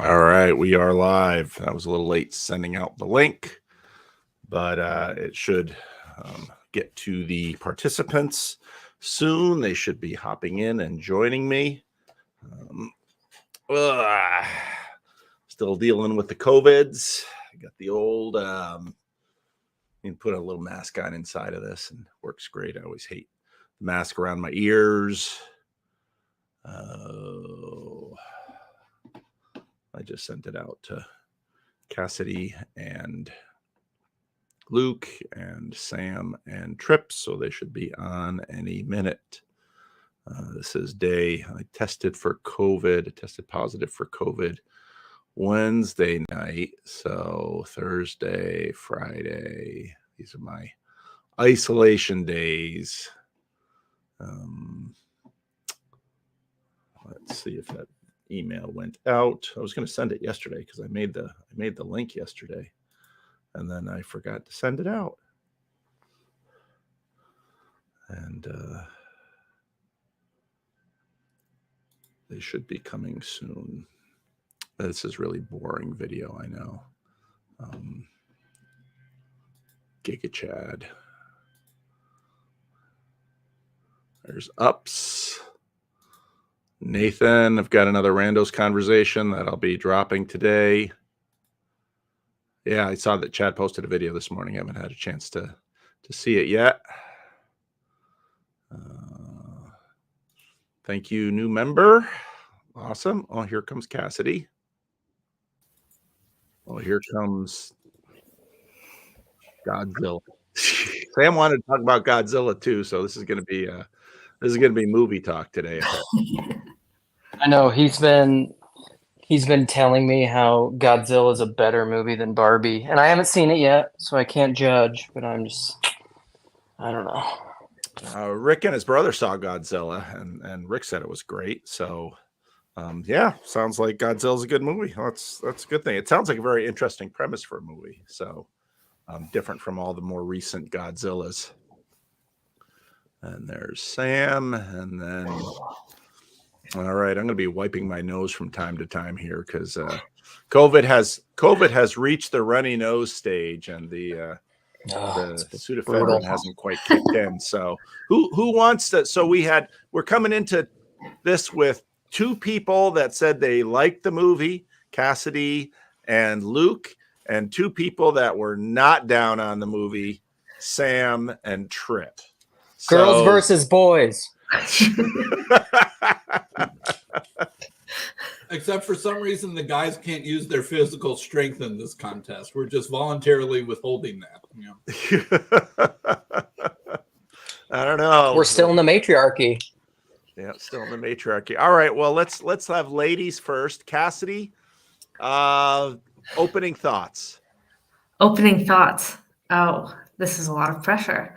All right, we are live. I was a little late sending out the link, but it should get to the participants soon. They should be hopping in and joining me. Still dealing with the COVIDs. I got the old, you can put a little mask on inside of this and it works great. I always hate the mask around my ears. I just sent it out to Cassidy and Luke and Sam and Tripp, so they should be on any minute. This is day I tested positive for COVID Wednesday night. So Thursday, Friday, these are my isolation days. Let's see if that email went out. I was going to send it yesterday because I made the link yesterday, and then I forgot to send it out. And they should be coming soon. This is really boring video, I know. Giga Chad. There's Ups. Nathan, I've got another Randos conversation that I'll be dropping today. Yeah, I saw that Chad posted a video this morning. I haven't had a chance to see it yet. Thank you, new member. Awesome. Oh, here comes Cassidy. Oh, here comes Godzilla. Sam wanted to talk about Godzilla too, so this is going to be movie talk today. I know he's been telling me how Godzilla is a better movie than Barbie, and I haven't seen it yet, so I can't judge. But I don't know. Rick and his brother saw Godzilla, and Rick said it was great. So, yeah, sounds like Godzilla's a good movie. That's a good thing. It sounds like a very interesting premise for a movie. So, different from all the more recent Godzillas. And there's Sam, and then. All right, I'm going to be wiping my nose from time to time here because COVID has reached the runny nose stage, and the Sudafed hasn't quite kicked in. So who wants to? So we're coming into this with two people that said they liked the movie, Cassidy and Luke, and two people that were not down on the movie, Sam and Tripp. Girls versus boys. Except for some reason, the guys can't use their physical strength in this contest. We're just voluntarily withholding that. You know? I don't know. We're still in the matriarchy. Yeah, still in the matriarchy. All right. Well, let's have ladies first. Cassidy, opening thoughts. Opening thoughts. Oh, this is a lot of pressure.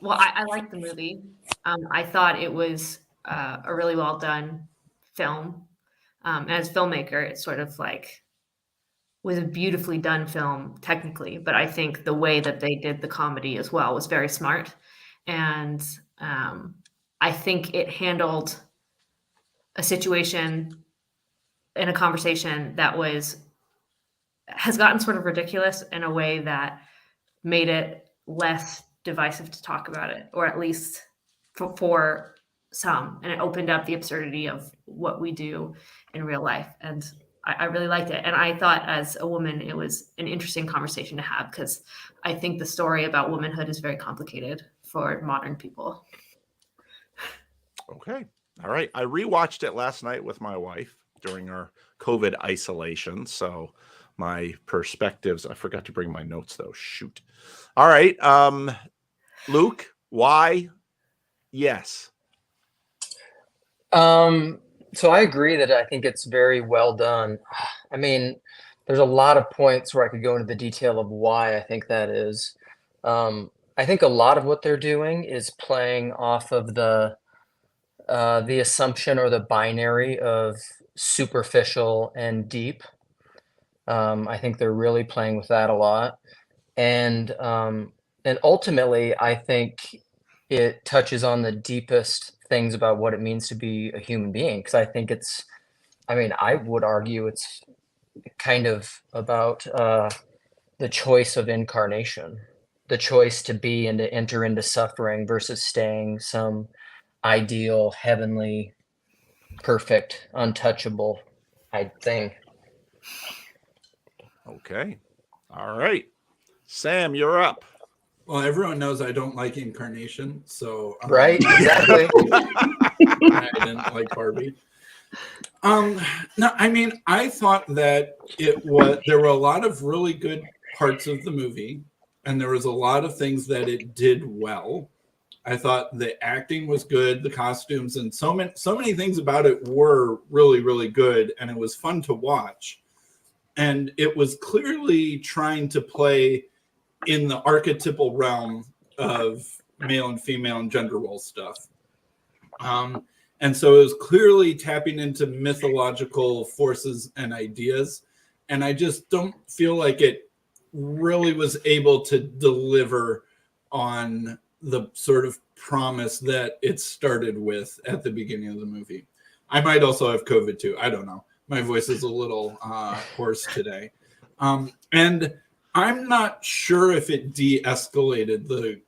Well, I liked the movie. I thought it was a really well done film. And as a filmmaker, it's sort of like was a beautifully done film technically, but I think the way that they did the comedy as well was very smart. And I think it handled a situation in a conversation that has gotten sort of ridiculous in a way that made it less divisive to talk about it, or at least for some, and it opened up the absurdity of what we do in real life. And I really liked it. And I thought as a woman, it was an interesting conversation to have because I think the story about womanhood is very complicated for modern people. Okay. All right. I rewatched it last night with my wife during our COVID isolation. So my perspectives, I forgot to bring my notes though. Shoot. All right. Luke, why? Yes. So I agree that I think it's very well done. I mean, there's a lot of points where I could go into the detail of why I think that is. I think a lot of what they're doing is playing off of the assumption or the binary of superficial and deep. I think they're really playing with that a lot. And ultimately, I think it touches on the deepest things about what it means to be a human being. Because I think it's I mean, I would argue it's kind of about the choice of incarnation, the choice to be and to enter into suffering versus staying some ideal, heavenly, perfect, untouchable thing. Okay. All right. Sam, you're up. Well, everyone knows I don't like Incarnation, so Right? Exactly. I didn't like Barbie. No, I mean, I thought that there were a lot of really good parts of the movie, and there was a lot of things that it did well. I thought the acting was good, the costumes, and so many things about it were really, really good, and it was fun to watch. And it was clearly trying to play in the archetypal realm of male and female and gender role stuff. And so it was clearly tapping into mythological forces and ideas. And I just don't feel like it really was able to deliver on the sort of promise that it started with at the beginning of the movie. I might also have COVID too. I don't know. My voice is a little hoarse today. And I'm not sure if it de-escalated the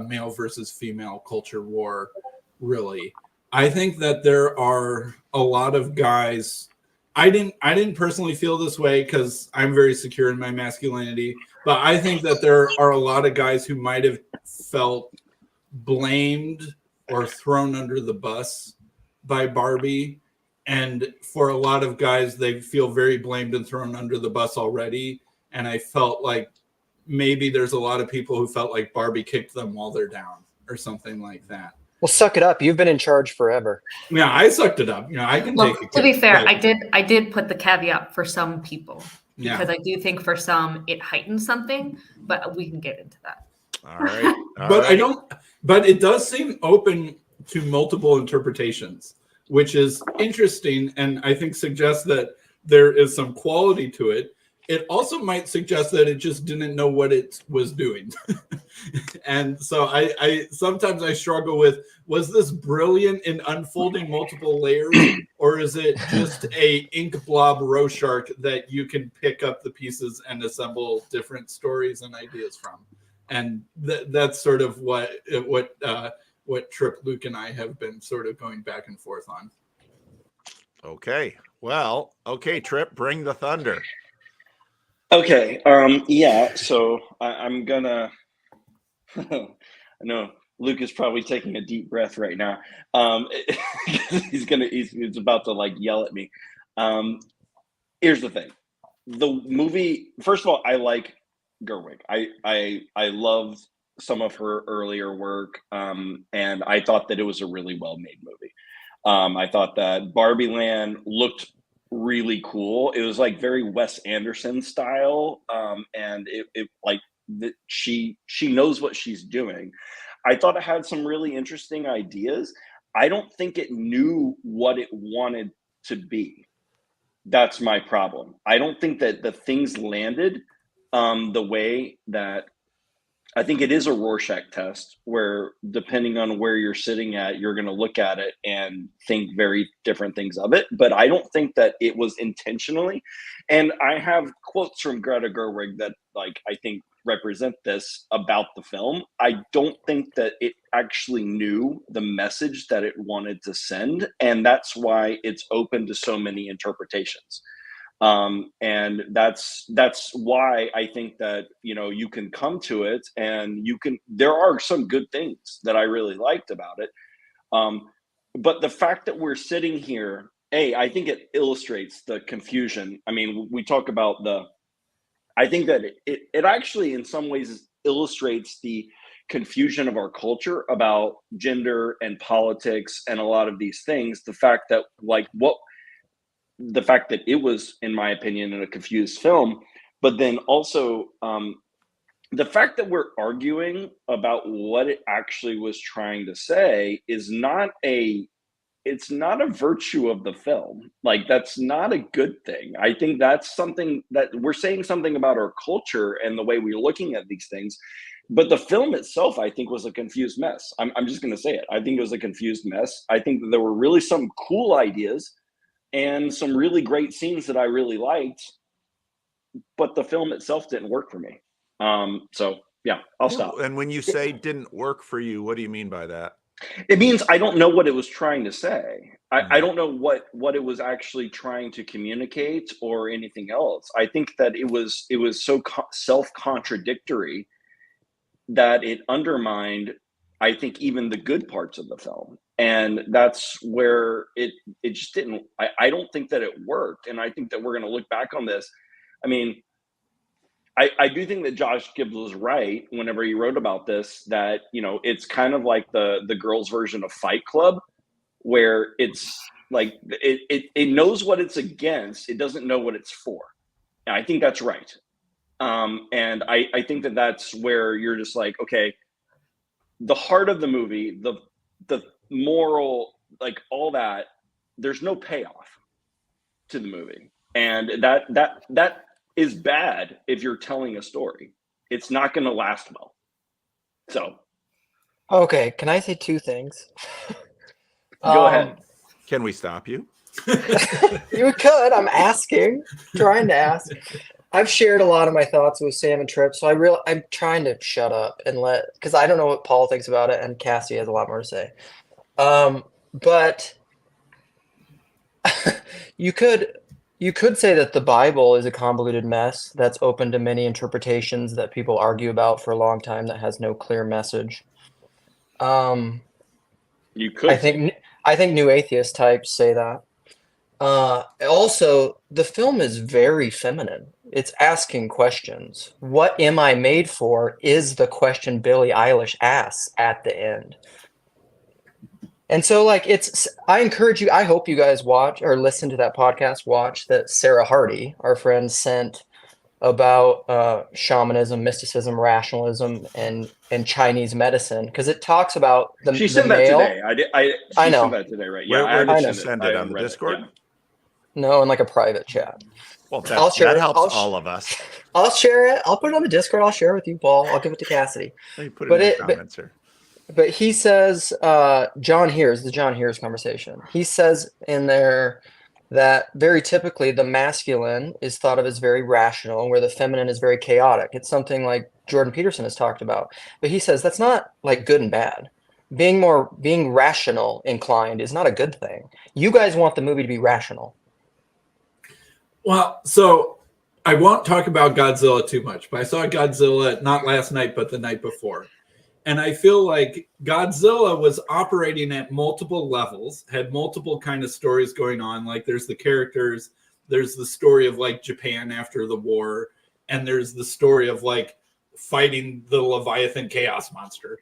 male versus female culture war, really. I think that there are a lot of guys. I didn't personally feel this way because I'm very secure in my masculinity, but I think that there are a lot of guys who might have felt blamed or thrown under the bus by Barbie. And for a lot of guys, they feel very blamed and thrown under the bus already. And I felt like maybe there's a lot of people who felt like Barbie kicked them while they're down or something like that. Well, suck it up. You've been in charge forever. Yeah, I sucked it up. You know, I can Well, take it. to be fair, I did put the caveat for some people Yeah. because I do think for some it heightens something, but we can get into that. All right. But it does seem open to multiple interpretations, which is interesting and I think suggests that there is some quality to it. It also might suggest that it just didn't know what it was doing. And so I sometimes I struggle with, was this brilliant in unfolding multiple layers, or is it just a ink blob Rorschach that you can pick up the pieces and assemble different stories and ideas from? And that's sort of what Tripp, Luke, and I have been sort of going back and forth on. Okay. Well, okay, Tripp, bring the thunder. Okay. Yeah. So I'm gonna. I know Luke is probably taking a deep breath right now. He's about to like yell at me. Here's the thing. The movie. First of all, I like Gerwig. I love some of her earlier work, and I thought that it was a really well made movie. I thought that Barbie Land looked really cool. It was like very Wes Anderson style, and it like she knows what she's doing. I thought it had some really interesting ideas. I don't think it knew what it wanted to be. That's my problem. I don't think that the things landed the way that I think it is a Rorschach test where depending on where you're sitting at, you're going to look at it and think very different things of it. But I don't think that it was intentionally. And I have quotes from Greta Gerwig that like I think represent this about the film. I don't think that it actually knew the message that it wanted to send. And that's why it's open to so many interpretations. And that's why I think that, you know, you can come to it and there are some good things that I really liked about it. But the fact that we're sitting here, I think it illustrates the confusion. I mean, we talk about I think that it actually in some ways illustrates the confusion of our culture about gender and politics and a lot of these things. The fact that it was, in my opinion, in a confused film, but then also the fact that we're arguing about what it actually was trying to say is it's not a virtue of the film. Like, that's not a good thing. I think that's something that we're saying something about our culture and the way we're looking at these things. But the film itself, I think, was a confused mess. I'm just going to say it. I think it was a confused mess. I think that there were really some cool ideas. and some really great scenes that I really liked, but the film itself didn't work for me. So yeah, I'll stop. And when you say didn't work for you, what do you mean by that? It means I don't know what it was trying to say. I don't know what it was actually trying to communicate or anything else. I think that it was so self-contradictory that it undermined, I think, even the good parts of the film. And that's where it just didn't, I don't think that it worked. And I think that we're going to look back on this. I mean, I do think that Josh Gibbs was right whenever he wrote about this, that, you know, it's kind of like the girls' version of Fight Club, where it's like it knows what it's against, it doesn't know what it's for. And I think that's right. And I think that that's where you're just like, okay, the heart of the movie, the moral, like all that, there's no payoff to the movie, and that is bad if you're telling a story. It's not going to last well. So, Okay, can I say two things? go ahead. Can we stop you? You could. I'm asking, trying to ask. I've shared a lot of my thoughts with Sam and Tripp, so I'm trying to shut up and because I don't know what Paul thinks about it, and Cassie has a lot more to say. But you could say that the Bible is a convoluted mess that's open to many interpretations that people argue about for a long time that has no clear message. You could. I think new atheist types say that. Also, the film is very feminine. It's asking questions. What am I made for is the question Billie Eilish asks at the end. And so, like, I encourage you, I hope you guys watch or listen to that podcast, watch that Sarah Hardy, our friend, sent about shamanism, mysticism, rationalism, and Chinese medicine, because it talks about She sent the that male. today. I know. Sent that today, right? Yeah, Where did she sent send it? On the read Discord? Yeah. No, in like a private chat. Well, I'll share that it. helps all of us. I'll share it. I'll put it on the Discord. I'll share it with you, Paul. I'll give it to Cassidy. Let me put it But in the comments here. But he says, John Here's conversation. He says in there that very typically the masculine is thought of as very rational, where the feminine is very chaotic. It's something like Jordan Peterson has talked about. But he says that's not like good and bad. Being rational inclined is not a good thing. You guys want the movie to be rational. Well, so I won't talk about Godzilla too much, but I saw Godzilla not last night, but the night before. And I feel like Godzilla was operating at multiple levels, had multiple kind of stories going on. Like there's the characters, there's the story of like Japan after the war, and there's the story of like fighting the Leviathan chaos monster.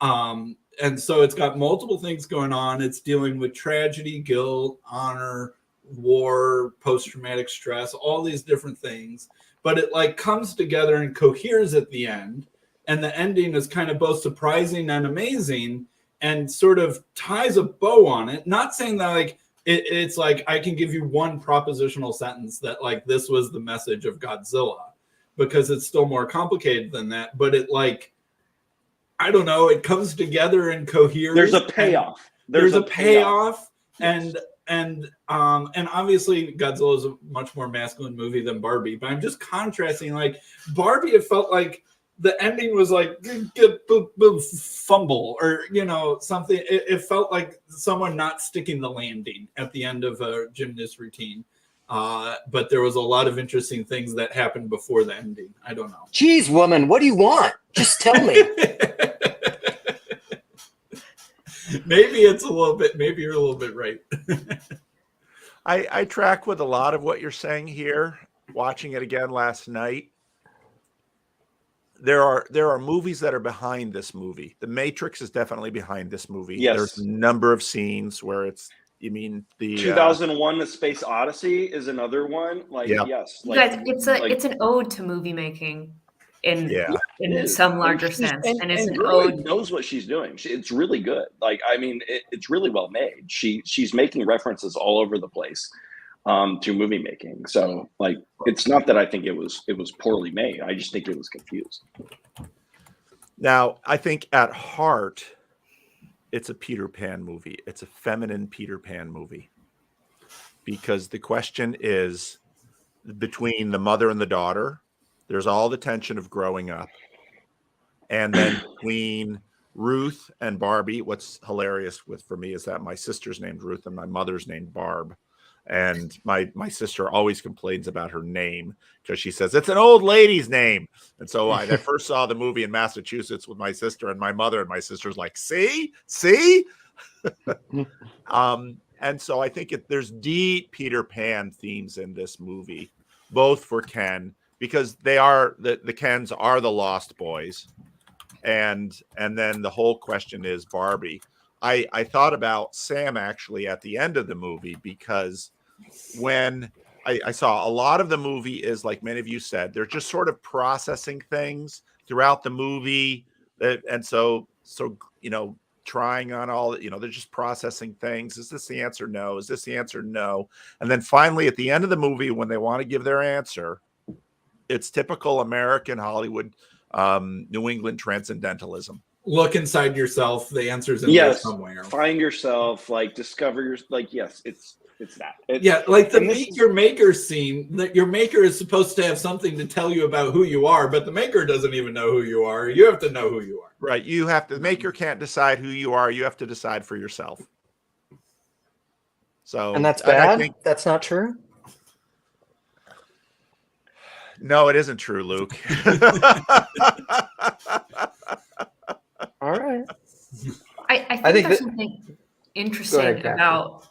And so it's got multiple things going on. It's dealing with tragedy, guilt, honor, war, post-traumatic stress, all these different things. But it like comes together and coheres at the end. And the ending is kind of both surprising and amazing and sort of ties a bow on it. Not saying that like it's like I can give you one propositional sentence that like this was the message of Godzilla, because it's still more complicated than that. But it like, I don't know, it comes together and coheres. There's a payoff. There's a payoff. Yes. And obviously Godzilla is a much more masculine movie than Barbie, but I'm just contrasting. Like Barbie, it felt like the ending was like fumble or, you know, something. It felt like someone not sticking the landing at the end of a gymnast routine. But there was a lot of interesting things that happened before the ending. I don't know. Geez, woman, what do you want? Just tell me. Maybe it's a little bit, maybe you're a little bit right. I track with a lot of what you're saying here. Watching it again last night, there are movies that are behind this movie. The Matrix is definitely behind this movie. Yes. There's a number of scenes where it's, you mean the 2001 The Space Odyssey is another one. Like, yeah. yes. You Like, guys, it's an ode to movie making in is. some larger And sense. And it's an Gerwig ode. knows what she's doing. It's really good. Like, I mean, it's really well made. She's making references all over the place to movie making. So like, it's not that I think it was poorly made. I just think it was confused. Now, I think at heart, it's a Peter Pan movie. It's a feminine Peter Pan movie. because the question is between the mother and the daughter. There's all the tension of growing up. And then between Ruth and Barbie, what's hilarious for me is that my sister's named Ruth and my mother's named Barb. And my sister always complains about her name because she says it's an old lady's name. And so I first saw the movie in Massachusetts with my sister and my mother, and my sister's like, see? And so I think there's deep Peter Pan themes in this movie, both for Ken, because they are the Kens are the Lost Boys. And then the whole question is Barbie. I thought about Sam actually at the end of the movie, because when I saw a lot of the movie is, like many of you said, they're just sort of processing things throughout the movie. And so, trying on all, they're just processing things. Is this the answer? No. Is this the answer? No. And then finally at the end of the movie, when they want to give their answer, it's typical American Hollywood, New England transcendentalism. Look inside yourself. The answer's in there somewhere. Find yourself, discover your, yes, it's that. Like the meet your maker scene, that your maker is supposed to have something to tell you about who you are, but the maker doesn't even know who you are. You have to know who you are. Right. You have to, the maker can't decide who you are. You have to decide for yourself. So, and that's bad. That's not true. No, it isn't true, Luke. All right. I think there's something interesting about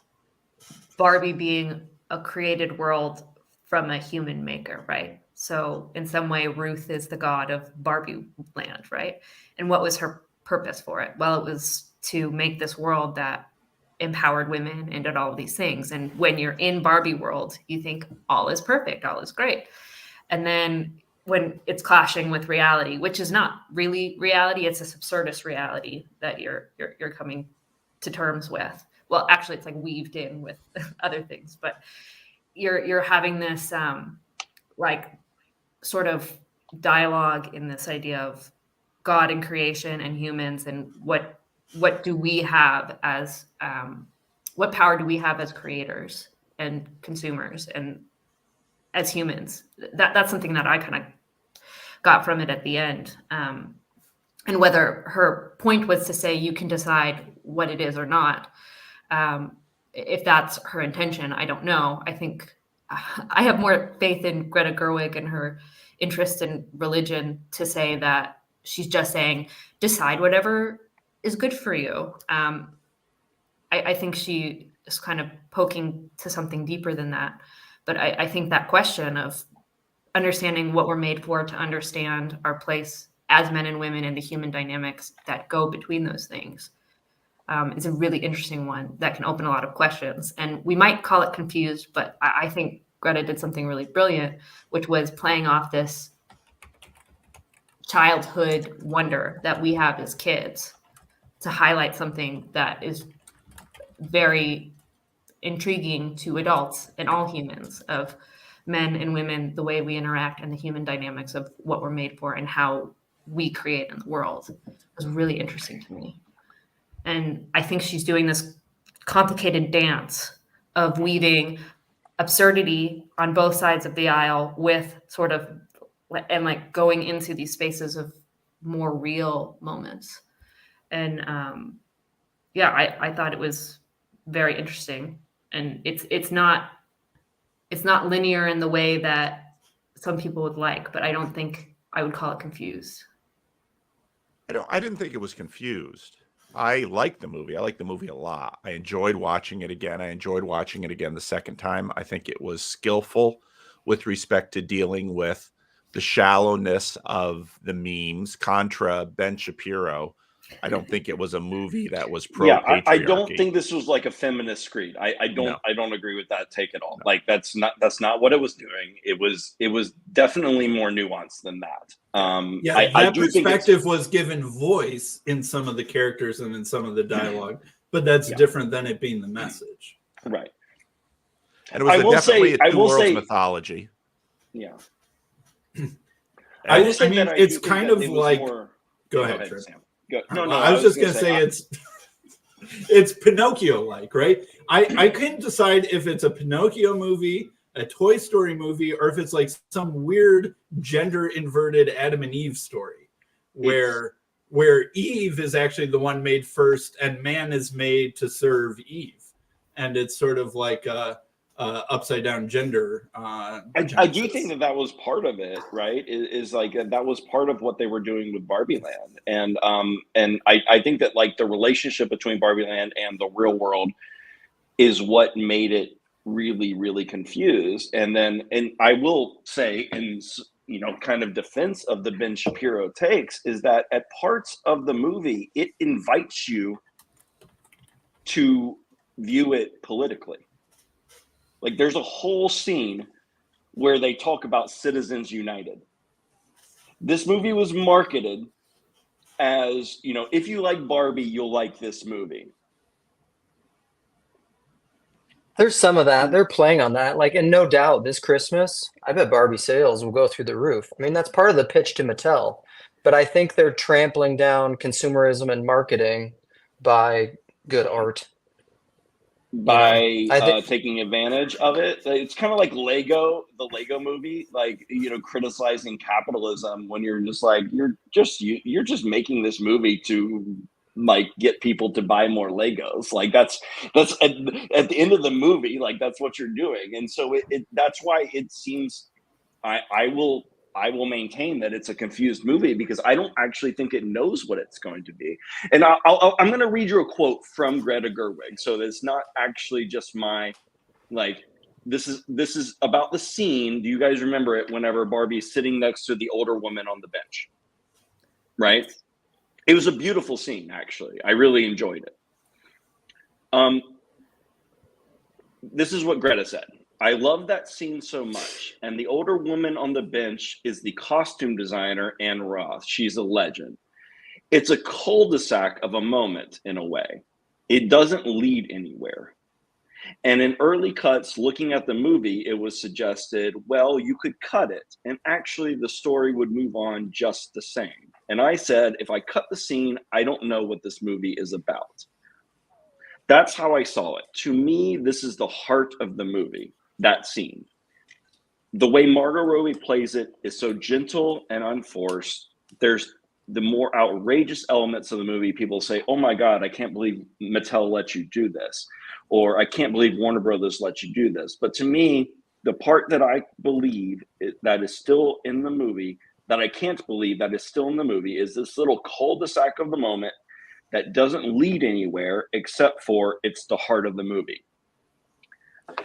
Barbie being a created world from a human maker, right? So in some way, Ruth is the god of Barbie land, right? And what was her purpose for it? Well, it was to make this world that empowered women and did all of these things. And when you're in Barbie world, you think all is perfect, all is great. And then when it's clashing with reality, which is not really reality, it's this absurdist reality that you're coming to terms with. Well, actually, it's like weaved in with other things, but you're having this sort of dialogue in this idea of God and creation and humans, and what do we have as what power do we have as creators and consumers and as humans? That's something that I kind of got from it at the end. And whether her point was to say you can decide what it is or not, if that's her intention, I don't know. I think I have more faith in Greta Gerwig and her interest in religion to say that she's just saying, decide whatever is good for you. I think she is kind of poking to something deeper than that. But I think that question of understanding what we're made for, to understand our place as men and women and the human dynamics that go between those things, is a really interesting one that can open a lot of questions. And we might call it confused, but I think Greta did something really brilliant, which was playing off this childhood wonder that we have as kids to highlight something that is very intriguing to adults and all humans, of men and women, the way we interact and the human dynamics of what we're made for and how we create in the world. It was really interesting to me. And I think she's doing this complicated dance of weaving absurdity on both sides of the aisle with sort of, and like going into these spaces of more real moments. And I thought it was very interesting. And it's not linear in the way that some people would like, but I don't think I would call it confused. I didn't think it was confused. I liked the movie. I liked the movie a lot. I enjoyed watching it again. I enjoyed watching it again the second time. I think it was skillful with respect to dealing with the shallowness of the memes. Contra Ben Shapiro, I don't think it was a movie that was pro-patriarchy. I don't think this was like a feminist screed. I don't agree with that take at all. No. Like that's not what it was doing. It was definitely more nuanced than that. That perspective was given voice in some of the characters and in some of the dialogue, but that's different than it being the message. Right. And it was definitely a two worlds mythology. Yeah. I mean, it's kind of like. Go ahead, Tripp. Sam. No, I was just going to say It's Pinocchio-like, right? I couldn't decide if it's a Pinocchio movie, a Toy Story movie, or if it's like some weird gender-inverted Adam and Eve story, where Eve is actually the one made first, and man is made to serve Eve, and it's sort of like a upside down gender. I do think that was part of it, right? Is like that was part of what they were doing with Barbie Land, and I think that like the relationship between Barbie Land and the real world is what made it really, really confused. And I will say, in kind of defense of the Ben Shapiro takes, is that at parts of the movie it invites you to view it politically. Like there's a whole scene where they talk about Citizens United. This movie was marketed as, if you like Barbie, you'll like this movie. There's some of that. They're playing on that. Like, and no doubt this Christmas, I bet Barbie sales will go through the roof. I mean, that's part of the pitch to Mattel. But I think they're trampling down consumerism and marketing by good art. By taking advantage of it. It's kind of like the Lego movie, like, criticizing capitalism when you're just like, you're just making this movie to like get people to buy more Legos. Like that's at the end of the movie, like that's what you're doing. And so that's why it seems I will maintain that it's a confused movie, because I don't actually think it knows what it's going to be. And I'm going to read you a quote from Greta Gerwig. So it's not actually just my, like, this is about the scene. Do you guys remember it? Whenever Barbie's sitting next to the older woman on the bench, right? It was a beautiful scene, actually. I really enjoyed it. This is what Greta said. I love that scene so much. And the older woman on the bench is the costume designer, Anne Roth. She's a legend. It's a cul-de-sac of a moment, in a way. It doesn't lead anywhere. And in early cuts, looking at the movie, it was suggested, well, you could cut it, and actually the story would move on just the same. And I said, if I cut the scene, I don't know what this movie is about. That's how I saw it. To me, this is the heart of the movie, that scene. The way Margot Robbie plays it is so gentle and unforced. There's the more outrageous elements of the movie. People say, oh my God, I can't believe Mattel let you do this. Or I can't believe Warner Brothers let you do this. But to me, the part that I believe that is still in the movie, that I can't believe that is still in the movie, is this little cul-de-sac of the moment that doesn't lead anywhere except for it's the heart of the movie.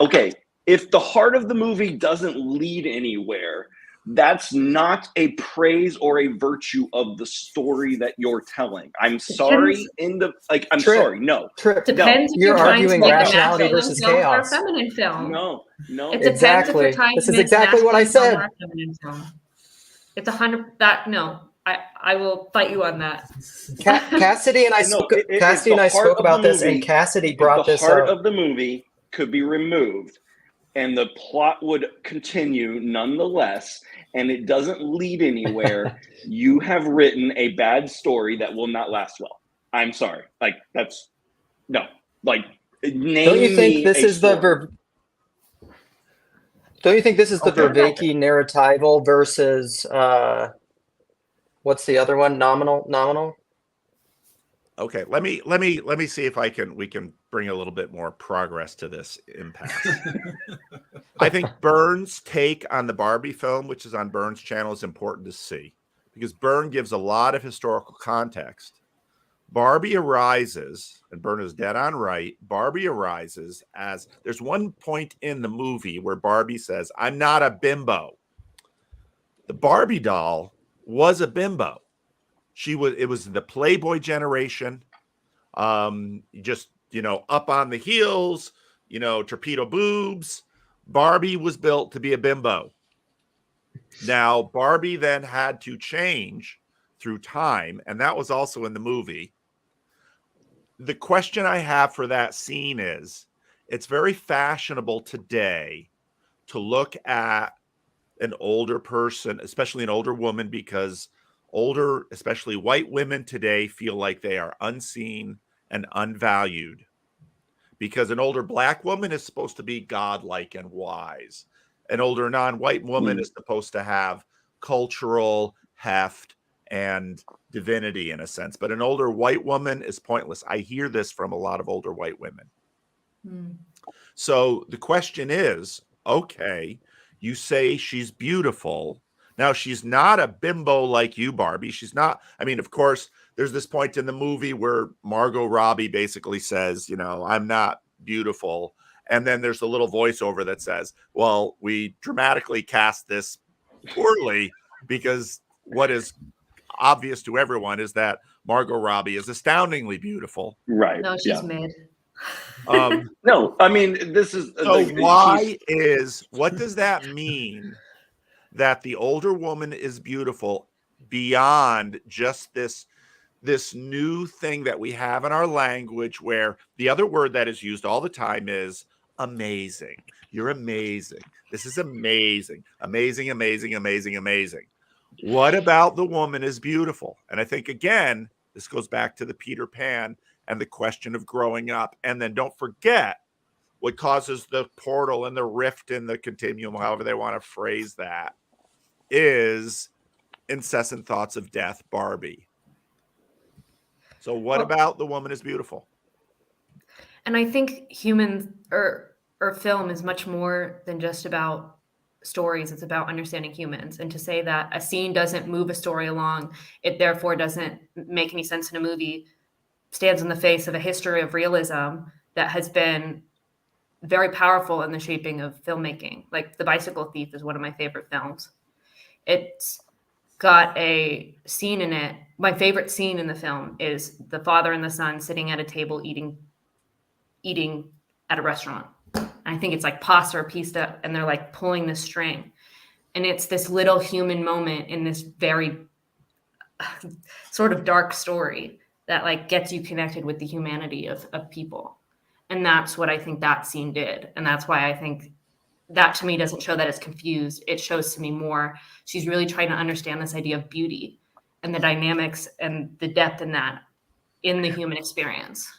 Okay, if the heart of the movie doesn't lead anywhere, that's not a praise or a virtue of the story that you're telling. I'm sorry. I'm sorry. No. Tripp, Depends if you're you're trying to arguing make a rationality masculine versus film or a chaos. feminine film. No. It depends Exactly. if you're trying This to is make exactly what I masculine film said. or a feminine film. It's 100 that no. I will fight you on that. Cassidy and I spoke about this, and Cassidy brought this up. The heart of the movie could be removed, and the plot would continue nonetheless, and it doesn't lead anywhere. You have written a bad story that will not last well. I'm sorry. Like that's no. Like name Don't you think this is story. Don't you think this is the Vervaeke narratival versus what's the other one? Nominal. Okay, let me see if we can bring a little bit more progress to this impasse. I think Byrne's take on the Barbie film, which is on Byrne's channel, is important to see because Byrne gives a lot of historical context. Barbie arises, and Byrne is dead on right. Barbie arises as there's one point in the movie where Barbie says, "I'm not a bimbo." The Barbie doll was a bimbo. It was the Playboy generation, just, up on the heels, torpedo boobs. Barbie was built to be a bimbo. Now, Barbie then had to change through time, and that was also in the movie. The question I have for that scene is, it's very fashionable today to look at an older person, especially an older woman, because older, especially white women today, feel like they are unseen and unvalued, because an older black woman is supposed to be godlike and wise. An older non-white woman is supposed to have cultural heft and divinity in a sense, but an older white woman is pointless. I hear this from a lot of older white women. So the question is, okay, you say she's beautiful. Now, she's not a bimbo like you, Barbie. She's not. I mean, of course, there's this point in the movie where Margot Robbie basically says, you know, I'm not beautiful. And then there's a little voiceover that says, well, we dramatically cast this poorly because what is obvious to everyone is that Margot Robbie is astoundingly beautiful. Right. No, she's mid. No, I mean, this is so why is, what does that mean that the older woman is beautiful beyond just this new thing that we have in our language, where the other word that is used all the time is amazing. You're amazing. This is amazing. Amazing, amazing, amazing, amazing. What about the woman is beautiful? And I think, again, this goes back to the Peter Pan and the question of growing up. And then don't forget what causes the portal and the rift in the continuum, however they want to phrase that, is incessant thoughts of death, Barbie. So what about the woman is beautiful? And I think human or film is much more than just about stories. It's about understanding humans. And to say that a scene doesn't move a story along, it therefore doesn't make any sense in a movie, stands in the face of a history of realism that has been very powerful in the shaping of filmmaking. Like The Bicycle Thief is one of my favorite films. It's got a scene in it. My favorite scene in the film is the father and the son sitting at a table eating at a restaurant. And I think it's like pasta or pizza, and they're like pulling the string. And it's this little human moment in this very sort of dark story that like gets you connected with the humanity of people. And that's what I think that scene did. And that's why I think that to me doesn't show that it's confused. It shows to me more she's really trying to understand this idea of beauty and the dynamics and the depth in that in the human experience.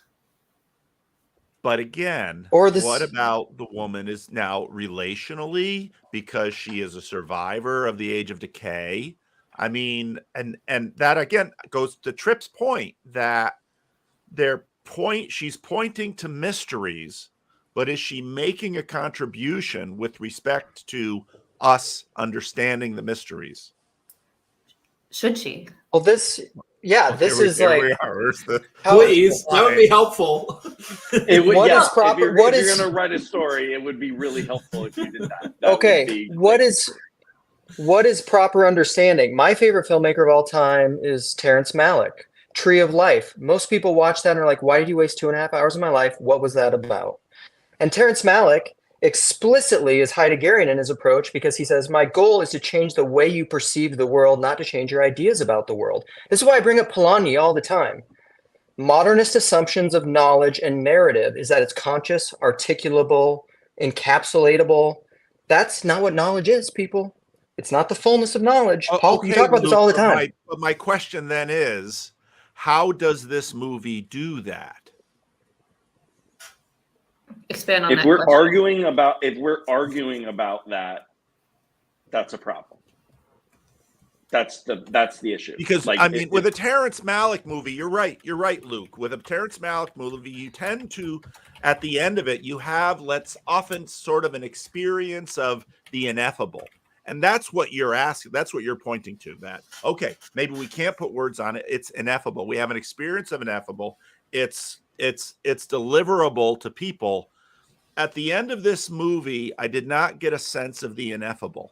But again, Or what about the woman is now relationally, because she is a survivor of the age of decay? I mean, and that again goes to Tripp's point that she's pointing to mysteries, but is she making a contribution with respect to us understanding the mysteries? Should she? Well, this is like, please, that would be helpful. It would, what yeah, is proper? If you're going to write a story, it would be really helpful if you did that. Okay, what is proper understanding? My favorite filmmaker of all time is Terrence Malick. Tree of Life. Most people watch that and are like, why did you waste 2.5 hours of my life? What was that about? And Terrence Malick explicitly is Heideggerian in his approach, because he says, my goal is to change the way you perceive the world, not to change your ideas about the world. This is why I bring up Polanyi all the time. Modernist assumptions of knowledge and narrative is that it's conscious, articulable, encapsulatable. That's not what knowledge is, people. It's not the fullness of knowledge. Paul, you talk about this all the time. But my question then is, how does this movie do that? Expand on if that we're question. arguing about that, that's a problem. That's the issue. Because like, I mean, with a Terrence Malick movie, you're right, Luke. With a Terrence Malick movie, you tend to, at the end of it, you have often sort of an experience of the ineffable. And that's what you're asking. That's what you're pointing to. That, okay, maybe we can't put words on it. It's ineffable. We have an experience of ineffable. It's deliverable to people. At the end of this movie, I did not get a sense of the ineffable.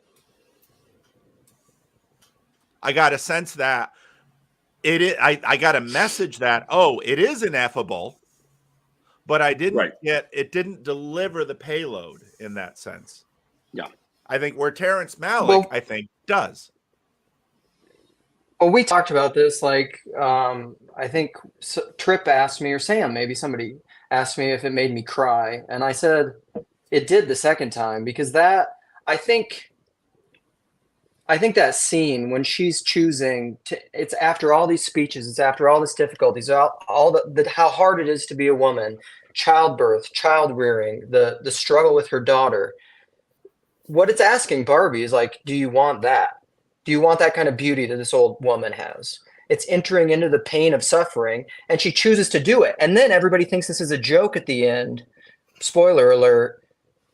I got a sense that I got a message that, it is ineffable, but I didn't it didn't deliver the payload in that sense. Yeah. I think where Terrence Malick, I think, does. Well, we talked about this, like, I think Tripp asked me, or Sam, maybe somebody asked me if it made me cry. And I said it did the second time, because that, I think I think that scene when she's choosing to, it's after all these speeches, it's after all this difficulties, all the how hard it is to be a woman, childbirth, child rearing, the struggle with her daughter. What it's asking Barbie is like, do you want that? Do you want that kind of beauty that this old woman has? It's entering into the pain of suffering, and she chooses to do it. And then everybody thinks this is a joke at the end. Spoiler alert.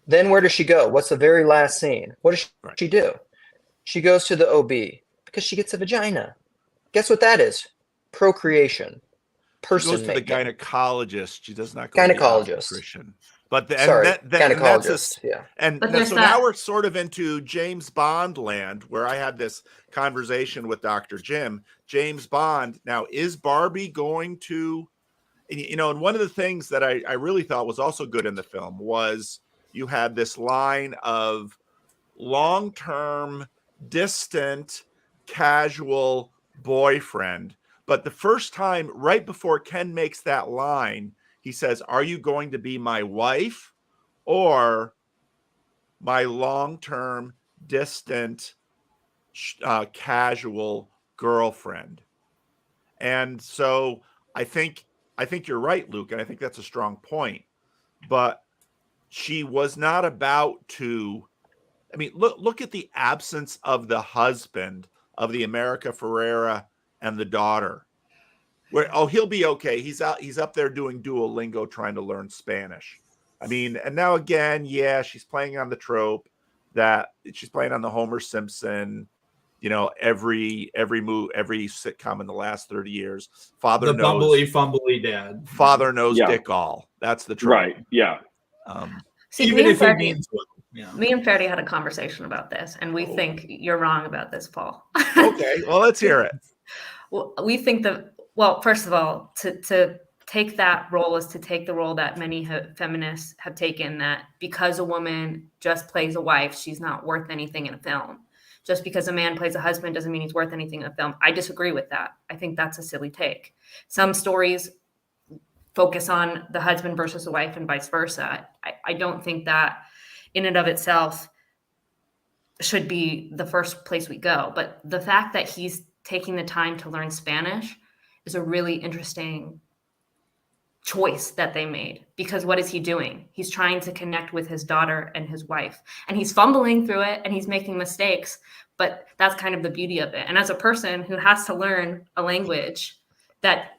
Then where does she go? What's the very last scene? What does she do? She goes to the OB because she gets a vagina. Guess what that is? Procreation. She goes Person to the making. gynecologist. She does not go to the Gynecologist. obstetrician. But the, Sorry, and that's gynecologist. Yeah. and But now- there's so that- now we're sort of into James Bond land, where I had this conversation with Dr. Jim. James Bond. Now, is Barbie going to, you know, and one of the things that I really thought was also good in the film was you had this line of long-term, distant, casual boyfriend. But the first time, right before Ken makes that line, he says, "Are you going to be my wife or my long-term, distant, casual girlfriend?" And so I think you're right, Luke, and I think that's a strong point. But she was not about to. I mean, look at the absence of the husband of the America Ferrera and the daughter. Where, oh, he'll be okay. He's up there doing Duolingo, trying to learn Spanish. I mean, and now again, yeah, she's playing on the trope that she's playing on the Homer Simpson, you know, every sitcom in the last 30 years. The bumbly fumbly dad. Father knows Yeah. dick all. That's the trope. Right. Yeah. See, Even me and if he Ferdy- means well. Yeah. Me and Ferdy had a conversation about this, and we think you're wrong about this, Paul. Okay, well, let's hear it. Well, we think that, well, first of all, to take that role is to take the role that many feminists have taken, that because a woman just plays a wife, she's not worth anything in a film. Just because a man plays a husband doesn't mean he's worth anything in a film. I disagree with that. I think that's a silly take. Some stories focus on the husband versus the wife and vice versa. I don't think that in and of itself should be the first place we go. But the fact that he's taking the time to learn Spanish is a really interesting choice that they made, because what is he doing? He's trying to connect with his daughter and his wife, and he's fumbling through it and he's making mistakes, but that's kind of the beauty of it. And as a person who has to learn a language that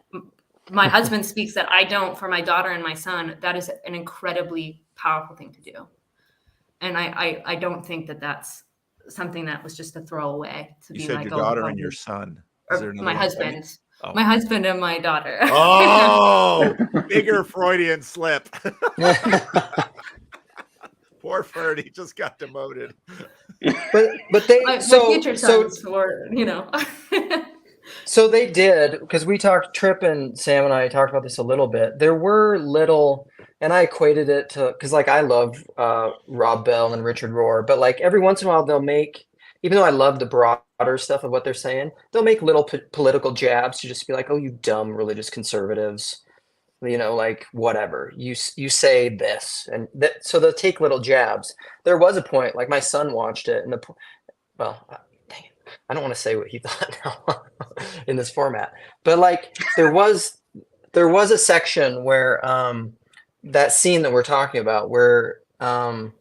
my husband speaks that I don't for my daughter and my son, that is an incredibly powerful thing to do. And I don't think that that's something that was just a throwaway to You be said like, your oh, daughter oh, and your son. or Is there another my one? husband. Oh. My husband and my daughter. Oh, bigger Freudian slip. Poor Ferdy just got demoted. But they my so future so sons were, you know. so they did, because we talked, Tripp and Sam and I talked about this a little bit. There were little, and I equated it to, because like I love Rob Bell and Richard Rohr, but like every once in a while they'll make, even though I love the broader stuff of what they're saying, they'll make little political jabs to just be like, oh, you dumb religious conservatives, you know, like whatever, you say this, and that, so they'll take little jabs. There was a point, like my son watched it, and well, dang it, I don't want to say what he thought now in this format, but like there was a section where that scene that we're talking about, where the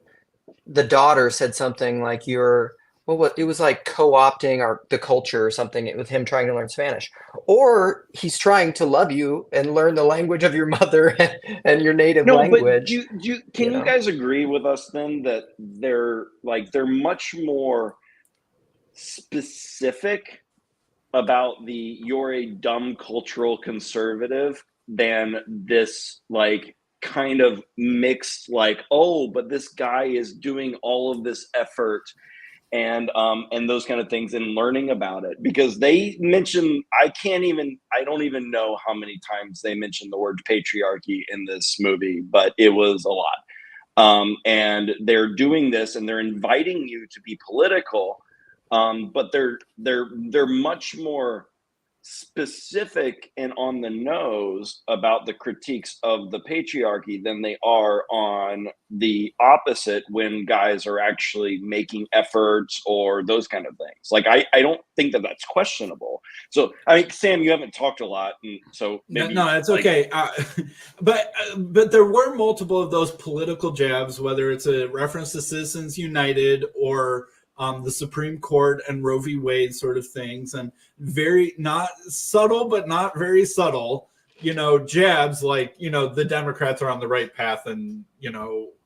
daughter said something like, you're, what it was like co-opting the culture or something, with him trying to learn Spanish, or he's trying to love you and learn the language of your mother and your native language. But can you guys agree with us then that they're much more specific about you're a dumb cultural conservative than this like kind of mixed, like, oh, but this guy is doing all of this effort and those kind of things, and learning about it, because they mention, I don't even know how many times they mentioned the word patriarchy in this movie, but it was a lot. And they're doing this and they're inviting you to be political, but they're much more specific and on the nose about the critiques of the patriarchy than they are on the opposite when guys are actually making efforts or those kind of things. Like, I don't think that that's questionable. So, I mean, Sam, you haven't talked a lot, and so maybe no, it's okay. But there were multiple of those political jabs, whether it's a reference to Citizens United or the Supreme Court and Roe v. Wade sort of things, and very not subtle, but not very subtle, jabs like, the Democrats are on the right path, and,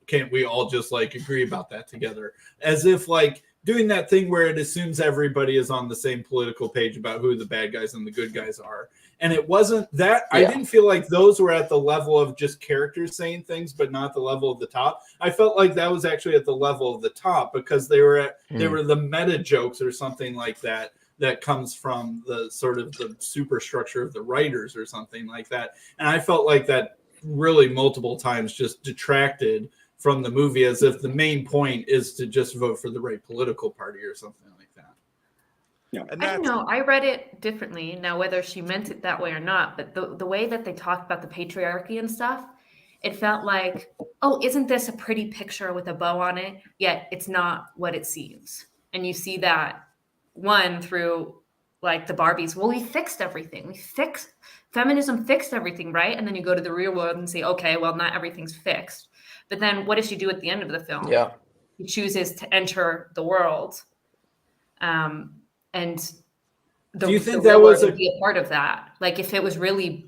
can't we all just like agree about that together? As if like doing that thing where it assumes everybody is on the same political page about who the bad guys and the good guys are. And it wasn't that. I didn't feel like those were at the level of just characters saying things, but not the level of the top. I felt like that was actually at the level of the top because they were the meta jokes or something like that comes from the sort of the superstructure of the writers or something like that. And I felt like that really multiple times just detracted from the movie, as if the main point is to just vote for the right political party or something like that. Yeah. I don't know. I read it differently. Now, whether she meant it that way or not, but the way that they talked about the patriarchy and stuff, it felt like, oh, isn't this a pretty picture with a bow on it? Yet it's not what it seems. And you see that through like the Barbies. Well, we fixed everything. Feminism fixed everything, right? And then you go to the real world and say, okay, well, not everything's fixed. But then what does she do at the end of the film? Yeah. She chooses to enter the world. And do you think that was would be a part of that? Like if it was really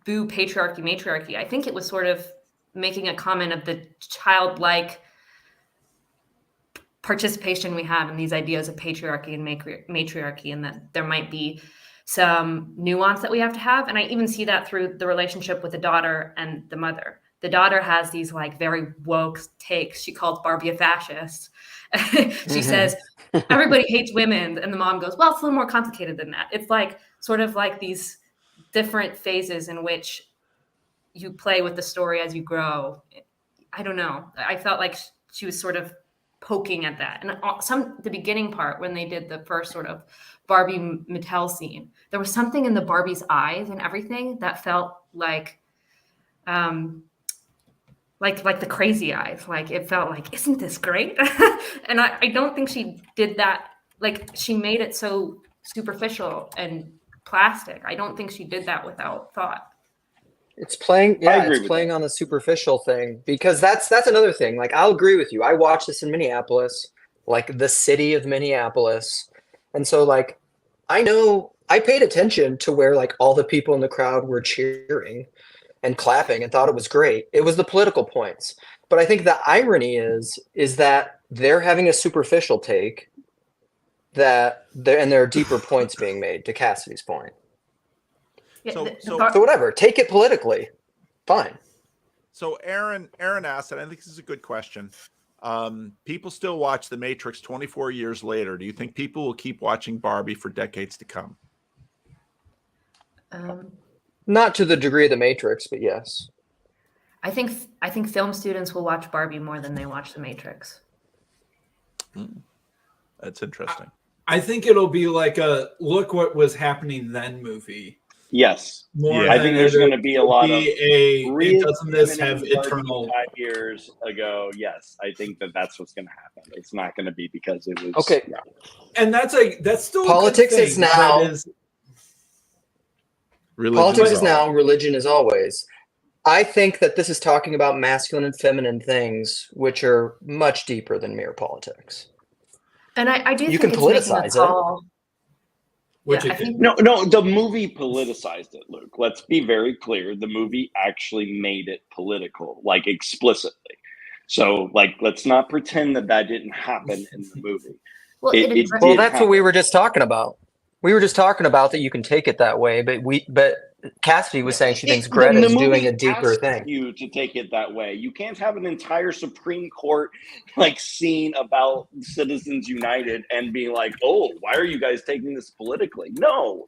boo patriarchy, matriarchy, I think it was sort of making a comment of the childlike participation we have in these ideas of patriarchy and matriarchy, and that there might be some nuance that we have to have. And I even see that through the relationship with the daughter and the mother. The daughter has these like very woke takes. She calls Barbie a fascist. She says, everybody hates women. And the mom goes, well, it's a little more complicated than that. It's like sort of like these different phases in which you play with the story as you grow. I don't know. I felt like she was sort of poking at that. And the beginning part, when they did the first sort of Barbie Mattel scene, there was something in the Barbie's eyes and everything that felt like the crazy eyes. Like it felt like, isn't this great? And I don't think she did that. Like she made it so superficial and plastic. I don't think she did that without thought. It's playing, I agree it's with playing that. on the superficial thing, because that's another thing. Like I'll agree with you. I watched this in Minneapolis, like the city of Minneapolis. And so like I paid attention to where like all the people in the crowd were cheering and clapping and thought it was great. It was the political points. But I think the irony is that they're having a superficial take and there are deeper points being made, to Cassidy's point. Yeah, So So whatever, take it politically. Fine. So Aaron asked, and I think this is a good question. People still watch The Matrix 24 years later. Do you think people will keep watching Barbie for decades to come? Not to the degree of The Matrix, but yes. I think film students will watch Barbie more than they watch The Matrix. That's interesting. I think it'll be like a look what was happening then movie. Yes. More Yeah. I think there's going to be a lot of doesn't this have re-examining Barbie eternal 5 years ago. Yes, I think that's what's going to happen. It's not going to be because it was Okay. Yeah. and that's still Politics a good is thing, now- but Politics is now, religion is always. I think that this is talking about masculine and feminine things, which are much deeper than mere politics. And I do You think can it's making a politicize it. call. Which Yeah, it I think No, the movie politicized it, Luke. Let's be very clear. The movie actually made it political, like explicitly. So, like, let's not pretend that didn't happen in the movie. well, It it Well, did that's what we happen. were just talking about. We were just talking about that you can take it that way, but Cassidy was saying she thinks The Greta's movie doing a deeper asks thing. you to take it that way. You can't have an entire Supreme Court like scene about Citizens United and be like, "Oh, why are you guys taking this politically?" No,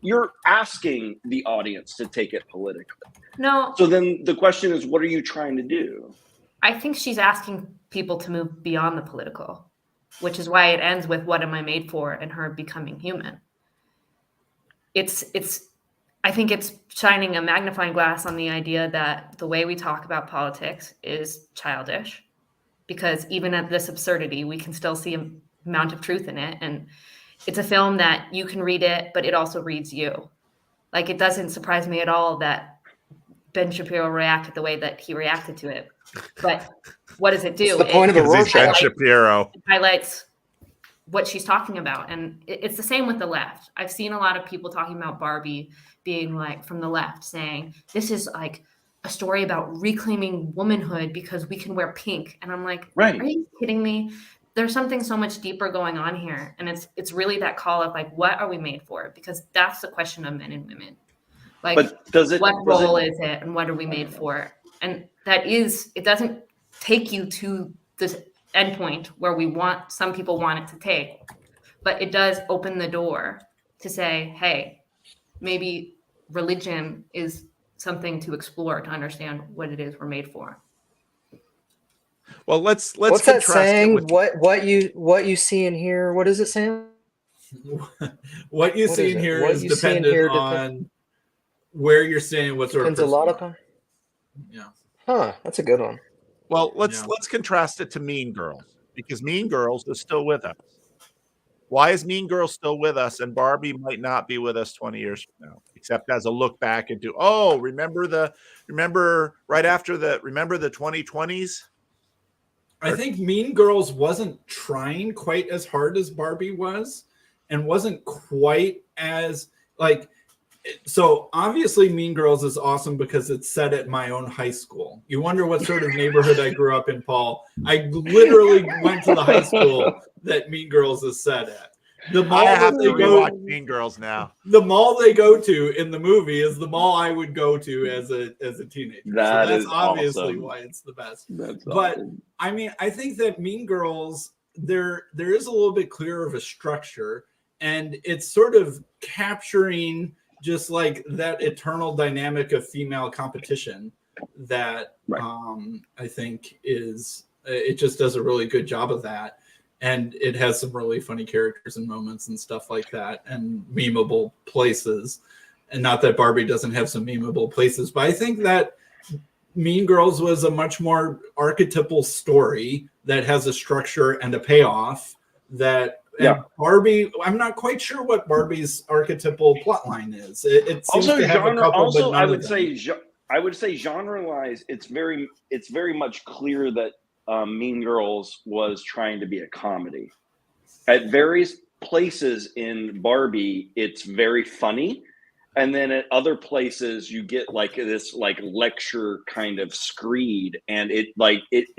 you're asking the audience to take it politically. no. So then the question is, what are you trying to do? I think she's asking people to move beyond the political, which is why it ends with "What am I made for?" and her becoming human. I think it's shining a magnifying glass on the idea that the way we talk about politics is childish, because even at this absurdity, we can still see an amount of truth in it. And it's a film that you can read it, but it also reads you. Like, it doesn't surprise me at all that Ben Shapiro reacted the way that he reacted to it. But what does it do? It's the point of the Because he's Rorschach. Ben Shapiro. It highlights what she's talking about. And it's the same with the left. I've seen a lot of people talking about Barbie being like, from the left, saying this is like a story about reclaiming womanhood because we can wear pink. And I'm like, Right. Are you kidding me? There's something so much deeper going on here. And it's really that call of like, what are we made for? Because that's the question of men and women. Like, But what role is it and what are we made for? And it doesn't take you to this endpoint where some people want it to take, but it does open the door to say, hey, maybe religion is something to explore to understand what it is we're made for. Well, let's What's that contrast it saying? with- What you see in here? What is it, Sam? What you What see is in it? here What is you see in dependent here on where you're standing, what sort of Depends a person lot you upon. are. Yeah. Huh? That's a good one. Well, let's Yeah. contrast it to Mean Girls, because Mean Girls is still with us. Why is Mean Girls still with us, and Barbie might not be with us 20 years from now, except as a look back into, remember the 2020s? I think Mean Girls wasn't trying quite as hard as Barbie was, and wasn't quite as like. So obviously, Mean Girls is awesome because it's set at my own high school. You wonder what sort of neighborhood I grew up in, Paul. I literally went to the high school that Mean Girls is set at. The mall I have that to they go, rewatch Mean Girls now. the mall they go to in the movie is the mall I would go to as a teenager. That so that's is obviously awesome. why it's the best. That's But awesome. I mean, I think that Mean Girls, there is a little bit clearer of a structure, and it's sort of capturing just like that eternal dynamic of female competition that Right. I think it just does a really good job of that. And it has some really funny characters and moments and stuff like that, and memeable places. And not that Barbie doesn't have some memeable places, but I think that Mean Girls was a much more archetypal story that has a structure and a payoff that Barbie, I'm not quite sure what Barbie's archetypal plotline is. It seems Also, to have genre. a couple, Also, but none I of would them. say genre-wise, it's very much clear that Mean Girls was trying to be a comedy. At various places in Barbie, it's very funny, and then at other places you get like this like lecture kind of screed, and it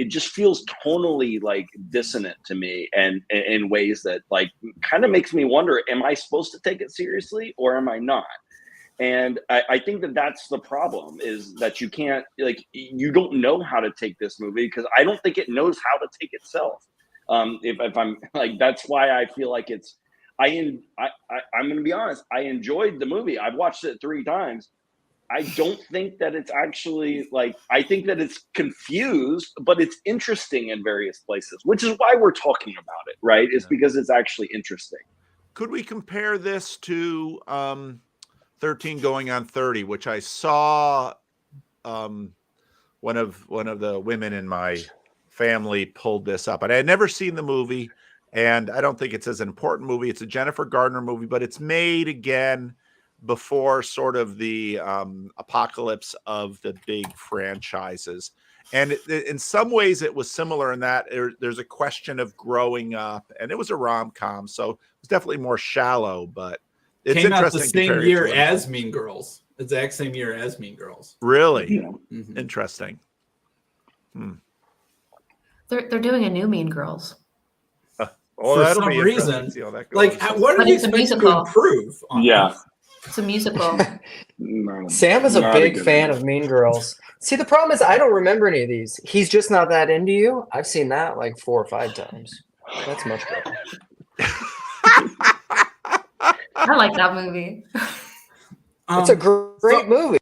just feels tonally like dissonant to me, and in ways that like kind of makes me wonder, am I supposed to take it seriously or am I not? And I think that that's the problem, is that you can't, like, you don't know how to take this movie, because I don't think it knows how to take itself. If I'm like, that's why I feel like I'm going to be honest. I enjoyed the movie. I've watched it 3 times. I don't think that it's actually like, I think that it's confused, but it's interesting in various places, which is why we're talking about it, right? It's because it's actually interesting. Could we compare this to 13 Going on 30, which I saw one of the women in my family pulled this up, and I had never seen the movie, and I don't think it's as an important movie. It's a Jennifer Gardner movie, but it's made again before sort of the apocalypse of the big franchises. And in some ways it was similar in that there's a question of growing up, and it was a rom-com, so it was definitely more shallow, but it's Came out interesting. the same year as Mean Girls. Exact same year as Mean Girls. Really? Mm-hmm. Interesting. They're doing a new Mean Girls. For some reason, like, what are But they it's a expecting to musical. improve on this? It's a musical. Sam is a Not big good fan movie. of Mean Girls. See, the problem is I don't remember any of these. He's just not that into you. I've seen that like 4 or 5 times. That's much better. I like that movie. It's a great movie.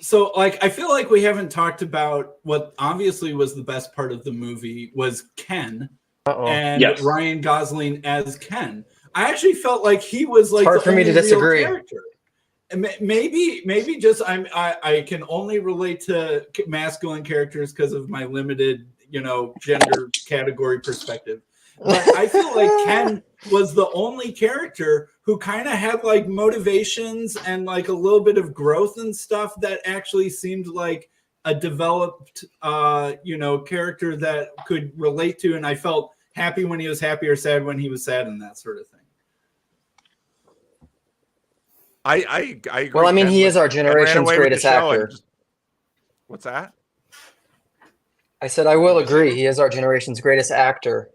So, like, I feel like we haven't talked about what obviously was the best part of the movie was Ken and Yes. Ryan Gosling as Ken. I actually felt like he was like hard the for me to only real disagree. character. And maybe just I can only relate to masculine characters because of my limited, gender category perspective. But I feel like Ken was the only character who kind of had like motivations and like a little bit of growth and stuff that actually seemed like a developed, character that could relate to. And I felt happy when he was happy or sad when he was sad and that sort of thing. I agree. Well, I mean, Ken he was- is our Ken ran generation's away with the greatest show and actor. what's that? I said I will agree. He is our generation's greatest actor.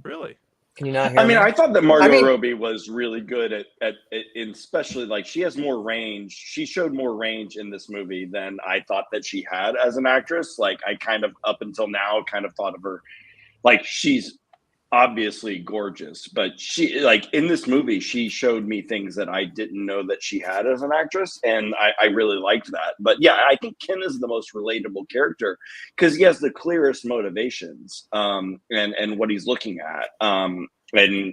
Really? Can you not hear I mean, me? I thought that Margot I mean- Robbie was really good at especially like she has more range. She showed more range in this movie than I thought that she had as an actress. Like I kind of up until now kind of thought of her like she's obviously gorgeous, but she like in this movie she showed me things that I didn't know that she had as an actress, and I really liked that. But yeah, I think Ken is the most relatable character because he has the clearest motivations and what he's looking at, and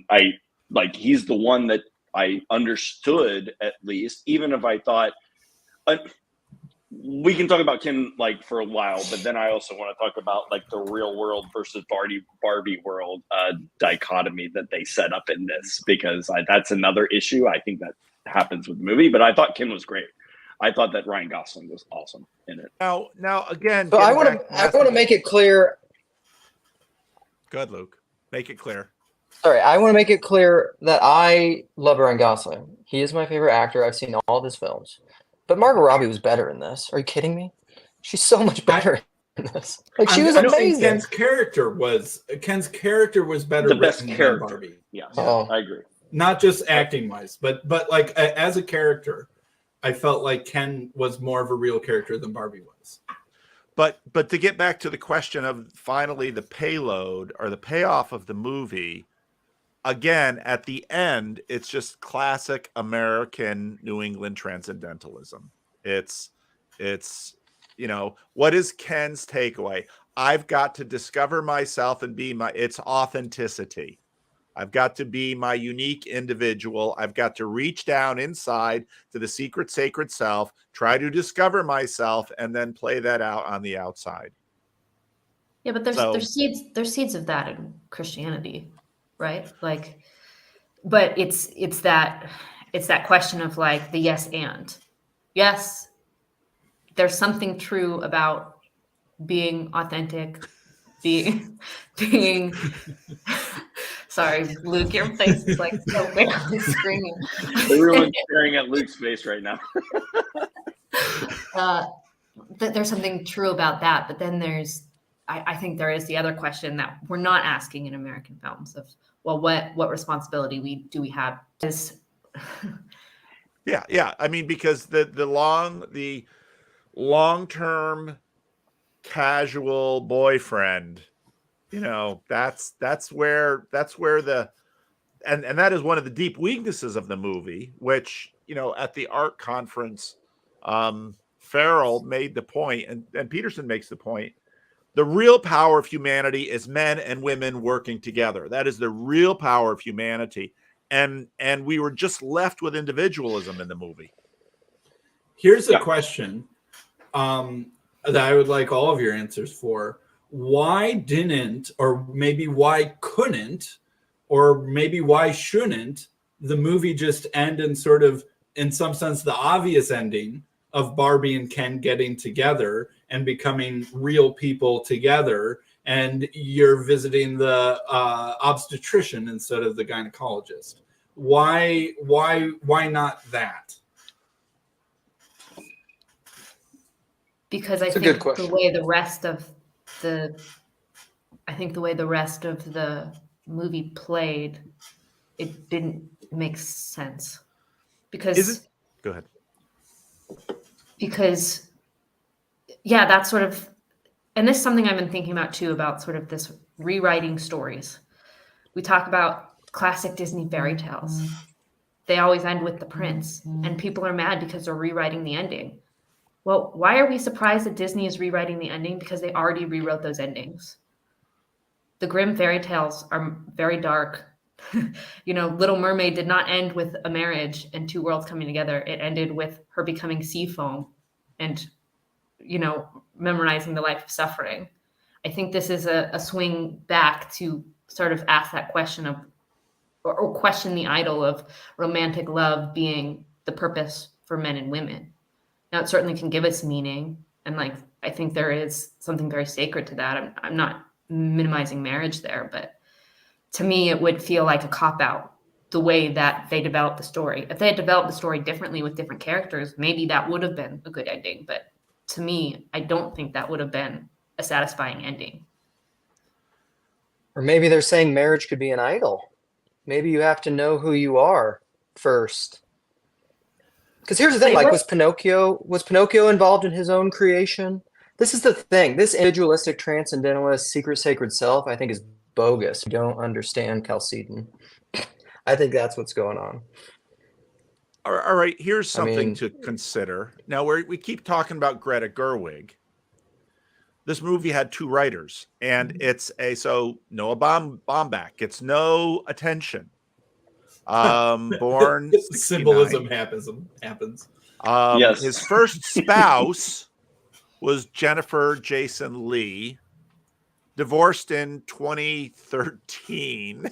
I like he's the one that I understood at least, even if I thought we can talk about Ken like for a while, but then I also want to talk about like the real world versus Barbie world dichotomy that they set up in this, because that's another issue I think that happens with the movie. But I thought Ken was great. I thought that Ryan Gosling was awesome in it. Now again. So I getting want back to make it clear. Good, Luke. Make it clear. Sorry, I want to make it clear that I love Ryan Gosling. He is my favorite actor. I've seen all of his films. But Margot Robbie was better in this. Are you kidding me? She's so much better in this. Like she was I don't think amazing. Ken's character was better The best written than character. Barbie. Yes, Oh. I agree. Not just acting wise, but like as a character, I felt like Ken was more of a real character than Barbie was. But to get back to the question of finally the payload or the payoff of the movie, again, at the end, it's just classic American New England transcendentalism. It's what is Ken's takeaway? I've got to discover myself and be it's authenticity. I've got to be my unique individual. I've got to reach down inside to the secret, sacred self, try to discover myself, and then play that out on the outside. Yeah, but there's seeds of that in Christianity, right? Like, but it's that question of like the yes and. Yes, there's something true about being authentic, being sorry, Luke, your face is like so big on screaming. Everyone's staring at Luke's face right now. There's something true about that, but then I think there is the other question that we're not asking in American films of, well, what responsibility do we have? Yeah. I mean, because the long-term casual boyfriend, that's where the and that is one of the deep weaknesses of the movie, which at the art conference, Farrell made the point, and Peterson makes the point. The real power of humanity is men and women working together. That is the real power of humanity. And we were just left with individualism in the movie. Here's a question that I would like all of your answers for. Why didn't, or maybe why couldn't, or maybe why shouldn't the movie just end in sort of, in some sense, the obvious ending of Barbie and Ken getting together and becoming real people together, and you're visiting the obstetrician instead of the gynecologist? Why not that? Because I It's a think good question. the way the rest of the movie played, it didn't make sense. Because Go ahead. Because yeah, that's sort of, and this is something I've been thinking about too, about sort of this rewriting stories. We talk about classic Disney fairy tales. They always end with the prince, and people are mad because they're rewriting the ending. Well, why are we surprised that Disney is rewriting the ending? Because they already rewrote those endings. The Grimm fairy tales are very dark. You know, Little Mermaid did not end with a marriage and two worlds coming together. It ended with her becoming sea foam and, you know, memorizing the life of suffering. I think this is a swing back to sort of ask that question of, or question the idol of romantic love being the purpose for men and women. Now, it certainly can give us meaning. And like, I think there is something very sacred to that. I'm not minimizing marriage there, but to me, it would feel like a cop-out the way that they developed the story. If they had developed the story differently with different characters, maybe that would have been a good ending. But to me, I don't think that would have been a satisfying ending. Or maybe they're saying marriage could be an idol. Maybe you have to know who you are first. Because here's the thing, like, was Pinocchio involved in his own creation? This is the thing. This individualistic, transcendentalist, secret, sacred self, I think, is bogus. You don't understand Chalcedon. I think that's what's going on. All right, here's something mean- to consider. Now, we keep talking about Greta Gerwig. This movie had two writers, and it's so Noah Baumbach gets no attention. Born 69. Symbolism happens. Yes. His first spouse was Jennifer Jason Leigh, divorced in 2013,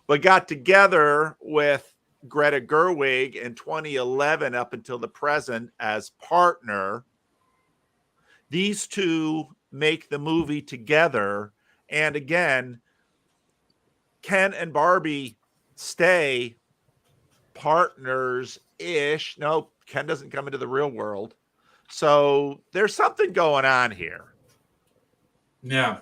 but got together with Greta Gerwig in 2011 up until the present as partner. These two make the movie together. And again, Ken and Barbie stay partners-ish. No, Ken doesn't come into the real world. So there's something going on here. Yeah.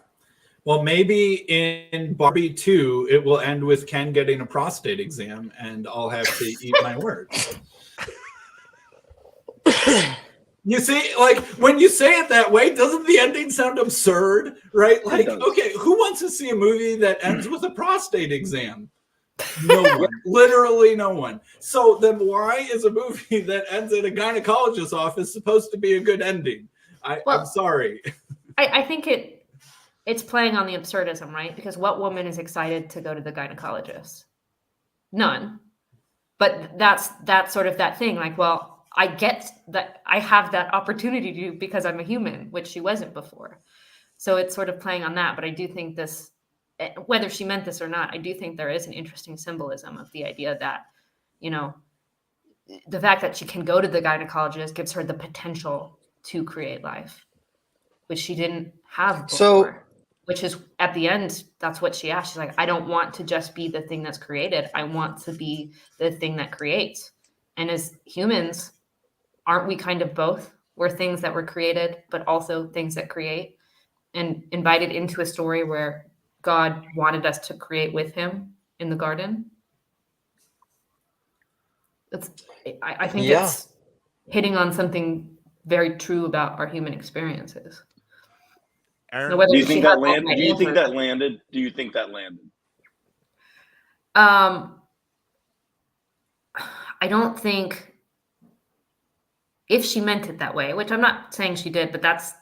Well, maybe in Barbie 2, it will end with Ken getting a prostate exam and I'll have to eat my words. You see, like, when you say it that way, doesn't the ending sound absurd, right? Like, okay, who wants to see a movie that ends with a prostate exam? No one. Literally no one. So then why is a movie that ends at a gynecologist's office supposed to be a good ending? I'm sorry. I think it's playing on the absurdism, right? Because what woman is excited to go to the gynecologist? None. But that's sort of that thing. Like, well, I get that I have that opportunity to because I'm a human, which she wasn't before. So it's sort of playing on that. But I do think this, whether she meant this or not, I do think there is an interesting symbolism of the idea that, you know, the fact that she can go to the gynecologist gives her the potential to create life, which she didn't have before. Which is at the end, that's what she asked. She's like, I don't want to just be the thing that's created. I want to be the thing that creates. And as humans, aren't we kind of both? We're things that were created, but also things that create, and invited into a story where God wanted us to create with him in the garden. I think it's hitting on something very true about our human experiences. Aaron, So Do you think that landed? Do you think that landed? Do you think that landed? I don't think, if she meant it that way, which I'm not saying she did, but that's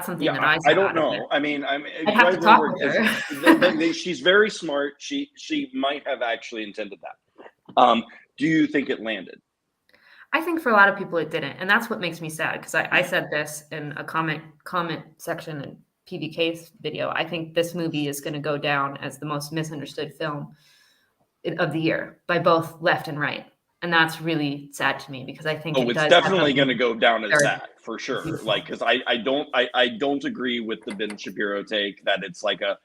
something that I saw. I don't know. I mean, I'd have to talk with her. She's very smart. She might have actually intended that. Do you think it landed? I think for a lot of people it didn't, and that's what makes me sad, because I said this in a comment section in PBK's video. I think this movie is going to go down as the most misunderstood film of the year by both left and right. And that's really sad to me, because I think it's definitely going to go down as that for sure. Like, because I don't agree with the Ben Shapiro take that it's like a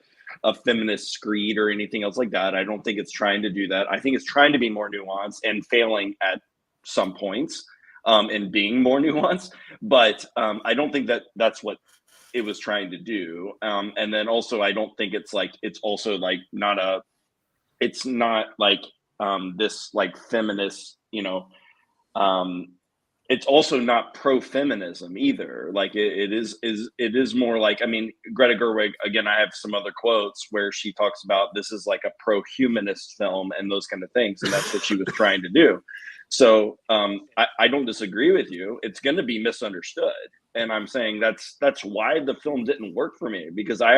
feminist screed or anything else like that. I don't think it's trying to do that. I think it's trying to be more nuanced and failing at some points and being more nuanced. But I don't think that that's what it was trying to do. And then also, I don't think it's like, it's also like it's not like this like feminist, you know, it's also not pro-feminism either. Like it is more like, I mean, Greta Gerwig, again, I have some other quotes where she talks about this is like a pro-humanist film and those kind of things. And that's what she was trying to do. So I don't disagree with you. It's going to be misunderstood. And I'm saying that's why the film didn't work for me, because I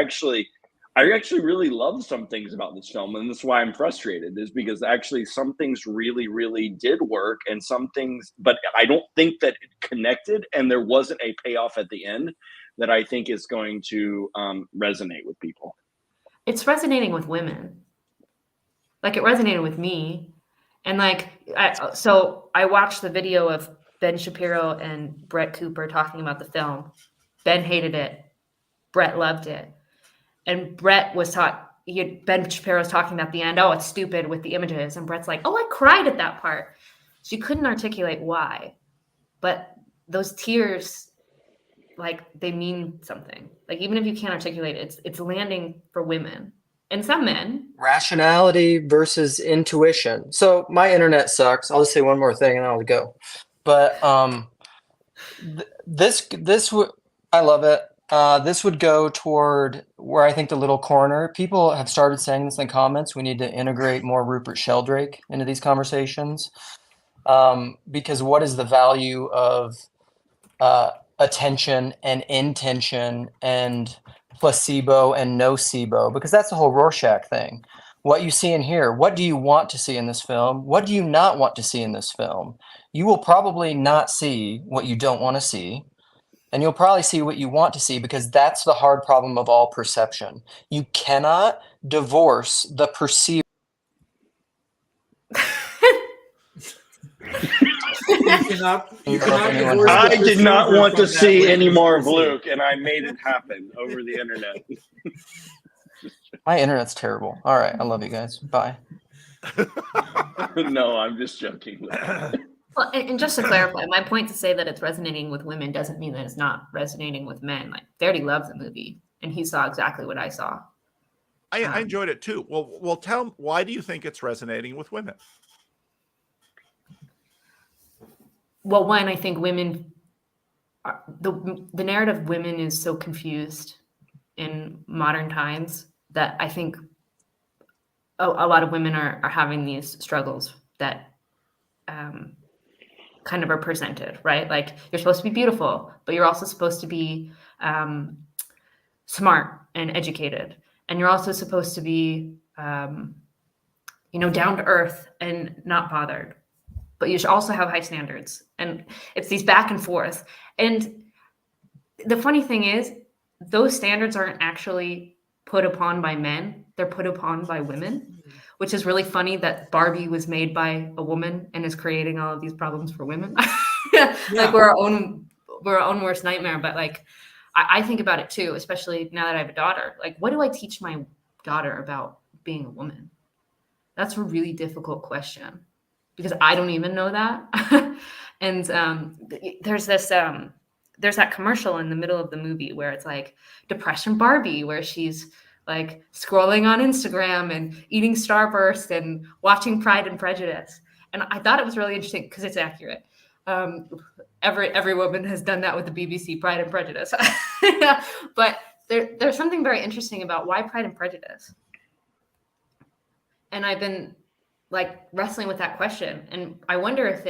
I actually really love some things about this film, and that's why I'm frustrated, is because actually some things really, really did work, and some things, but I don't think that it connected, and there wasn't a payoff at the end that I think is going to resonate with people. It's resonating with women. Like, it resonated with me. And like, so I watched the video of Ben Shapiro and Brett Cooper talking about the film. Ben hated it. Brett loved it. And Brett was Ben Shapiro was talking at the end, oh, it's stupid with the images. And Brett's like, oh, I cried at that part. She couldn't articulate why. But those tears, like, they mean something. Like, even if you can't articulate it, it's landing for women and some men. Rationality versus intuition. So my internet sucks. I'll just say one more thing and I'll go. But this would, I love it. This would go toward where I think the little corner. People have started saying this in comments. We need to integrate more Rupert Sheldrake into these conversations, because what is the value of attention and intention and placebo and nocebo? Because that's the whole Rorschach thing. What you see in here, what do you want to see in this film? What do you not want to see in this film? You will probably not see what you don't want to see. And you'll probably see what you want to see, because that's the hard problem of all perception. You cannot divorce the perceived. I did not want to see any more of Luke, and I made it happen over the internet. My internet's terrible. All right. I love you guys. Bye. No, I'm just joking. Well, and just to clarify, my point to say that it's resonating with women doesn't mean that it's not resonating with men. Like, Verdi loved the movie, and he saw exactly what I saw. I enjoyed it too. Well, tell him, why do you think it's resonating with women? Well, one, I think women, the narrative of women is so confused in modern times that I think a lot of women are having these struggles that kind of are presented, right? Like, you're supposed to be beautiful, but you're also supposed to be smart and educated. And you're also supposed to be, down to earth and not bothered. But you should also have high standards. And it's these back and forth. And the funny thing is, those standards aren't actually put upon by men. They're put upon by women, which is really funny that Barbie was made by a woman and is creating all of these problems for women. Like, we're our own worst nightmare. But like, I think about it too, especially now that I have a daughter. Like, what do I teach my daughter about being a woman? That's a really difficult question, because I don't even know that. And there's that commercial in the middle of the movie where it's like Depression Barbie, where she's like scrolling on Instagram and eating Starburst and watching Pride and Prejudice. And I thought it was really interesting because it's accurate. Every woman has done that with the BBC Pride and Prejudice. But there's something very interesting about why Pride and Prejudice. And I've been like wrestling with that question. And I wonder if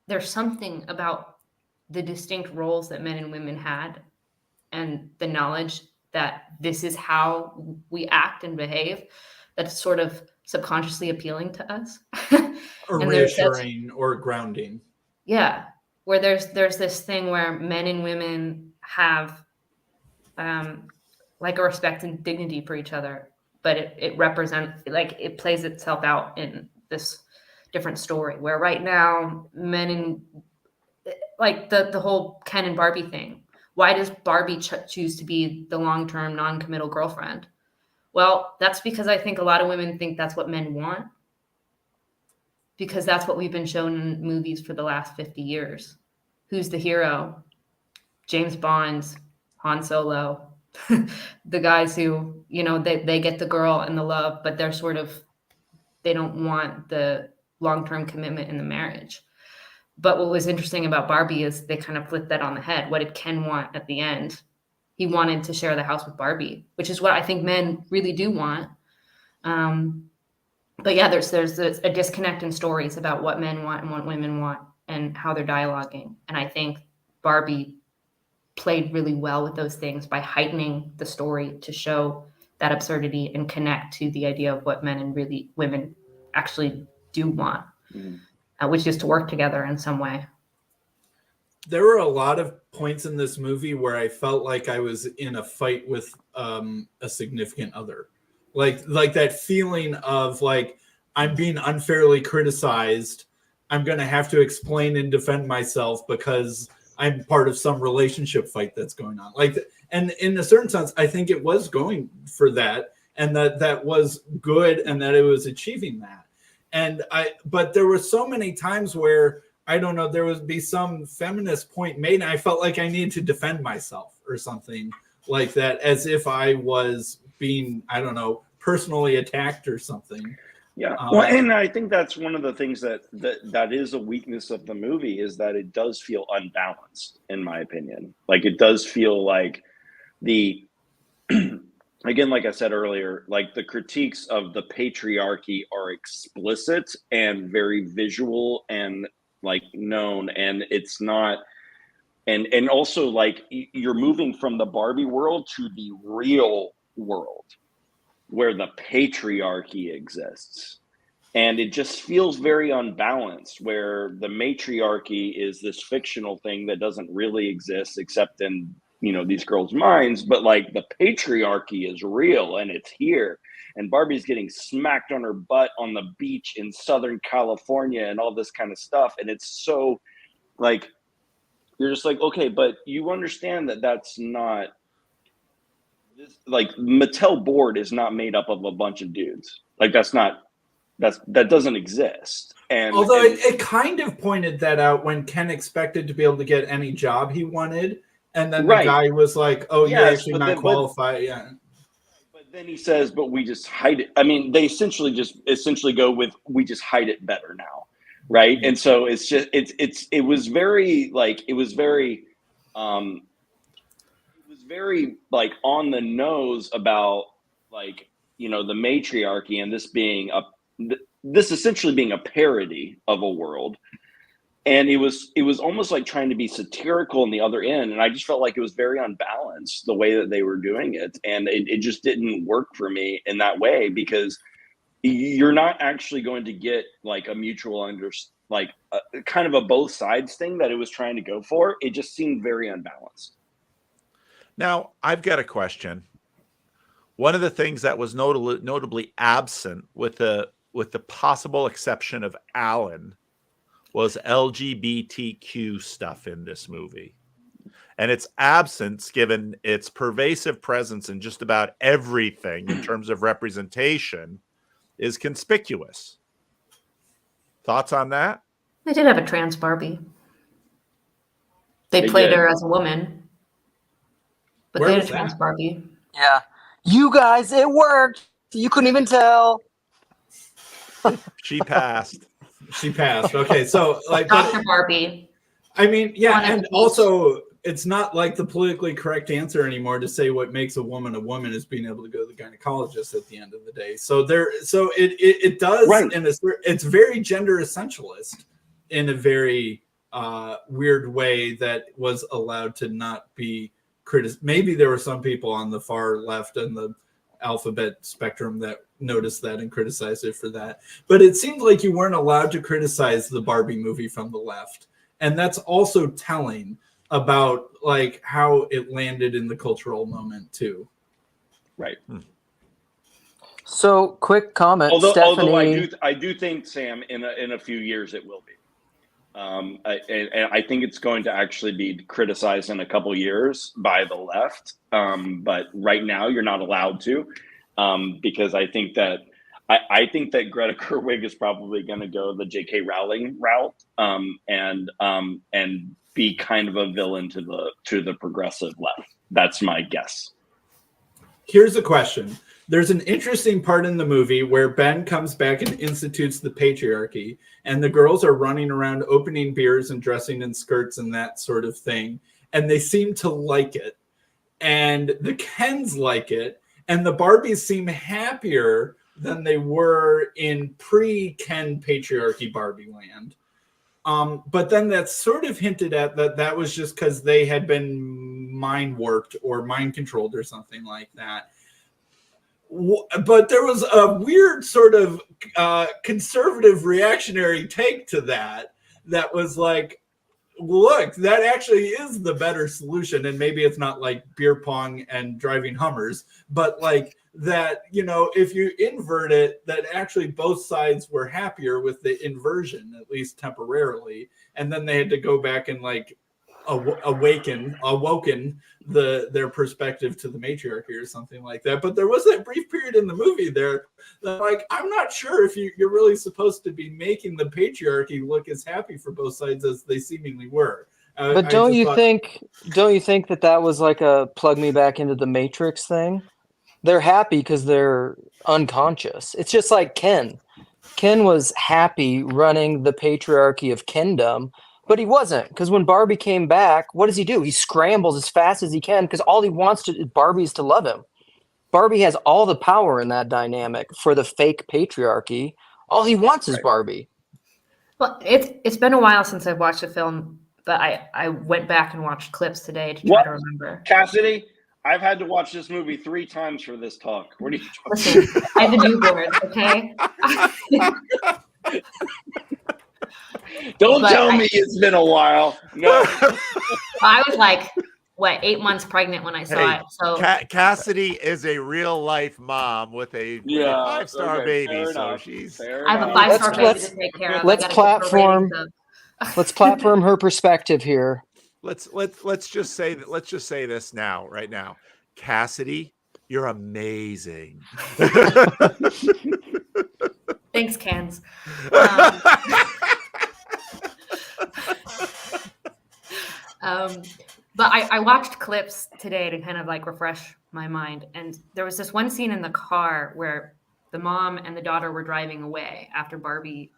there's something about the distinct roles that men and women had, and the knowledge that this is how we act and behave, that's sort of subconsciously appealing to us. Or reassuring or grounding. Yeah. Where there's this thing where men and women have like a respect and dignity for each other, but it represents, like, it plays itself out in this different story, where right now men and like the whole Ken and Barbie thing. Why does Barbie choose to be the long-term non-committal girlfriend? Well, that's because I think a lot of women think that's what men want, because that's what we've been shown in movies for the last 50 years. Who's the hero? James Bond, Han Solo, the guys who, they get the girl and the love, but they don't want the long-term commitment in the marriage. But what was interesting about Barbie is they kind of flipped that on the head. What did Ken want at the end? He wanted to share the house with Barbie, which is what I think men really do want. But yeah, there's a disconnect in stories about what men want and what women want and how they're dialoguing. And I think Barbie played really well with those things by heightening the story to show that absurdity and connect to the idea of what men and really women actually do want, which is to work together in some way. There were a lot of points in this movie where I felt like I was in a fight with a significant other, like that feeling of like I'm being unfairly criticized. I'm going to have to explain and defend myself because I'm part of some relationship fight that's going on. Like, and in a certain sense, I think it was going for that, and that was good, and that it was achieving that. But there were so many times where I don't know, there would be some feminist point made, and I felt like I needed to defend myself or something like that, as if I was being, I don't know, personally attacked or something. Yeah, well, and I think that's one of the things that is a weakness of the movie, is that it does feel unbalanced, in my opinion. Like, it does feel like the again, like I said earlier, like the critiques of the patriarchy are explicit and very visual and like known, and it's not, and also like you're moving from the Barbie world to the real world where the patriarchy exists, and it just feels very unbalanced, where the matriarchy is this fictional thing that doesn't really exist except in, you know, these girls' minds, but like the patriarchy is real and it's here, and Barbie's getting smacked on her butt on the beach in Southern California and all this kind of stuff, and it's so like, you're just like, okay, but you understand that that's not this, like Mattel board is not made up of a bunch of dudes. Like that doesn't exist. And although it kind of pointed that out when Ken expected to be able to get any job he wanted, and then the guy was like, "Oh, you're actually not qualified." Yeah. But then he says, "But we just hide it." I mean, they essentially go with, "We just hide it better now," right? And so it's just it was very like like on the nose about, like, you know, the matriarchy, and this essentially being a parody of a world. And it was almost like trying to be satirical on the other end, and I just felt like it was very unbalanced the way that they were doing it, and it just didn't work for me in that way, because you're not actually going to get like a mutual kind of a both sides thing that it was trying to go for. It just seemed very unbalanced. Now, I've got a question. One of the things that was notably absent, with the possible exception of Alan, was LGBTQ stuff in this movie. And its absence, given its pervasive presence in just about everything in terms of representation, is conspicuous. Thoughts on that? They did have a trans Barbie. They played her as a woman. But they had a trans Barbie. Yeah. You guys, it worked. You couldn't even tell. She passed. She passed. Okay, so like Dr. Barbie. I mean, yeah, and also it's not like the politically correct answer anymore to say what makes a woman is being able to go to the gynecologist at the end of the day. So it does, right. And it's very gender essentialist in a very weird way that was allowed to not be criticized. Maybe there were some people on the far left and the alphabet spectrum that noticed that and criticized it for that, but it seemed like you weren't allowed to criticize the Barbie movie from the left, and that's also telling about like how it landed in the cultural moment too. Right. So, quick comment. Although Stephanie, I do think, Sam, in a few years it will be. And I think it's going to actually be criticized in a couple years by the left. But right now you're not allowed to, because I think that Greta Gerwig is probably going to go the J.K. Rowling route, and be kind of a villain to the progressive left. That's my guess. Here's a question. There's an interesting part in the movie where Ben comes back and institutes the patriarchy, and the girls are running around opening beers and dressing in skirts and that sort of thing, and they seem to like it. And the Kens like it, and the Barbies seem happier than they were in pre-Ken patriarchy Barbie land. But then that's sort of hinted at that was just because they had been mind warped or mind controlled or something like that. But there was a weird sort of conservative reactionary take to that was like, look, that actually is the better solution. And maybe it's not like beer pong and driving Hummers, but like that, if you invert it, that actually both sides were happier with the inversion, at least temporarily. And then they had to go back and like awoken their perspective to the matriarchy or something like that. But there was that brief period in the movie there that, like, I'm not sure if you're really supposed to be making the patriarchy look as happy for both sides as they seemingly were. But don't you think that was like a plug me back into the Matrix thing? They're happy because they're unconscious. It's just like Ken. Ken was happy running the patriarchy of Kendom, but he wasn't, because when Barbie came back, what does he do? He scrambles as fast as he can because all he wants Barbie's to love him. Barbie has all the power in that dynamic for the fake patriarchy. All he wants is Barbie. Well, it's been a while since I've watched the film, but I went back and watched clips today to try to remember. Cassidy, I've had to watch this movie 3 times for this talk. What are you talking Listen, I have a newborn, okay? Don't tell me it's been a while. No. I was like, 8 months pregnant when I saw it. So Cassidy is a real life mom with a 5-star baby. So she's. I have a 5-star baby to take care of. Let's platform her perspective here. Let's just say that. Let's just say this now, right now. Cassidy, you're amazing. Thanks, Cans. But I watched clips today to kind of like refresh my mind. And there was this one scene in the car where the mom and the daughter were driving away after Barbie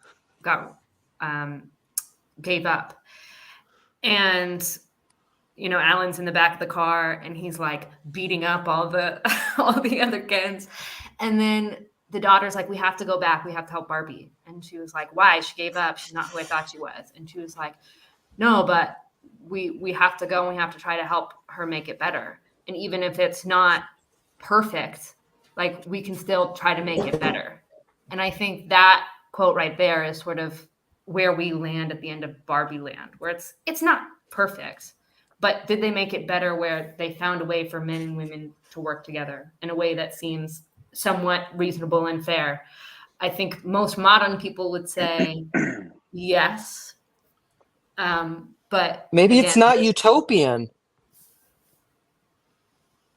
gave up. And, Alan's in the back of the car and he's like beating up all the other Kens. And then the daughter's like, we have to go back. We have to help Barbie. And she was like, why? She gave up. She's not who I thought she was. And she was like, no, but we have to go and we have to try to help her make it better. And even if it's not perfect, like we can still try to make it better. And I think that quote right there is sort of where we land at the end of Barbie Land, where it's not perfect, but did they make it better where they found a way for men and women to work together in a way that seems somewhat reasonable and fair? I think most modern people would say yes. But maybe it's not utopian.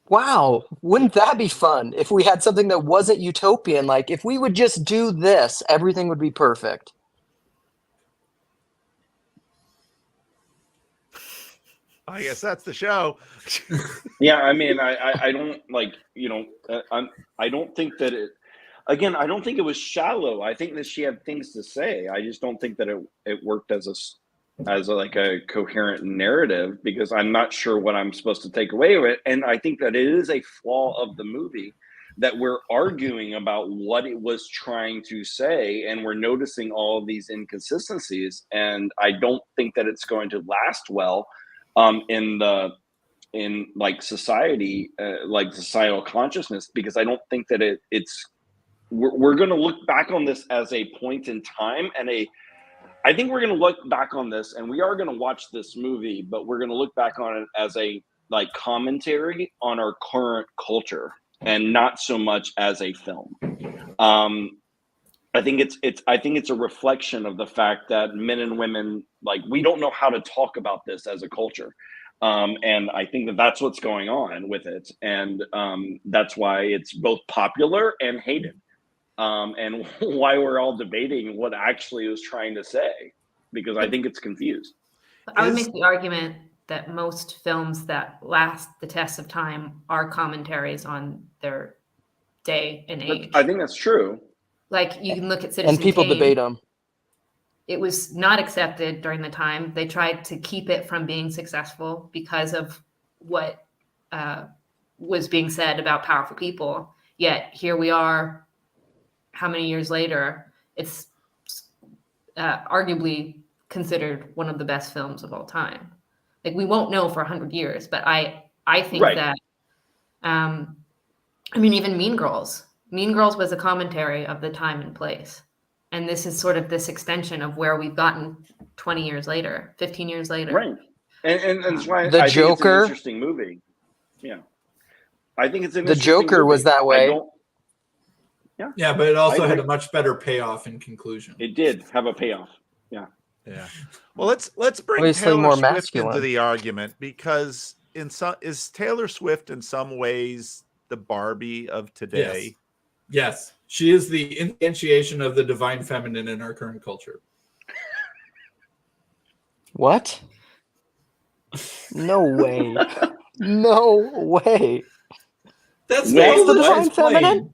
Wow, wouldn't that be fun if we had something that wasn't utopian? Like if we would just do this, everything would be perfect. I guess that's the show. Yeah, I mean, I don't like, I don't think that again, I don't think it was shallow. I think that she had things to say. I just don't think that it worked as a coherent narrative, because I'm not sure what I'm supposed to take away with it. And I think that it is a flaw of the movie that we're arguing about what it was trying to say, and we're noticing all of these inconsistencies. And I don't think that it's going to last well in like society, like societal consciousness, because I don't think that we're going to look back on this as a point in time, and I think we're going to look back on this, and we are going to watch this movie, but we're going to look back on it as a like commentary on our current culture, and not so much as a film. I think it's a reflection of the fact that men and women, like, we don't know how to talk about this as a culture. And I think that that's what's going on with it. And that's why it's both popular and hated. And why we're all debating what actually it was trying to say, because I think it's confused. I would make the argument that most films that last the test of time are commentaries on their day and age. I think that's true. Like, you can look at Citizen And people Kane. debate them. It was not accepted during the time. They tried to keep it from being successful because of what was being said about powerful people. Yet here we are, how many years later, it's arguably considered one of the best films of all time. Like, we won't know for 100 years, but I think Right. that I mean, even Mean Girls. Mean Girls was a commentary of the time and place. And this is sort of this extension of where we've gotten 20 years later, 15 years later. Right. And that's why The I think it's an Joker? interesting movie. Yeah. I think it's an The interesting Joker was movie. that way. I don't, Yeah, but it also I had a agree. much better payoff in conclusion. it did have a payoff. Yeah. Yeah. Well, let's bring Obviously Taylor more Swift masculine. into the argument, because is Taylor Swift in some ways the Barbie of today? Yes. She is the instantiation of the divine feminine in our current culture. What? No way. No way. That's That's the what divine she's playing. feminine?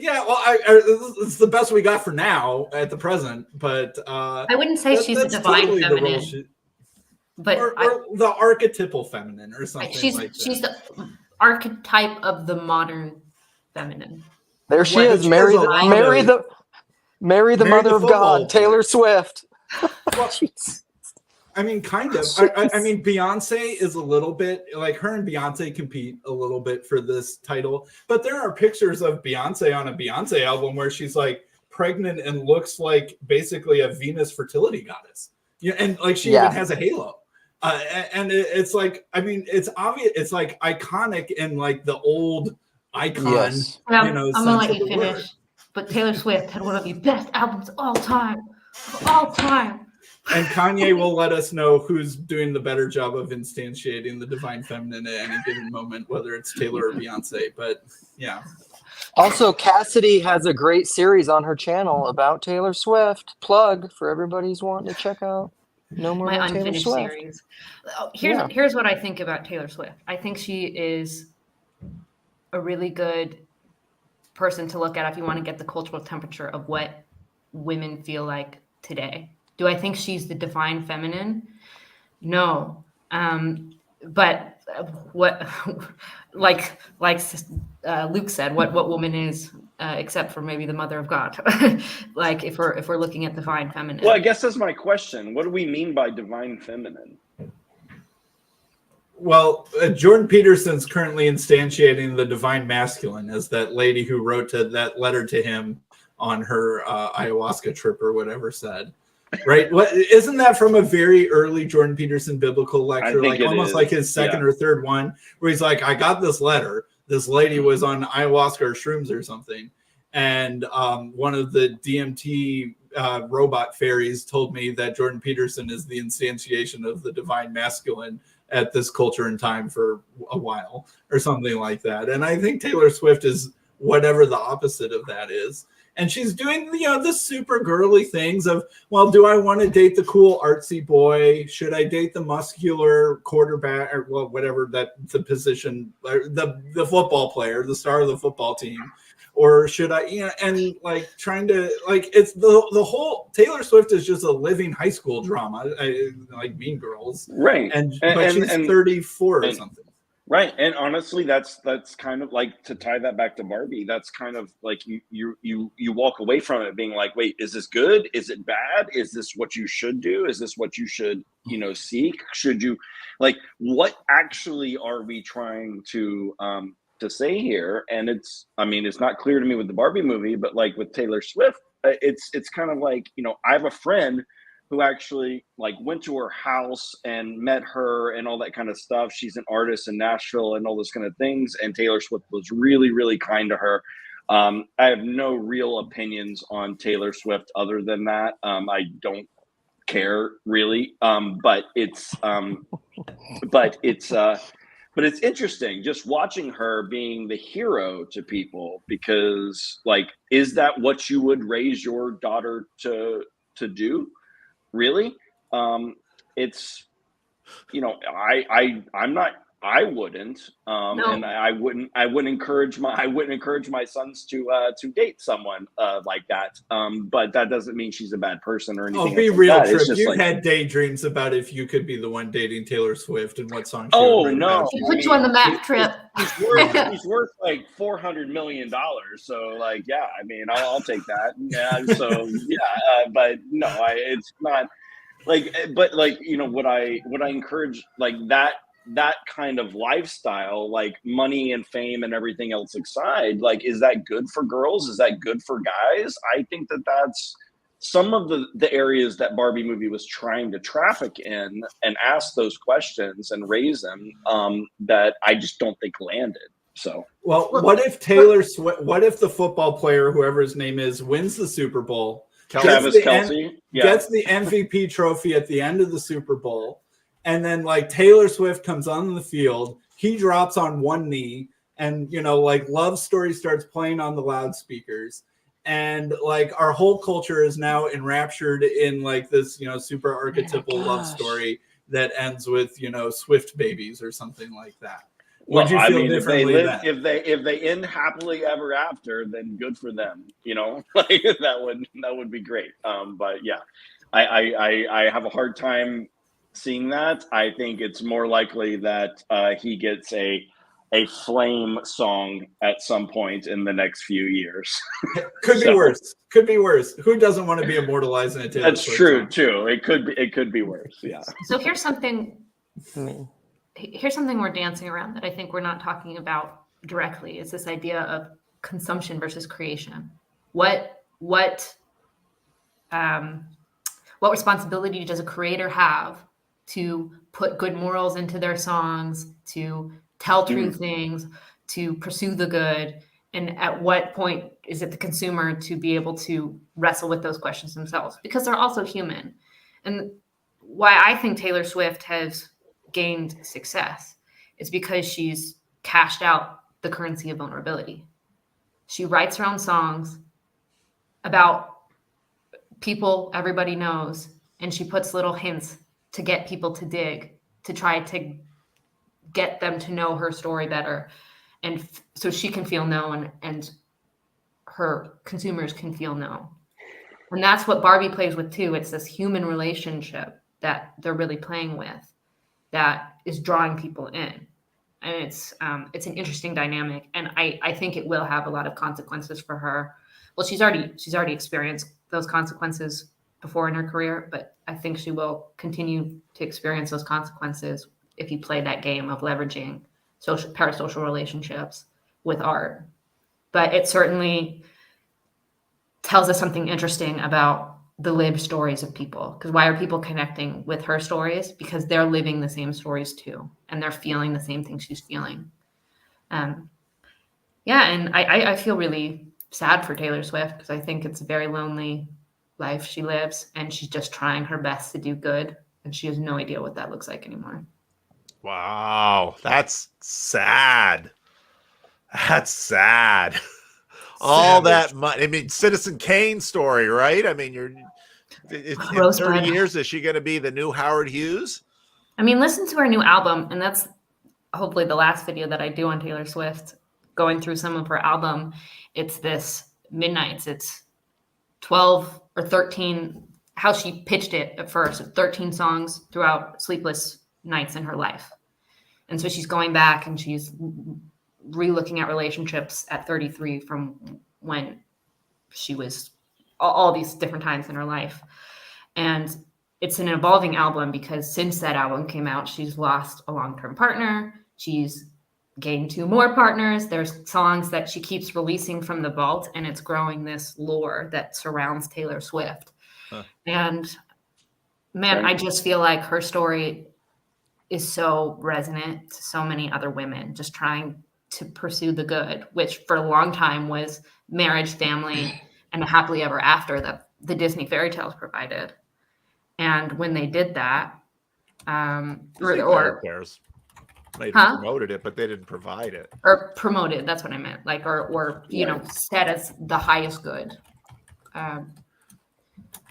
Yeah, well, it's the best we got for now at the present, but I wouldn't say she's the that's divine totally the role feminine, she, but or the archetypal feminine or something she's like that. she's the archetype of the modern feminine. There she What, is. she has Mary a lot of- Mary the Mary mother the of football God, Taylor player. Swift. Well, Jeez. I mean, kind of. I mean, Beyonce is a little bit like her and Beyonce compete a little bit for this title, but there are pictures of Beyonce on a Beyonce album where she's like pregnant and looks like basically a Venus fertility goddess. Yeah, and like she Yeah. even has a halo. And it's like, I mean, it's obvious. It's like iconic in like the old icon. Yes. I'm know, gonna sense let you of the word. finish. But Taylor Swift had one of the best albums of all time. Of all time. And Kanye will let us know who's doing the better job of instantiating the divine feminine at any given moment, whether it's Taylor or Beyonce. But yeah. Also, Cassidy has a great series on her channel about Taylor Swift. Plug for everybody who's wanting to check out. No more My about Taylor unfinished Swift. series. Yeah. Here's what I think about Taylor Swift. I think she is a really good person to look at if you want to get the cultural temperature of what women feel like today. Do I think she's the divine feminine? No. But what, like Luke said, what woman is, except for maybe the mother of God? Like if we're looking at divine feminine. Well, I guess that's my question. What do we mean by divine feminine? Well, Jordan Peterson's currently instantiating the divine masculine as that lady who wrote that letter to him on her ayahuasca trip or whatever said. Right? What isn't that from a very early Jordan Peterson biblical lecture, think like it almost is. like his second or third one, where he's like, I got this letter. This lady was on ayahuasca or shrooms or something, and one of the DMT robot fairies told me that Jordan Peterson is the instantiation of the divine masculine at this culture and time for a while, or something like that. And I think Taylor Swift is whatever the opposite of that is. And she's doing, the super girly things of, well, do I want to date the cool artsy boy? Should I date the muscular quarterback, or well, whatever that the position, the football player, the star of the football team, or should I, and like trying to like it's the whole Taylor Swift is just a living high school drama, like Mean Girls, Right. But she's 34 or something. Right. And honestly, that's kind of like, to tie that back to Barbie, that's kind of like you walk away from it being like, wait, is this good? Is it bad? Is this what you should do? Is this what you should, seek? Should you, like, what actually are we trying to say here? And it's not clear to me with the Barbie movie, but like with Taylor Swift, it's kind of like, I have a friend who actually like went to her house and met her and all that kind of stuff. She's an artist in Nashville and all those kind of things. And Taylor Swift was really, really kind to her. I have no real opinions on Taylor Swift other than that. I don't care really. But it's interesting just watching her being the hero to people, because like, is that what you would raise your daughter to do? Really? It's, I'm not, I wouldn't, No. and I wouldn't encourage my sons to date someone like that. But that doesn't mean she's a bad person or anything. Oh, be like real, that. Tripp. It's just You've like, had daydreams about if you could be the one dating Taylor Swift and what song she oh would write no, about. She put you on the map, Trip. he's worth like $400 million. So like, yeah, I'll take that. Yeah. So yeah, but no, it's not like, but like, would I encourage like that that kind of lifestyle, like money and fame and everything else aside, like, is that good for girls? Is that good for guys? I think that that's some of the areas that Barbie movie was trying to traffic in and ask those questions and raise them, that I just don't think landed. So, well, what if Taylor Swift, what if the football player, whoever his name is, wins the Super Bowl, Travis Kelce gets the MVP trophy at the end of the Super Bowl, and then like Taylor Swift comes on the field, he drops on one knee, and like Love Story starts playing on the loudspeakers, and like our whole culture is now enraptured in like this super archetypal love story that ends with Swift babies or something like that. Would you feel differently if they end happily ever after, then good for them. Like that would be great. But yeah, I have a hard time seeing that. I think it's more likely that he gets a Flame song at some point in the next few years. Could be worse. Could be worse. Who doesn't want to be immortalized in a Taylor That's Swift true song? too. It could be worse. Yeah. So here's something we're dancing around that I think we're not talking about directly. Is this idea of consumption versus creation. What responsibility does a creator have to put good morals into their songs, to tell true things, to pursue the good? And at what point is it the consumer to be able to wrestle with those questions themselves? Because they're also human. And why I think Taylor Swift has gained success is because she's cashed out the currency of vulnerability. She writes her own songs about people everybody knows, and she puts little hints to get people to dig, to try to get them to know her story better. And so she can feel known and her consumers can feel known. And that's what Barbie plays with too. It's this human relationship that they're really playing with that is drawing people in. And it's an interesting dynamic. And I think it will have a lot of consequences for her. Well, she's already experienced those consequences before in her career, but I think she will continue to experience those consequences if you play that game of leveraging parasocial relationships with art. But it certainly tells us something interesting about the lived stories of people. Because why are people connecting with her stories? Because they're living the same stories too, and they're feeling the same things she's feeling. And I feel really sad for Taylor Swift because I think it's a very lonely life she lives, and she's just trying her best to do good, and she has no idea what that looks like anymore. Wow, that's sad. That's sad. All that money. I mean, Citizen Kane story, right? I mean, in 30 years, is she going to be the new Howard Hughes? I mean, listen to her new album, and that's hopefully the last video that I do on Taylor Swift, going through some of her album. It's this Midnights. It's 12 or 13, how she pitched it at first, 13 songs throughout sleepless nights in her life. And so she's going back and she's re-looking at relationships at 33 from when she was all these different times in her life. And it's an evolving album because since that album came out, she's lost a long-term partner. She's gained 2 more partners. There's songs that she keeps releasing from the vault, and it's growing this lore that surrounds Taylor Swift. Huh. And man, I just feel like her story is so resonant to so many other women just trying to pursue the good, which for a long time was marriage, family, and a happily ever after that the Disney fairy tales provided. And when they did that, they promoted it, but they didn't provide it. Or promoted, that's what I meant. Like, or set as the highest good.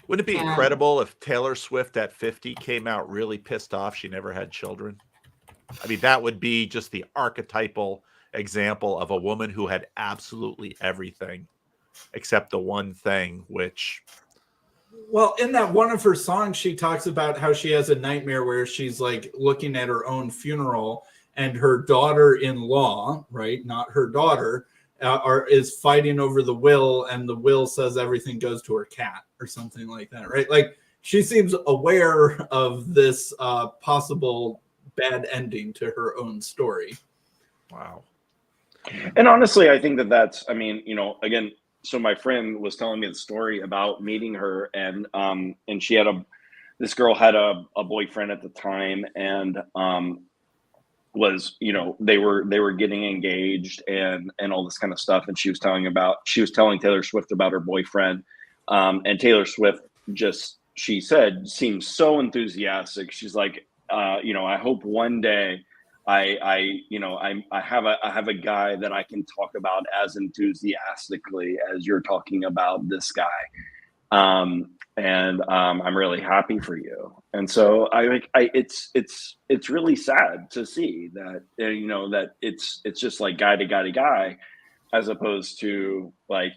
Wouldn't it be incredible if Taylor Swift at 50 came out really pissed off she never had children? I mean, that would be just the archetypal example of a woman who had absolutely everything except the one thing, which... Well, in that one of her songs, she talks about how she has a nightmare where she's like looking at her own funeral and her daughter-in-law, right, not her daughter, is fighting over the will, and the will says everything goes to her cat or something like that, right? Like, she seems aware of this possible bad ending to her own story. Wow. And honestly, I think that's, I mean, again, so my friend was telling me the story about meeting her, and she had this girl had a boyfriend at the time, and was, they were getting engaged and all this kind of stuff. And she was telling Taylor Swift about her boyfriend. And Taylor Swift she said, seems so enthusiastic. She's like, I hope one day I have a guy that I can talk about as enthusiastically as you're talking about this guy. I'm really happy for you. And so it's really sad to see that, that it's just like guy to guy to guy, as opposed to like,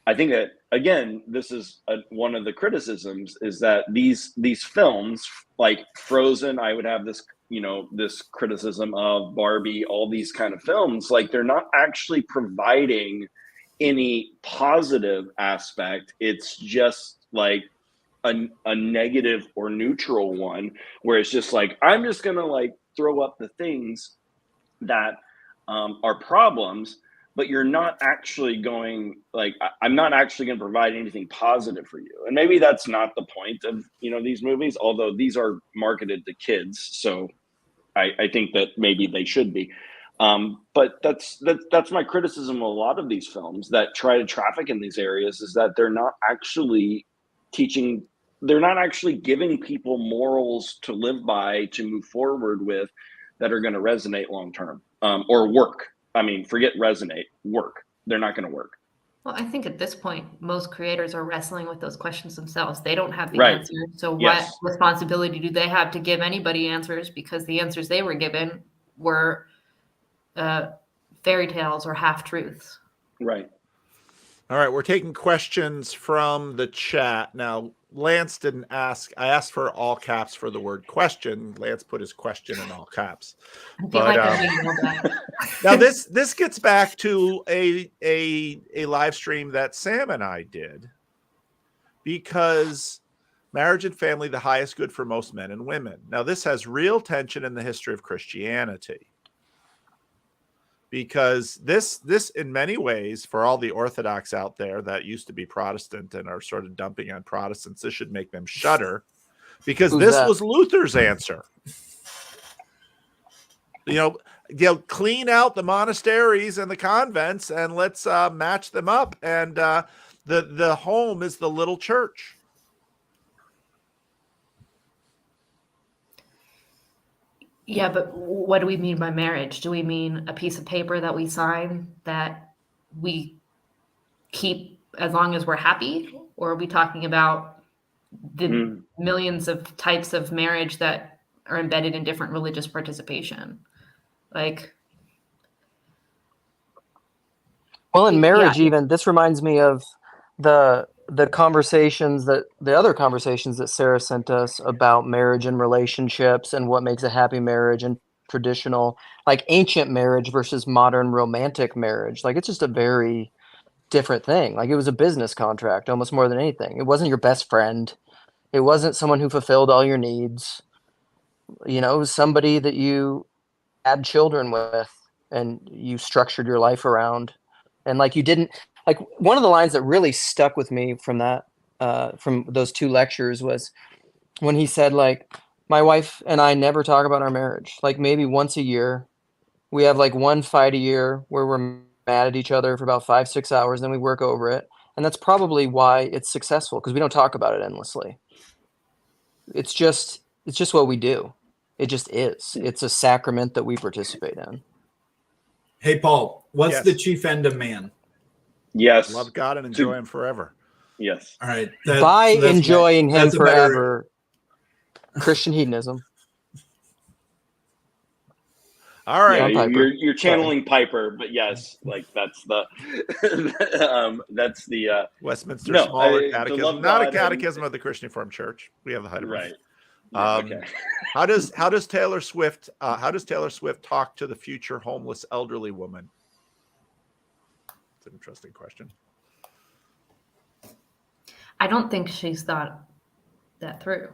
I think that, again, this is one of the criticisms, is that these films like Frozen, I would have this, this criticism of Barbie, all these kind of films, like they're not actually providing any positive aspect. It's just like a negative or neutral one, where it's just like, I'm just gonna like throw up the things that are problems, but you're not actually going, like, I'm not actually going to provide anything positive for you. And maybe that's not the point of these movies, although these are marketed to kids, so I think that maybe they should be. But that's my criticism of a lot of these films that try to traffic in these areas, is that they're not actually giving people morals to live by, to move forward with, that are going to resonate long term, or work. I mean, forget resonate, work. They're not going to work. Well, I think at this point, most creators are wrestling with those questions themselves. They don't have the Right. answer. So Yes. what responsibility do they have to give anybody answers? Because the answers they were given were fairy tales or half-truths. Right. All right, we're taking questions from the chat. Now, Lance didn't ask. I asked for all caps for the word question. Lance put his question in all caps. I feel But, like I'm being yelled at. Now this gets back to a live stream that Sam and I did, because marriage and family, the highest good for most men and women. Now this has real tension in the history of Christianity, because this in many ways, for all the Orthodox out there that used to be Protestant and are sort of dumping on Protestants, this should make them shudder, because Who's this that? was Luther's answer. Clean out the monasteries and the convents, and let's match them up. And the home is the little church. Yeah, but what do we mean by marriage? Do we mean a piece of paper that we sign that we keep as long as we're happy? Or are we talking about the millions of types of marriage that are embedded in different religious participation? Like, Well, in marriage, yeah. even this reminds me of the conversations the other conversations that Sarah sent us about marriage and relationships and what makes a happy marriage, and traditional, like ancient marriage versus modern romantic marriage. Like it's just a very different thing. Like it was a business contract almost more than anything. It wasn't your best friend. It wasn't someone who fulfilled all your needs. It was somebody that you had children with and you structured your life around. And like you didn't, like one of the lines that really stuck with me from that, from those two lectures, was when he said, like, my wife and I never talk about our marriage. Like maybe once a year, we have like one fight a year where we're mad at each other for about 5-6 hours, then we work over it. And that's probably why it's successful, because we don't talk about it endlessly. It's just what we do. It just is. It's a sacrament that we participate in. Hey, Paul, what's Yes. the chief end of man? Yes. Love God and enjoy him forever. Yes. All right. By enjoying him that's a better- forever, Christian hedonism. All right. Yeah, Piper. you're channeling Piper, but yes, like that's the that's the Westminster No, Smaller to Catechism, love not a God catechism of the Christian Reformed Church. We have the Heidelberg. right. Yeah, okay. How does Taylor Swift talk to the future homeless elderly woman? It's an interesting question. I don't think she's thought that through.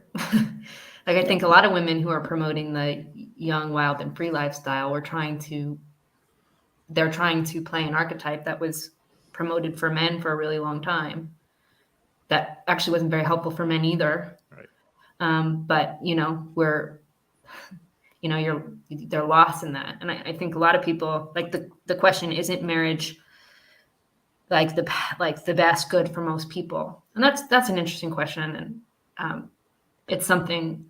Like I think a lot of women who are promoting the young, wild, and free lifestyle they're trying to play an archetype that was promoted for men for a really long time. That actually wasn't very helpful for men either. Right. But they're lost in that. And I think a lot of people like the question, isn't marriage like the best good for most people? And that's an interesting question. And it's something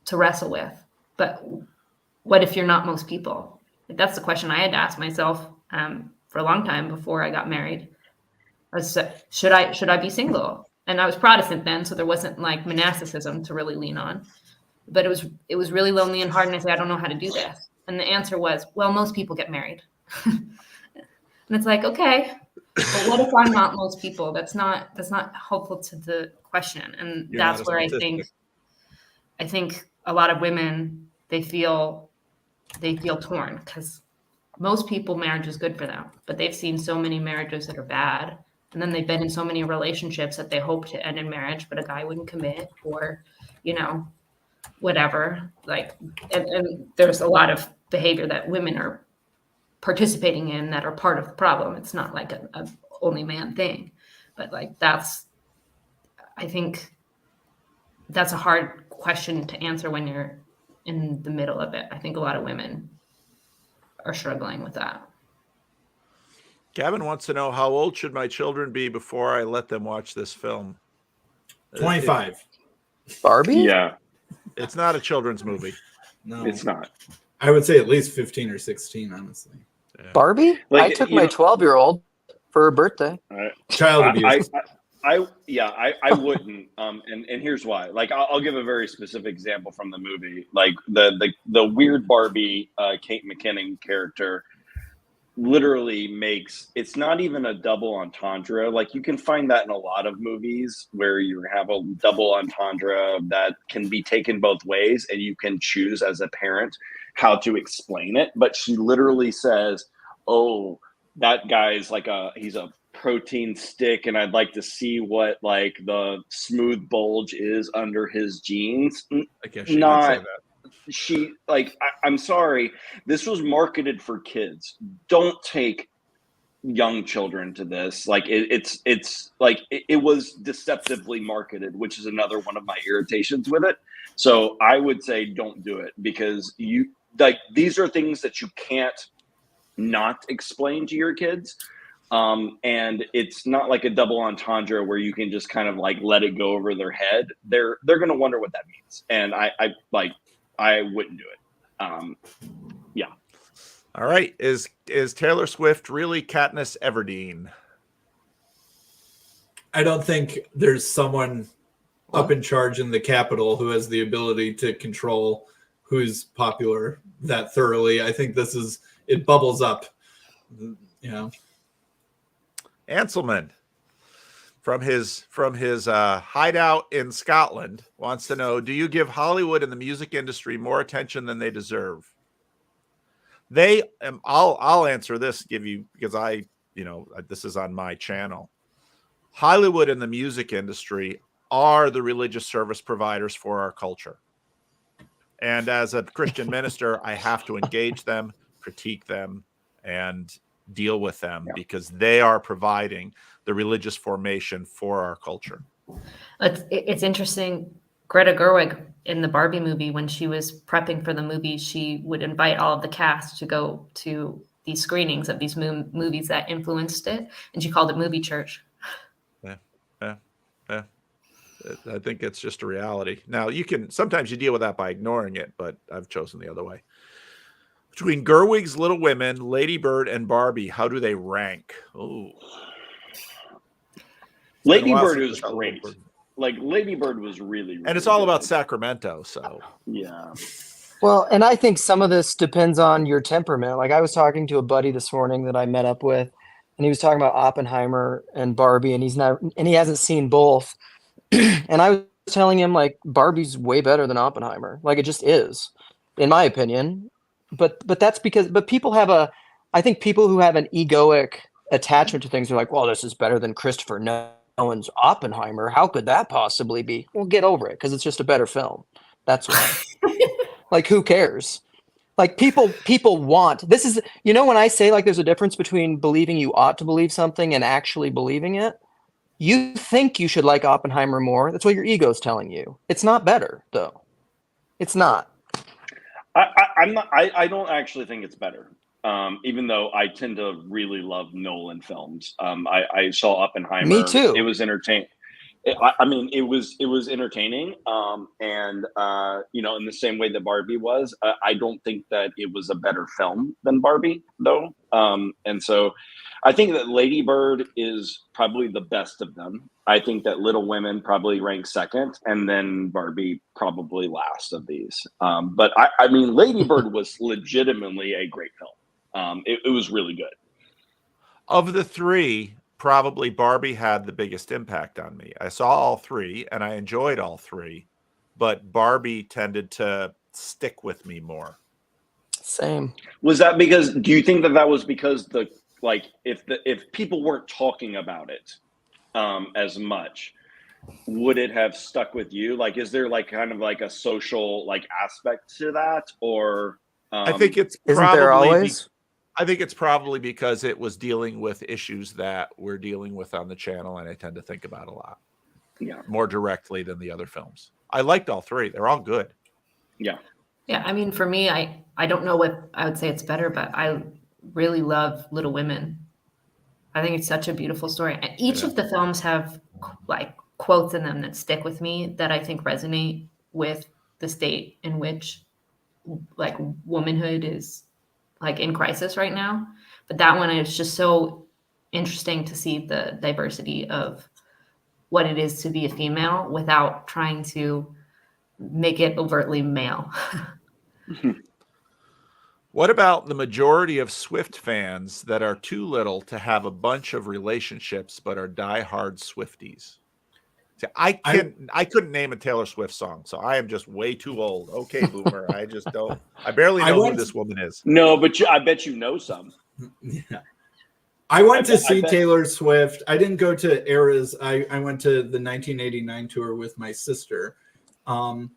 to wrestle with. But what if you're not most people? Like, that's the question I had to ask myself for a long time before I got married. Should I be single? And I was Protestant then, so there wasn't like monasticism to really lean on. But it was really lonely and hard, and I said, I don't know how to do this. And the answer was, well, most people get married. And it's like, okay, but what if I'm not most people? That's not helpful to the question. And that's where I think a lot of women they feel torn because most people marriage is good for them, but they've seen so many marriages that are bad. And then they've been in so many relationships that they hope to end in marriage, but a guy wouldn't commit or, whatever. Like, and there's a lot of behavior that women are participating in that are part of the problem. It's not like a only man thing, but like I think that's a hard question to answer when you're in the middle of it. I think a lot of women are struggling with that. Gavin wants to know, how old should my children be before I let them watch this film? 25. Barbie? Yeah, It's not a children's movie. No, it's not. I would say at least 15 or 16, honestly. Yeah. Barbie? Like, I took my 12-year-old for her birthday. Child abuse. I wouldn't. And here's why. Like, I'll give a very specific example from the movie. Like the weird Barbie, Kate McKinnon character, literally makes it's not even a double entendre. Like, you can find that in a lot of movies where you have a double entendre that can be taken both ways, and you can choose as a parent how to explain it. But she literally says, "Oh, that guy's like he's a protein stick, and I'd like to see what like the smooth bulge is under his jeans." I guess she did say that. She like I'm sorry, this was marketed for kids. Don't take young children to this. Like it's like it was deceptively marketed, which is another one of my irritations with it. So I would say don't do it, because you like these are things that you can't not explain to your kids. And it's not like a double entendre where you can just kind of like let it go over their head. They're going to wonder what that means. And I wouldn't do it. Yeah. All right. Is Taylor Swift really Katniss Everdeen? I don't think there's someone up in charge in the Capitol who has the ability to control who's popular that thoroughly. I think it bubbles up, Anselman from his hideout in Scotland wants to know, do you give Hollywood and the music industry more attention than they deserve? I'll answer this, because this is on my channel. Hollywood and the music industry are the religious service providers for our culture. And as a Christian minister, I have to engage them, critique them, and deal with them, because they are providing the religious formation for our culture. It's interesting. Greta Gerwig in the Barbie movie, when she was prepping for the movie, she would invite all of the cast to go to these screenings of these movies that influenced it, and she called it movie church. Yeah. I think it's just a reality. Now, sometimes you deal with that by ignoring it, but I've chosen the other way. Between Gerwig's Little Women, Lady Bird, and Barbie, how do they rank? Oh, Lady Bird was great. Like, Lady Bird was really and it's all about Sacramento, so yeah. Well, and I think some of this depends on your temperament. Like, I was talking to a buddy this morning that I met up with, and he was talking about Oppenheimer and Barbie, and he hasn't seen both. And I was telling him, like, Barbie's way better than Oppenheimer. Like, it just is, in my opinion. But that's because people have I think people who have an egoic attachment to things are like, well, this is better than Christopher Nolan's Oppenheimer. How could that possibly be? Well, get over it, because it's just a better film. That's why. Like, who cares? Like, people want, this is, when I say like there's a difference between believing you ought to believe something and actually believing it, you think you should like Oppenheimer more. That's what your ego's telling you. It's not better, though. It's not. I'm not. I don't actually think it's better. Even though I tend to really love Nolan films. I saw Oppenheimer. Me too. It was entertaining. I mean, it was entertaining. And in the same way that Barbie was, I don't think that it was a better film than Barbie, though. And so, I think that Lady Bird is probably the best of them. I think that Little Women probably ranks second, and then Barbie probably last of these. But I mean, Lady Bird was legitimately a great film. It was really good. Of the three, probably Barbie had the biggest impact on me. I saw all three and I enjoyed all three, but Barbie tended to stick with me more. Same. Was that because? Do you think that was because if people weren't talking about it as much, would it have stuck with you? Like, is there like kind of like a social like aspect to that, or I think it's Isn't there always? I think it's probably because it was dealing with issues that we're dealing with on the channel, and I tend to think about a lot. Yeah. More directly than the other films. I liked all three. They're all good. Yeah. Yeah, I mean, for me, I don't know what I would say it's better, but I really love Little Women. I think it's such a beautiful story. And each of the films have like quotes in them that stick with me that I think resonate with the state in which like womanhood is like in crisis right now. But that one is just so interesting to see the diversity of what it is to be a female without trying to make it overtly male. What about the majority of Swift fans that are too little to have a bunch of relationships but are diehard Swifties? See, I couldn't name a Taylor Swift song, so I am just way too old. Okay, boomer. I just don't. I barely know who this woman is. No, but I bet you know some. Yeah. I went to see Taylor Swift. I didn't go to Eras. I went to the 1989 tour with my sister. Like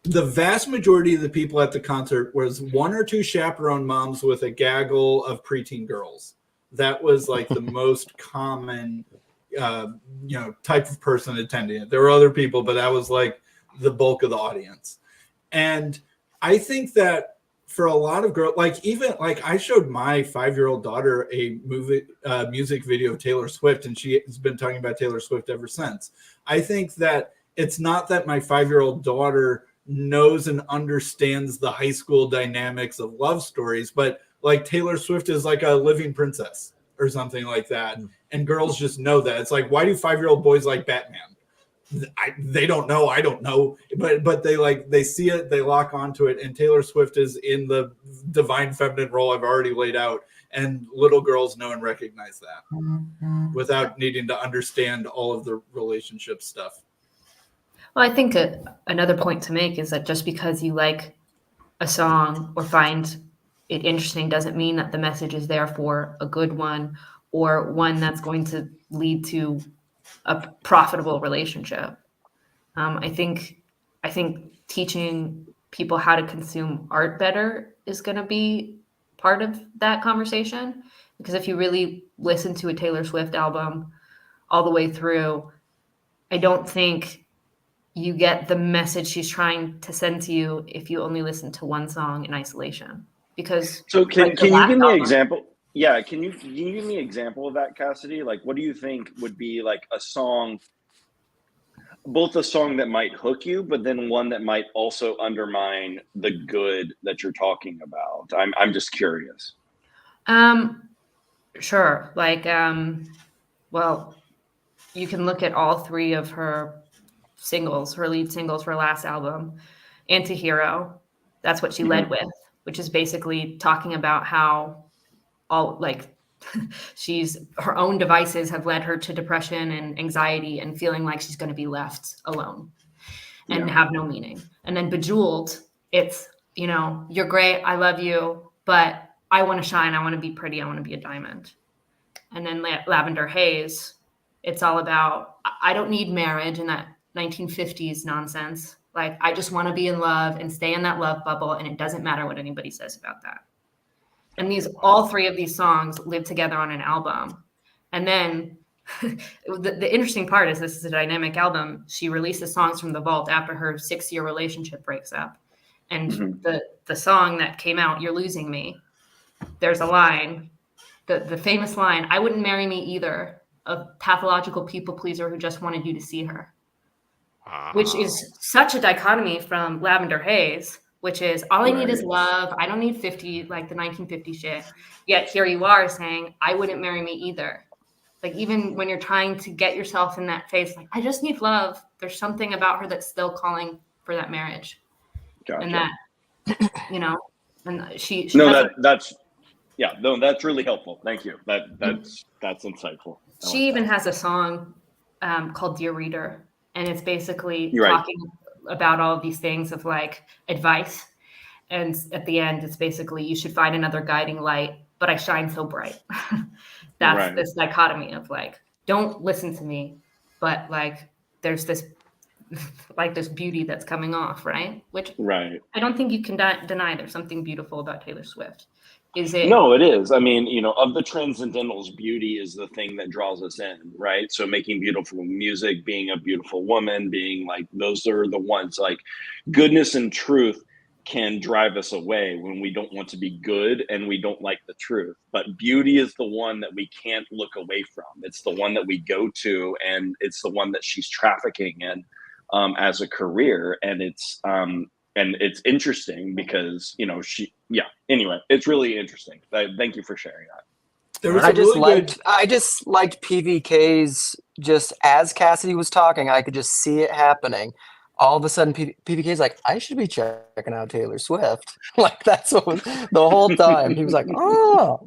the vast majority of the people at the concert was one or two chaperone moms with a gaggle of preteen girls. That was like the most common, type of person attending it. There were other people, but that was like the bulk of the audience. And I think that for a lot of girls, like even like I showed my 5-year-old daughter a music video of Taylor Swift, and she has been talking about Taylor Swift ever since. I think that it's not that my 5-year-old daughter knows and understands the high school dynamics of love stories, but like Taylor Swift is like a living princess or something like that. And girls just know that. It's like, why do 5-year-old boys like Batman? They don't know. I don't know. But they see it, they lock onto it. And Taylor Swift is in the divine feminine role I've already laid out. And little girls know and recognize that without needing to understand all of the relationship stuff. Well, I think another point to make is that just because you like a song or find it interesting doesn't mean that the message is therefore a good one or one that's going to lead to a profitable relationship. I think teaching people how to consume art better is going to be part of that conversation, because if you really listen to a Taylor Swift album all the way through, I don't think you get the message she's trying to send to you if you only listen to one song in isolation. Because so can you give me an example? Yeah, can you give me an example of that, Cassidy? Like, what do you think would be like a song, both a song that might hook you, but then one that might also undermine the good that you're talking about? I'm just curious. Sure. Like, well, you can look at all three of her singles, her lead singles for her last album. Antihero, that's what she led with, which is basically talking about how all like her own devices have led her to depression and anxiety and feeling like she's going to be left alone and have no meaning. And then Bejeweled, it's, you're great, I love you, but I want to shine, I want to be pretty, I want to be a diamond. And then Lavender Haze, it's all about, I don't need marriage, and that 1950s nonsense. Like, I just want to be in love and stay in that love bubble, and it doesn't matter what anybody says about that. And all three of these songs live together on an album. And then the interesting part is this is a dynamic album. She releases songs from the vault after her 6-year relationship breaks up. And the song that came out, You're Losing Me, there's a line, the famous line, I wouldn't marry me either, a pathological people pleaser who just wanted you to see her. Which is such a dichotomy from Lavender Haze, which is all I need is love. I don't need 50, like the 1950 shit. Yet here you are saying, I wouldn't marry me either. Like, even when you're trying to get yourself in that phase, like, I just need love. There's something about her that's still calling for that marriage. Gotcha. And that, you know, and she no, that's really helpful. Thank you. That's insightful. She even has a song called Dear Reader. And it's basically talking about all of these things of like advice. And at the end, it's basically, you should find another guiding light, but I shine so bright. That's this dichotomy of like, don't listen to me, but like, there's this, like this beauty that's coming off, right? Which I don't think you can deny there's something beautiful about Taylor Swift. Is it? No, it is. I mean, you know, of the transcendentals, beauty is the thing that draws us in, right? So making beautiful music, being a beautiful woman, being like, those are the ones, like goodness and truth can drive us away when we don't want to be good and we don't like the truth. But beauty is the one that we can't look away from. It's the one that we go to, and it's the one that she's trafficking in as a career. And it's interesting because, you know, anyway, it's really interesting. Thank you for sharing that. I just liked PVK's, just as Cassidy was talking, I could just see it happening. All of a sudden, PVK's like, I should be checking out Taylor Swift. Like, that's what was the whole time. He was like, oh.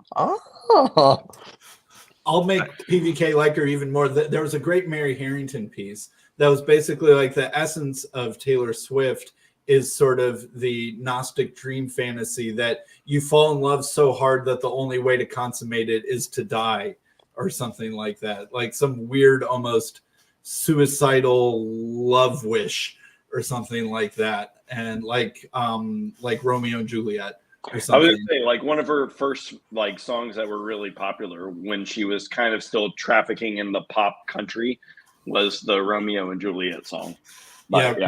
I'll make PVK like her even more. There was a great Mary Harrington piece that was basically like the essence of Taylor Swift is sort of the Gnostic dream fantasy that you fall in love so hard that the only way to consummate it is to die or something like that. Like some weird, almost suicidal love wish or something like that. And like Romeo and Juliet or something. I was gonna say, like, one of her first like songs that were really popular when she was kind of still trafficking in the pop country was the Romeo and Juliet song. But,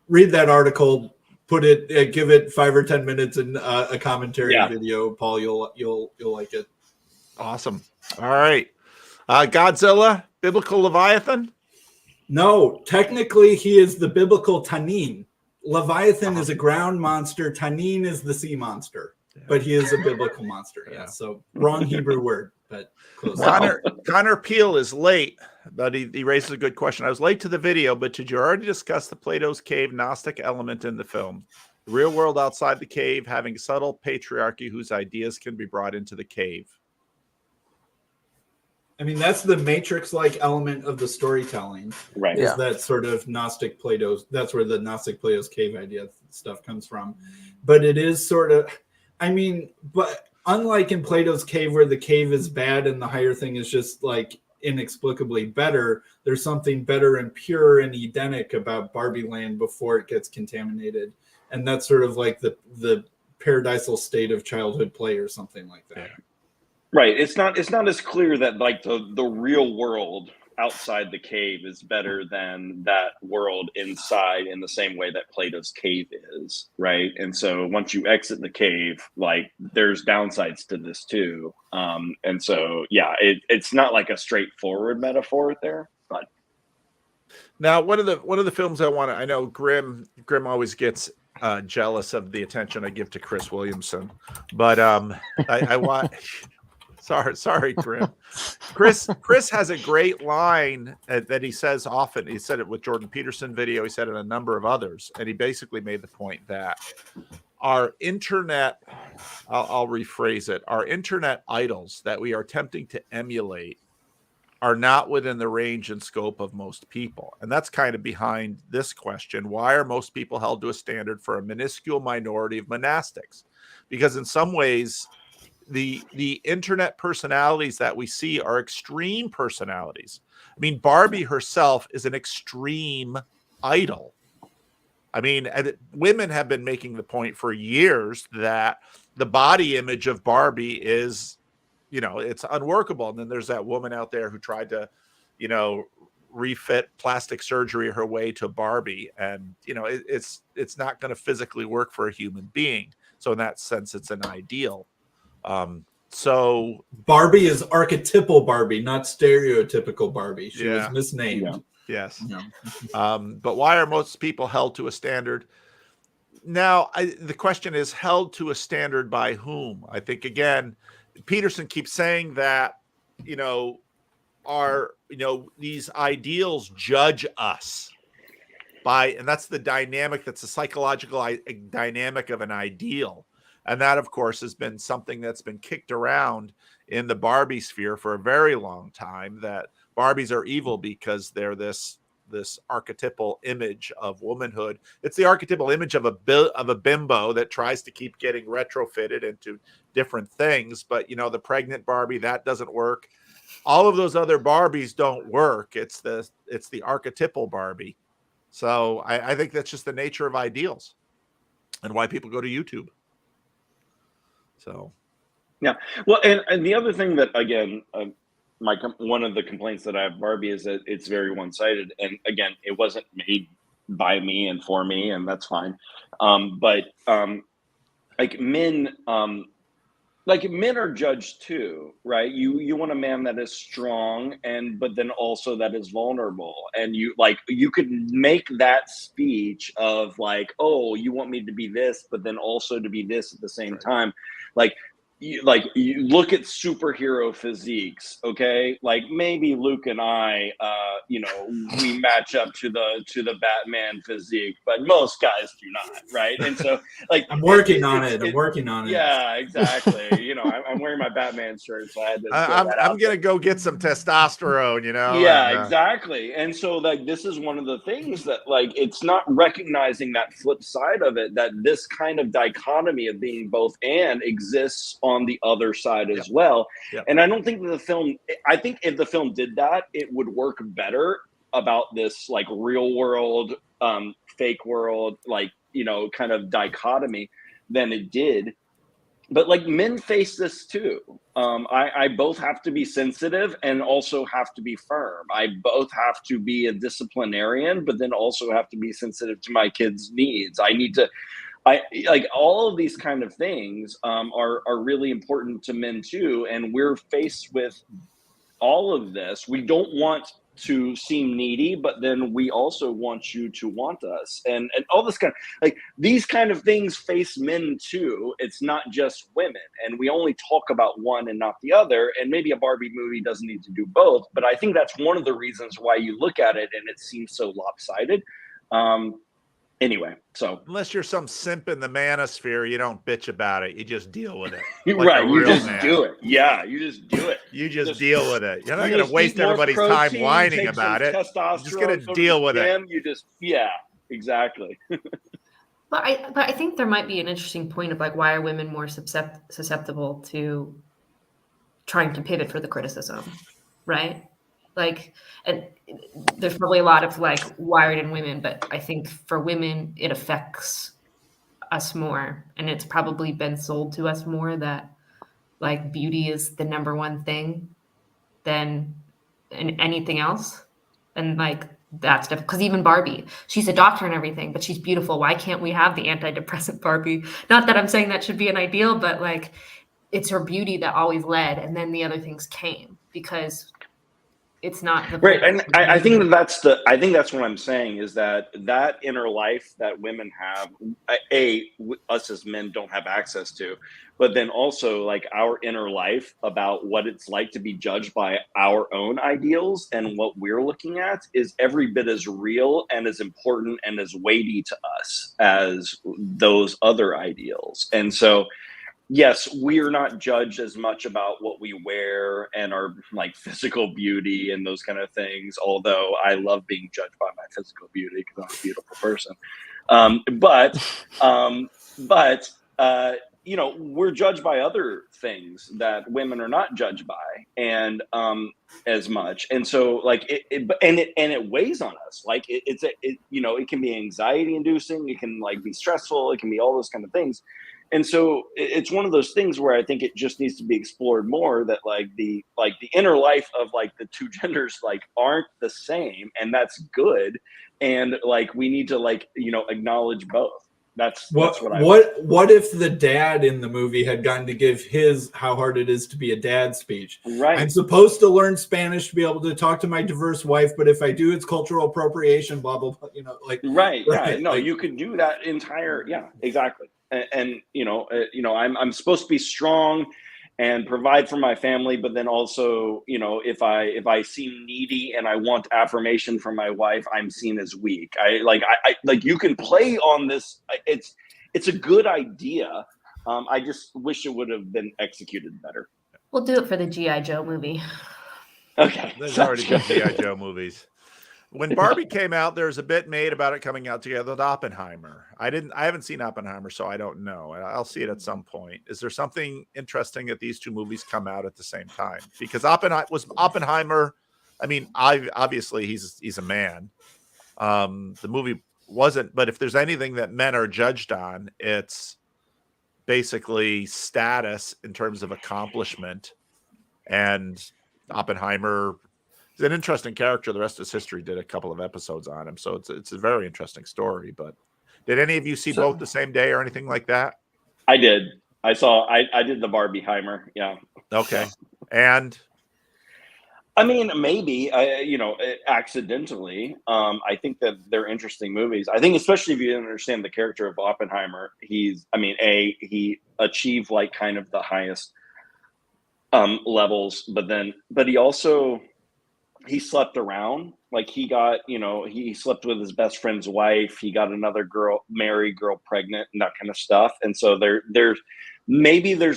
read that article, put it, give it 5 or 10 minutes in a commentary video, Paul. You'll like it. Awesome. All right, Godzilla, biblical Leviathan. No, technically he is the biblical Tanin. Leviathan is a ground monster. Tanin is the sea monster, but he is a biblical monster. Yeah. So wrong Hebrew word, but close. Connor Peel is late, but he raises a good question. I was late to the video, but did you already discuss the Plato's Cave Gnostic element in the film? The real world outside the cave having subtle patriarchy whose ideas can be brought into the cave. I mean, that's the Matrix-like element of the storytelling. Right. Is that sort of Gnostic Plato's, that's where the Gnostic Plato's cave idea stuff comes from. But it is sort of, I mean, but unlike in Plato's cave where the cave is bad and the higher thing is just like inexplicably better, there's something better and pure and Edenic about Barbie Land before it gets contaminated. And that's sort of like the paradisal state of childhood play or something like that. Yeah. Right. It's not as clear that like the real world outside the cave is better than that world inside in the same way that Plato's cave is, right? And so once you exit the cave, like there's downsides to this too. And so it's not like a straightforward metaphor there, but now one of the films I know Grim always gets jealous of the attention I give to Chris Williamson, but I want Sorry, Grim. Chris has a great line that he says often. He said it with Jordan Peterson video. He said it in a number of others. And he basically made the point that our internet, I'll rephrase it, our internet idols that we are attempting to emulate are not within the range and scope of most people. And that's kind of behind this question. Why are most people held to a standard for a minuscule minority of monastics? Because in some ways, the internet personalities that we see are extreme personalities. I mean, Barbie herself is an extreme idol. I mean, women have been making the point for years that the body image of Barbie is, you know, it's unworkable. And then there's that woman out there who tried to, you know, refit plastic surgery her way to Barbie. And, you know, it's not going to physically work for a human being. So in that sense, it's an ideal. So Barbie is archetypal Barbie, not stereotypical Barbie. She was Yeah. misnamed. Yeah. yes. Yeah. But why are most people held to a standard? Now, the question is, held to a standard by whom? I think, again, Peterson keeps saying that, you know, these ideals judge us by, and that's the dynamic, that's the psychological dynamic of an ideal. And that, of course, has been something that's been kicked around in the Barbie sphere for a very long time, that Barbies are evil because they're this archetypal image of womanhood. It's the archetypal image of a bimbo that tries to keep getting retrofitted into different things. But, you know, the pregnant Barbie, that doesn't work. All of those other Barbies don't work. It's the archetypal Barbie. So I think that's just the nature of ideals and why people go to YouTube. So, yeah. Well, and the other thing that, again, one of the complaints that I have Barbie is that it's very one-sided. And again, it wasn't made by me and for me, and that's fine. But like men are judged too, right? You want a man that is strong, but then also that is vulnerable. And you could make that speech of like, oh, you want me to be this, but then also to be this at the same time. You look at superhero physiques, okay? Like maybe Luke and I, we match up to the Batman physique, but most guys do not, right? And so, like, I'm working on it. Yeah, exactly. You know, I'm wearing my Batman shirt, so I had to. I'm gonna go get some testosterone. You know. Yeah, exactly. And so, like, this is one of the things that, like, it's not recognizing that flip side of it, that this kind of dichotomy of being both and exists on the other side as well. Yep. And I don't think that I think if the film did that, it would work better about this, like, real world, fake world, like, you know, kind of dichotomy than it did. But, like, men face this too. I both have to be sensitive and also have to be firm. I both have to be a disciplinarian, but then also have to be sensitive to my kids' needs. Like, all of these kind of things are really important to men too. And we're faced with all of this. We don't want to seem needy, but then we also want you to want us, and all this kind of, like, these kind of things face men too. It's not just women, and we only talk about one and not the other. And maybe a Barbie movie doesn't need to do both, but I think that's one of the reasons why you look at it and it seems so lopsided. Anyway, so unless you're some simp in the manosphere, you don't bitch about it. You just deal with it. Like, right, you just do it. Yeah, you just do it. You just deal with it. You're not going to waste everybody's time whining about it. You're just going to deal with it. Yeah, exactly. But I think there might be an interesting point of, like, why are women more susceptible to trying to pivot for the criticism, right? Like, and there's probably a lot of, like, wired in women, but I think for women it affects us more, and it's probably been sold to us more that, like, beauty is the number one thing than anything else. And, like, that's difficult, because even Barbie, she's a doctor and everything, but she's beautiful. Why can't we have the antidepressant Barbie? Not that I'm saying that should be an ideal, but, like, it's her beauty that always led, and then the other things came because it's not the right. And I think that's what I'm saying, is that inner life that women have, us as men don't have access to, but then also, like, our inner life about what it's like to be judged by our own ideals and what we're looking at is every bit as real and as important and as weighty to us as those other ideals. And so, yes, we are not judged as much about what we wear and our, like, physical beauty and those kind of things, although I love being judged by my physical beauty because I'm a beautiful person. we're judged by other things that women are not judged by, and as much. And so like it weighs on us. Like it can be anxiety inducing, it can like be stressful, it can be all those kind of things. And so it's one of those things where I think it just needs to be explored more, that like the inner life of like the two genders like aren't the same, and that's good. And like we need to like acknowledge both. That's what if the dad in the movie had gotten to give his how hard it is to be a dad speech? Right. I'm supposed to learn Spanish to be able to talk to my diverse wife, but if I do, it's cultural appropriation, blah blah blah. Right. Yeah. No, like, you could do that entire. Yeah, exactly. And I'm supposed to be strong and provide for my family, but then also, if I seem needy and I want affirmation from my wife, I'm seen as weak. I you can play on this. It's a good idea. I just wish it would have been executed better. We'll do it for the G.I. Joe movie. Okay. There's already been G.I. Joe movies. When Barbie came out, there's a bit made about it coming out together with Oppenheimer. I haven't seen Oppenheimer, so I don't know. I'll see it at some point. Is there something interesting that these two movies come out at the same time? Because Oppenheimer, I mean, obviously he's a man. The movie wasn't, but if there's anything that men are judged on, it's basically status in terms of accomplishment. And Oppenheimer, an interesting character. The rest of his history did a couple of episodes on him, so it's a very interesting story. But did any of you see both the same day or anything like that? I did. I did the Barbieheimer. Yeah. Okay. And I mean, maybe accidentally. I think that they're interesting movies. I think especially if you understand the character of Oppenheimer, he achieved like kind of the highest levels, but he slept around. Like he slept with his best friend's wife. He got another married girl pregnant, and that kind of stuff. And so there's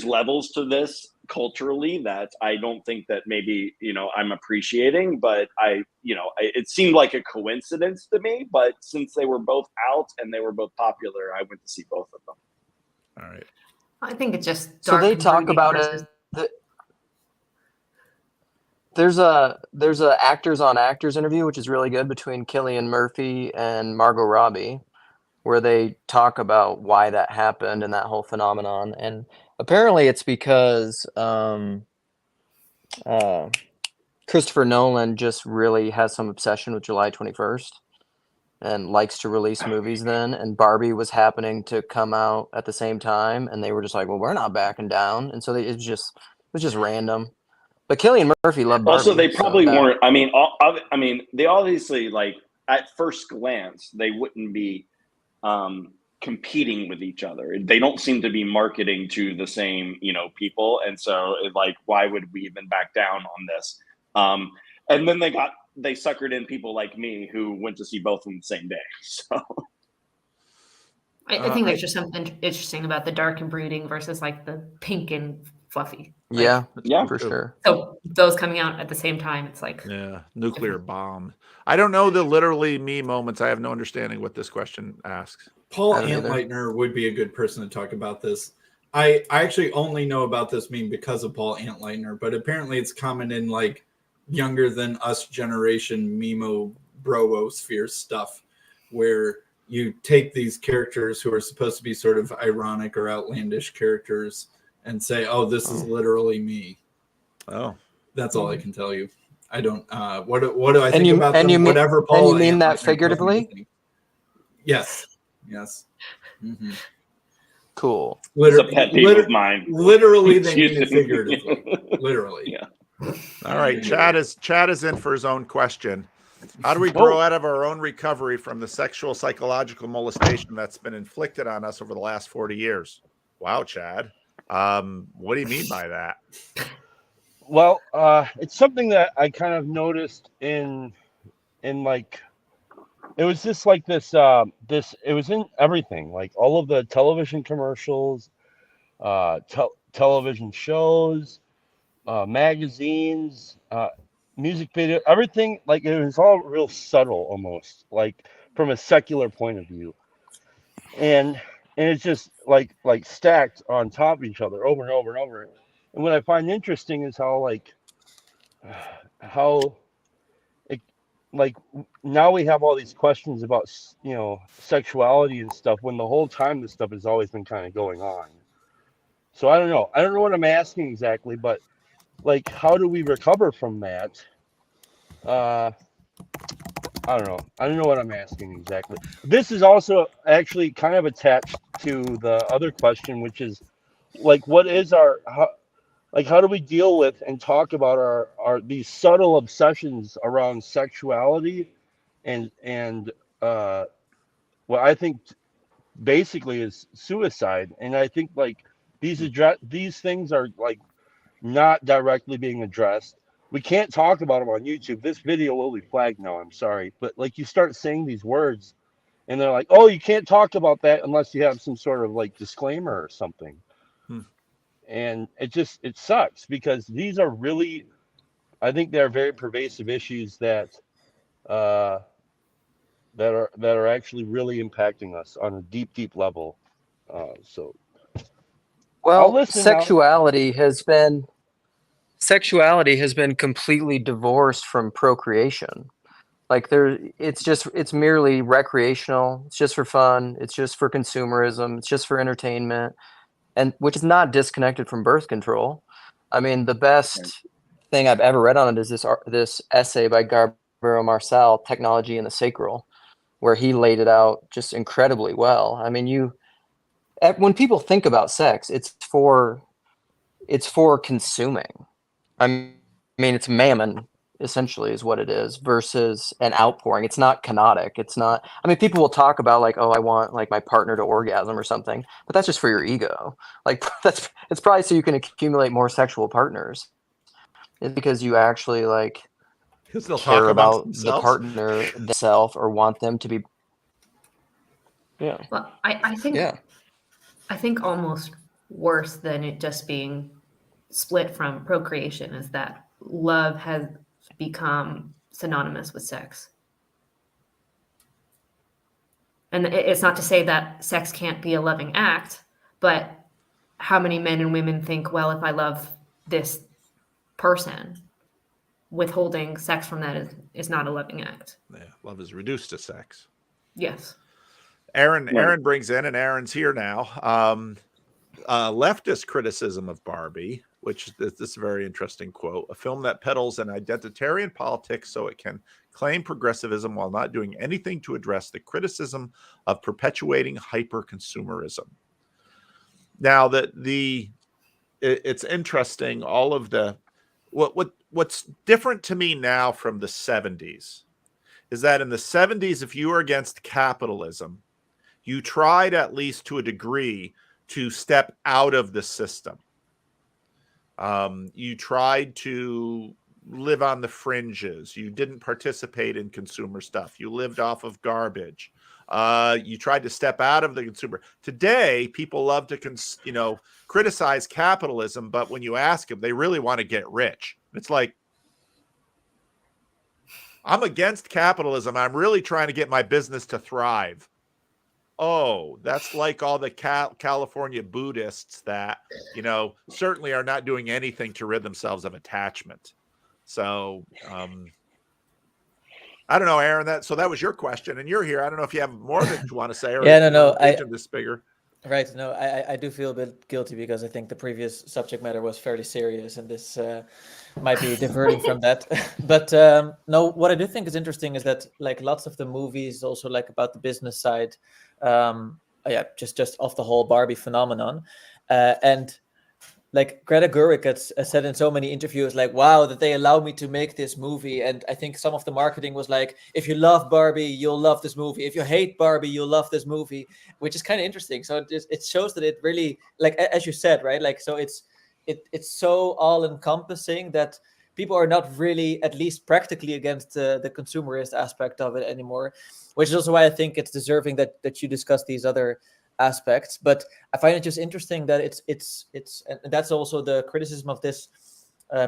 levels to this culturally that I don't think that maybe, I'm appreciating, but it seemed like a coincidence to me, but since they were both out and they were both popular, I went to see both of them. all right. I think it's just So dark they and talk brooding about versus- it. There's a actors on actors interview, which is really good, between Cillian Murphy and Margot Robbie, where they talk about why that happened and that whole phenomenon. And apparently it's because Christopher Nolan just really has some obsession with July 21st and likes to release movies then. And Barbie was happening to come out at the same time, and they were just like, well, we're not backing down. And so it was just random. But Cillian Murphy loved Barbie. Also, they probably weren't. I mean, they obviously, like, at first glance, they wouldn't be competing with each other. They don't seem to be marketing to the same, people. And so, why would we even back down on this? And then they suckered in people like me who went to see both of them the same day. So I think there's just something interesting about the dark and brooding versus like the pink and fluffy. Yeah, yeah, for sure. So those coming out at the same time, it's like Nuclear bomb. I don't know the literally me moments. I have no understanding what this question asks. Paul Antleitner would be a good person to talk about this. I actually only know about this meme because of Paul Antleitner, but apparently it's common in like younger than us generation memo browosphere stuff, where you take these characters who are supposed to be sort of ironic or outlandish characters and say, oh, this is literally me. Oh, that's all I can tell you. I don't, what do I think about and them? Whatever Paul. And you mean that figuratively? Yes. Yes. Mm-hmm. Cool. It's a pet peeve of mine. Literally, they mean it figuratively. Literally. Yeah. All right. Chad is in for his own question. How do we grow out of our own recovery from the sexual psychological molestation that's been inflicted on us over the last 40 years? Wow, Chad. What do you mean by that? Well, it's something that I kind of noticed in like, it was just like this, it was in everything, like all of the television commercials, television shows, magazines, music video, everything. Like it was all real subtle, almost like from a secular point of view. And and it's just like stacked on top of each other over and over and over. And what I find interesting is how how it, like now we have all these questions about sexuality and stuff when the whole time this stuff has always been kind of going on. So I don't know. I don't know what I'm asking exactly, but like, how do we recover from that? Uh, I don't know. I don't know what I'm asking exactly. This is also actually kind of attached to the other question, which is like, what is how do we deal with and talk about our these subtle obsessions around sexuality and what I think basically is suicide. And I think like these things are like not directly being addressed. We can't talk about them on YouTube. This video will be flagged now. I'm sorry, but like you start saying these words, and they're like, "Oh, you can't talk about that unless you have some sort of like disclaimer or something." Hmm. And it sucks because these are really, I think they're very pervasive issues uh, that are actually really impacting us on a deep level. So I'll Well, listen now. sexuality has been completely divorced from procreation. Like it's merely recreational. It's just for fun. It's just for consumerism. It's just for entertainment, and which is not disconnected from birth control. I mean, the best thing I've ever read on it is this essay by Gabriel Marcel, "Technology and the Sacral," where he laid it out just incredibly well. I mean, when people think about sex, it's for consuming. I mean, it's mammon essentially is what it is versus an outpouring. It's not canonic. It's not. I mean, people will talk about like, oh, I want like my partner to orgasm or something, but that's just for your ego. Like it's probably so you can accumulate more sexual partners. It's because you actually like Because they'll care talk amongst about the themselves. partner themselves or want them to be. Yeah. Well, I think Yeah. I think almost worse than it just being split from procreation is that love has become synonymous with sex. And it's not to say that sex can't be a loving act, but how many men and women think, well, if I love this person, withholding sex from that is not a loving act. Yeah, love is reduced to sex. Yes. Aaron brings in, and Aaron's here now. Leftist criticism of Barbie, which is this very interesting quote: a film that peddles an identitarian politics so it can claim progressivism while not doing anything to address the criticism of perpetuating hyper-consumerism. Now it's interesting, all of the what's different to me now from the 70s is that in the 70s, if you were against capitalism, you tried at least to a degree to step out of the system. You tried to live on the fringes. You didn't participate in consumer stuff. You lived off of garbage. You tried to step out of the consumer. Today, people love to, criticize capitalism, but when you ask them, they really want to get rich. It's like, I'm against capitalism. I'm really trying to get my business to thrive. Oh, that's like all the California Buddhists that, certainly are not doing anything to rid themselves of attachment. So, I don't know, Aaron, that was your question, and you're here. I don't know if you have more that you want to say, or this bigger. Right. No, I do feel a bit guilty because I think the previous subject matter was fairly serious, and this might be diverting from that. But no, what I do think is interesting is that like lots of the movies also like about the business side, just off the whole Barbie phenomenon, and like Greta Gerwig has said in so many interviews, like, wow, that they allowed me to make this movie. And I think some of the marketing was like, if you love Barbie, you'll love this movie. If you hate Barbie, you'll love this movie, which is kind of interesting. So it shows that it really, like, as you said, right? Like, so it's so all encompassing that people are not really, at least practically, against the consumerist aspect of it anymore, which is also why I think it's deserving that you discuss these other aspects. But I find it just interesting that it's and that's also the criticism of this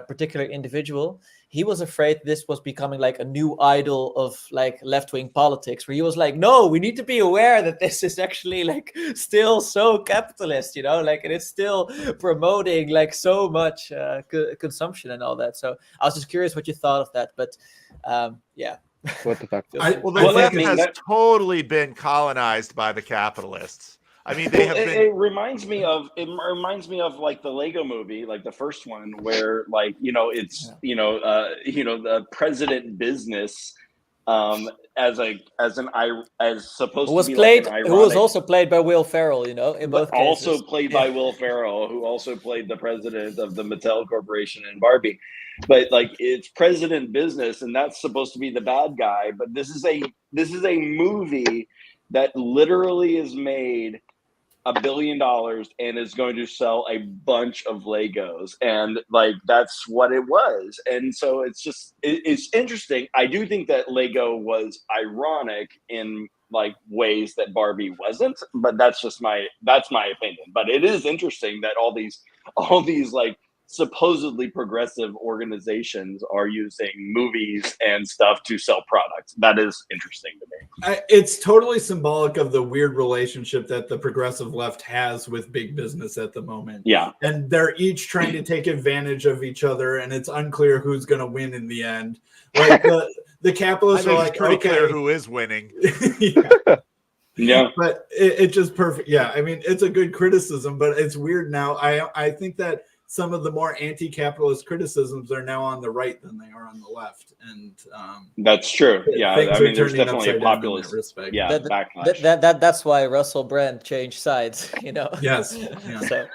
particular individual, he was afraid this was becoming like a new idol of like left-wing politics, where he was like, no, we need to be aware that this is actually like still so capitalist, like, and it's still promoting like so much consumption and all that. So I was just curious what you thought of that, but yeah. What the fuck? Well, the left has totally been colonized by the capitalists. I mean, they have been. It reminds me of like the Lego movie, like the first one, where like it's the president business as supposed who was to be played, like an ironic, who was also played by Will Ferrell, in both cases. Also played by Will Ferrell, who also played the president of the Mattel Corporation in Barbie. But like it's president business, and that's supposed to be the bad guy. But this is a movie that literally is made $1 billion and is going to sell a bunch of Legos, and like that's what it was. And so it's interesting. I do think that Lego was ironic in like ways that Barbie wasn't, but that's my opinion. But it is interesting that all these like supposedly progressive organizations are using movies and stuff to sell products. That is interesting to me. It's totally symbolic of the weird relationship that the progressive left has with big business at the moment. Yeah. And they're each trying to take advantage of each other, and it's unclear who's going to win in the end. Like the capitalists are like, pretty okay, clear who is winning. Yeah. But it's just perfect. Yeah. I mean, it's a good criticism, but it's weird now. I think that some of the more anti-capitalist criticisms are now on the right than they are on the left, and that's true. Yeah, I mean, there's definitely a populist respect. Yeah, backlash. That's why Russell Brand changed sides. Yes. Yeah. So.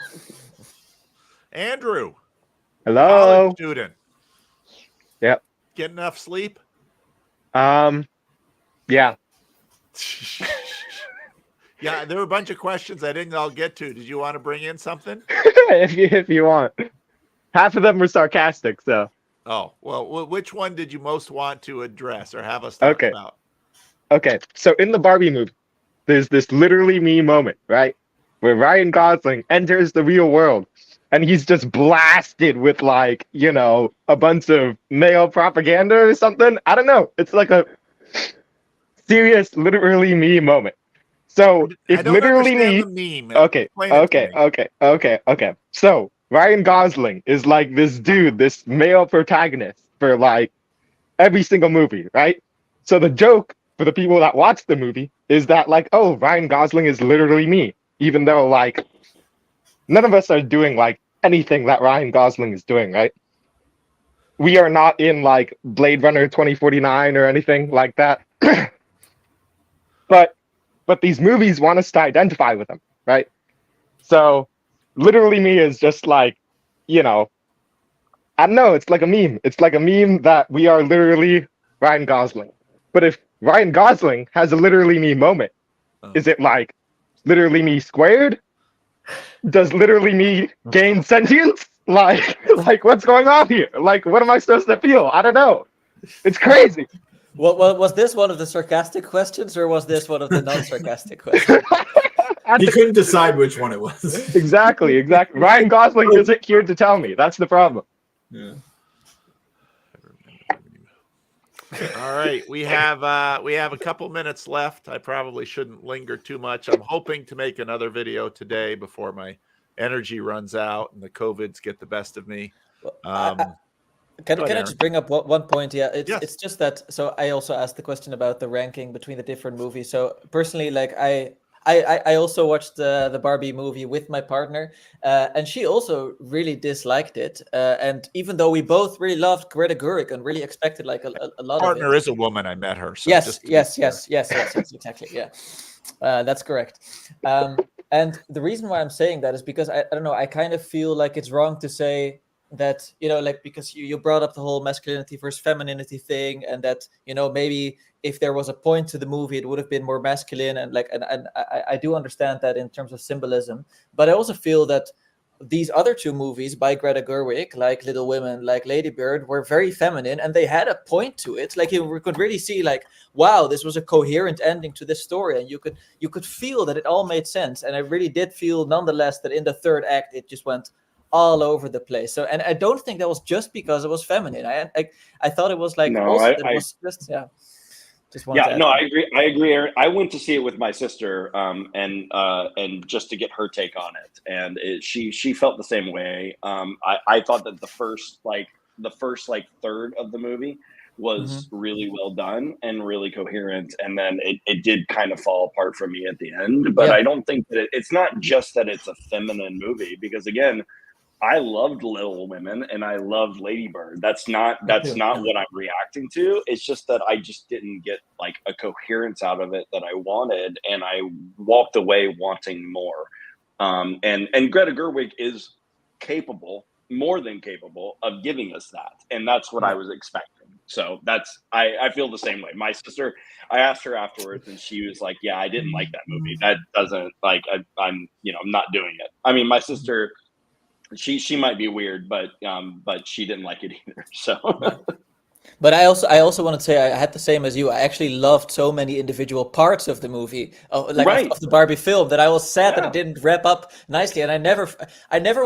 Andrew, hello, college student. Yep. Get enough sleep? Yeah. Yeah, there were a bunch of questions I didn't all get to. Did you want to bring in something? if you want. Half of them were sarcastic, so. Oh, well, which one did you most want to address or have us talk about? Okay, so in the Barbie movie, there's this literally me moment, right? Where Ryan Gosling enters the real world, and he's just blasted with like, a bunch of male propaganda or something. I don't know. It's like a serious, literally me moment. So if literally me, meme. okay. So Ryan Gosling is like this dude, this male protagonist for like every single movie, right? So the joke for the people that watch the movie is that like, oh, Ryan Gosling is literally me, even though like none of us are doing like anything that Ryan Gosling is doing, right? We are not in like Blade Runner 2049 or anything like that. But these movies want us to identify with them, right? So literally me is just like, I don't know, it's like a meme. It's like a meme that we are literally Ryan Gosling. But if Ryan Gosling has a literally me moment, is it like literally me squared? Does literally me gain sentience? Like what's going on here? Like, what am I supposed to feel? I don't know. It's crazy. Well, was this one of the sarcastic questions, or was this one of the non-sarcastic questions? He couldn't decide which one it was. Exactly. Ryan Gosling isn't here to tell me. That's the problem. Yeah. All right, we have a couple minutes left. I probably shouldn't linger too much. I'm hoping to make another video today before my energy runs out and the COVIDs get the best of me. Can I just bring up one point? Yeah, it's just that. So I also asked the question about the ranking between the different movies. So personally, like I also watched the Barbie movie with my partner, and she also really disliked it. And even though we both really loved Greta Gerwig and really expected like a lot partner of it. is a woman. I met her. So yes, exactly. Yeah, that's correct. And the reason why I'm saying that is because I don't know. I kind of feel like it's wrong to say that, like, because you brought up the whole masculinity versus femininity thing, and that, maybe if there was a point to the movie, it would have been more masculine, and like, and I do understand that in terms of symbolism, but I also feel that these other two movies by Greta Gerwig, like Little Women, like Lady Bird, were very feminine, and they had a point to it. Like, you could really see, like, wow, this was a coherent ending to this story, and you could feel that it all made sense. And I really did feel, nonetheless, that in the third act it just went all over the place. So, and I don't think that was just because it was feminine. I thought it was like No, also that it was just Just wanted to Yeah, add no, that. I agree. I agree, Aaron. I went to see it with my sister, and just to get her take on it, and she felt the same way. I thought that the first third of the movie was really well done and really coherent, and then it did kind of fall apart for me at the end. But Yeah. I don't think that it's not just that it's a feminine movie, because again, I loved Little Women and I loved Lady Bird. That's not what I'm reacting to. It's just that I just didn't get like a coherence out of it that I wanted, and I walked away wanting more. And Greta Gerwig is capable, more than capable, of giving us that, and that's what I was expecting. So I feel the same way. My sister, I asked her afterwards, and she was like, "Yeah, I didn't like that movie. That doesn't like I'm not doing it." I mean, my sister. She might be weird, but she didn't like it either. So, But I also want to say I had the same as you. I actually loved so many individual parts of the movie, of the Barbie film, that I was sad that it didn't wrap up nicely, and I never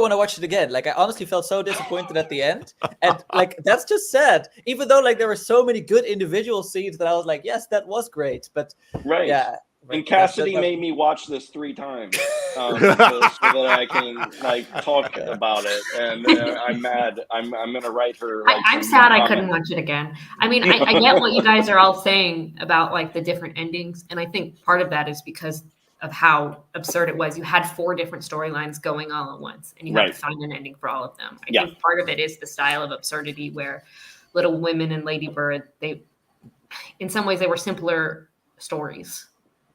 want to watch it again. Like I honestly felt so disappointed at the end, and like that's just sad. Even though like there were so many good individual scenes that I was like, yes, that was great, but yeah. And Cassidy made me watch this 3 times so that I can like talk about it. And I'm mad. I'm gonna write her. Like, I'm sad I couldn't watch it again. I mean, I get what you guys are all saying about like the different endings, and I think part of that is because of how absurd it was. You had 4 different storylines going all at once, and you have to find an ending for all of them. I think part of it is the style of absurdity, where Little Women and Lady Bird, in some ways, they were simpler stories.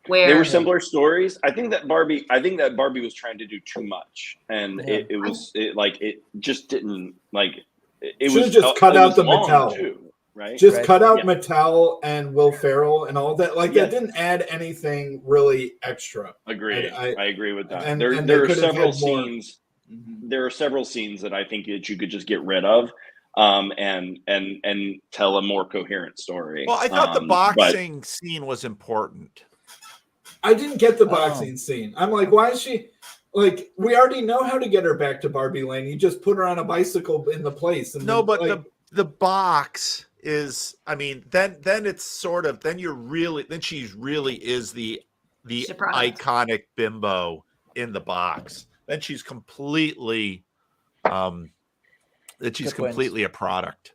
They were simpler stories. I think that Barbie was trying to do too much, and it just didn't like. It should was just cut out the Mattel too, right? Just cut out Mattel and Will Ferrell and all that. Like that didn't add anything really extra. Agreed. I agree with that. And there are several scenes. There are several scenes that I think that you could just get rid of. And tell a more coherent story. Well, I thought the boxing scene was important. I didn't get the boxing scene. I'm like, why is she like? We already know how to get her back to Barbie Land. You just put her on a bicycle in the place. And no, but like, the box is. I mean, then it's sort of. Then she really is the iconic bimbo in the box. Then she's completely. That she's completely a product.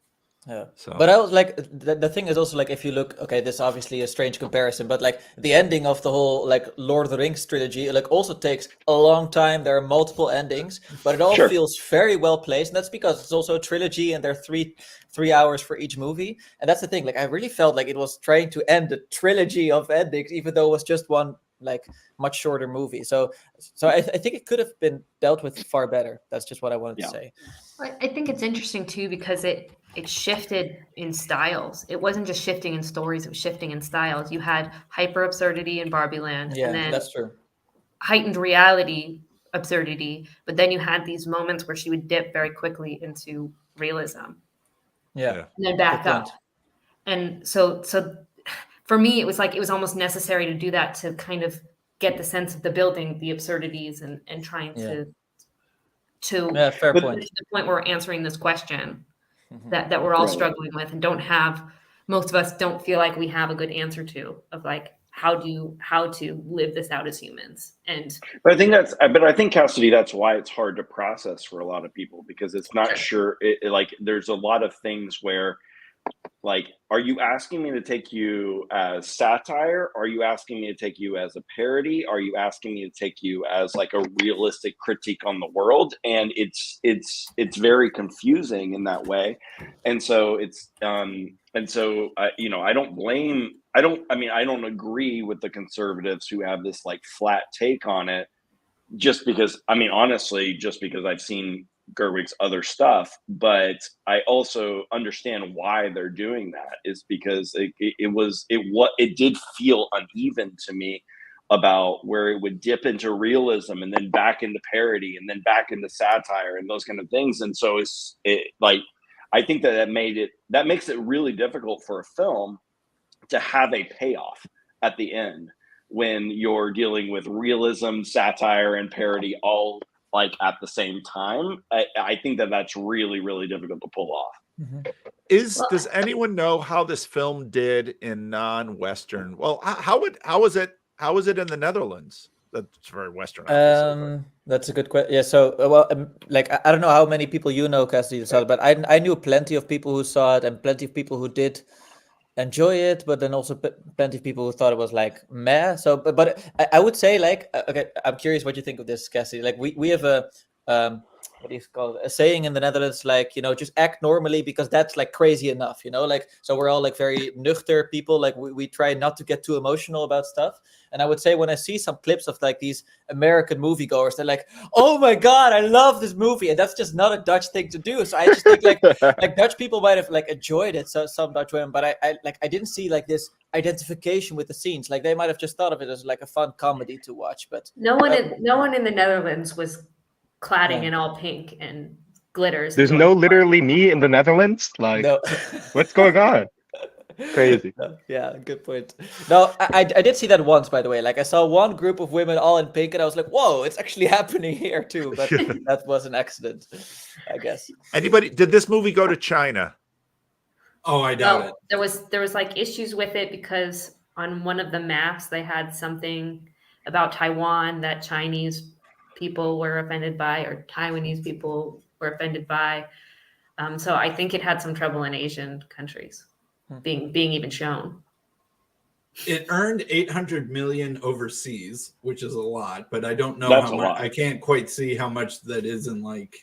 Yeah. So. But I was like, the thing is also like, if you look, okay, this is obviously a strange comparison, but like the ending of the whole like Lord of the Rings trilogy, like also takes a long time. There are multiple endings, but it all feels very well placed, and that's because it's also a trilogy, and there are three hours for each movie. And that's the thing. Like I really felt like it was trying to end a trilogy of endings, even though it was just one like much shorter movie. So I think it could have been dealt with far better. That's just what I wanted to say. I think it's interesting too, because it shifted in styles. It wasn't just shifting in stories, it was shifting in styles. You had hyper absurdity in Barbie Land, and then that's true. Heightened reality absurdity, but then you had these moments where she would dip very quickly into realism. Yeah. And then back up. And so for me, it was like it was almost necessary to do that to kind of get the sense of the building, the absurdities, and trying to fair point. To the point where we're answering this question that we're all struggling with, and most of us don't feel like we have a good answer to, of like how to live this out as humans. But I think Cassidy, that's why it's hard to process for a lot of people, because it's not sure. Like there's a lot of things where, like, are you asking me to take you as satire? Are you asking me to take you as a parody? Are you asking me to take you as like a realistic critique on the world? And it's very confusing in that way. And so I don't agree with the conservatives who have this like flat take on it, just because I've seen Gerwig's other stuff, but I also understand why they're doing that, is because it did feel uneven to me about where it would dip into realism and then back into parody and then back into satire and those kind of things. And so I think that makes it really difficult for a film to have a payoff at the end when you're dealing with realism, satire, and parody all like at the same time. I think that's really, really difficult to pull off. Does anyone know how this film did in non-Western? Well, how was it in the Netherlands? That's very Western, obviously. That's a good question. Yeah. So, like I don't know how many people you know, Cassidy, saw it, but I knew plenty of people who saw it and plenty of people who did enjoy it, but then also plenty of people who thought it was like meh. So, but I would say like, okay, I'm curious what you think of this, Cassidy. Like we have a what do you call it? A saying in the Netherlands, like, just act normally because that's like crazy enough, like, so we're all like very nuchter people. Like we try not to get too emotional about stuff. And I would say when I see some clips of like these American moviegoers, they're like, oh my God, I love this movie. And that's just not a Dutch thing to do. So I just think like Dutch people might have like enjoyed it. So some Dutch women, but I didn't see like this identification with the scenes. Like they might have just thought of it as like a fun comedy to watch, but no one in the Netherlands was cladding in all pink and glitters. There's no literally me in the Netherlands. Like, no. What's going on? Crazy. No, yeah, good point. No, I did see that once, by the way. Like I saw one group of women all in pink, and I was like, "Whoa, it's actually happening here too." But that was an accident, I guess. Did this movie go to China? Oh, I doubt it. There was like issues with it because on one of the maps they had something about Taiwan that Chinese people were offended by, or Taiwanese people were offended by. So I think it had some trouble in Asian countries being even shown. It earned 800 million overseas, which is a lot, but I don't know That's how a much. lot. I can't quite see how much that is in like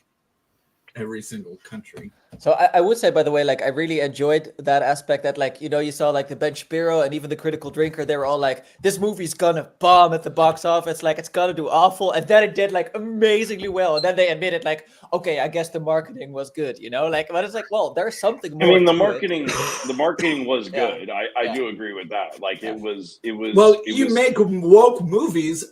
every single country. So I would say, by the way, like I really enjoyed that aspect that like, you saw like the Ben Shapiro and even the Critical Drinker, they were all like, this movie's gonna bomb at the box office, like it's gonna do awful. And then it did like amazingly well. And then they admitted like, okay, I guess the marketing was good, like, but it's like, well, there's something more. I mean, the to marketing was good. Yeah. I do agree with that. Like it was. Well, it you was, make woke movies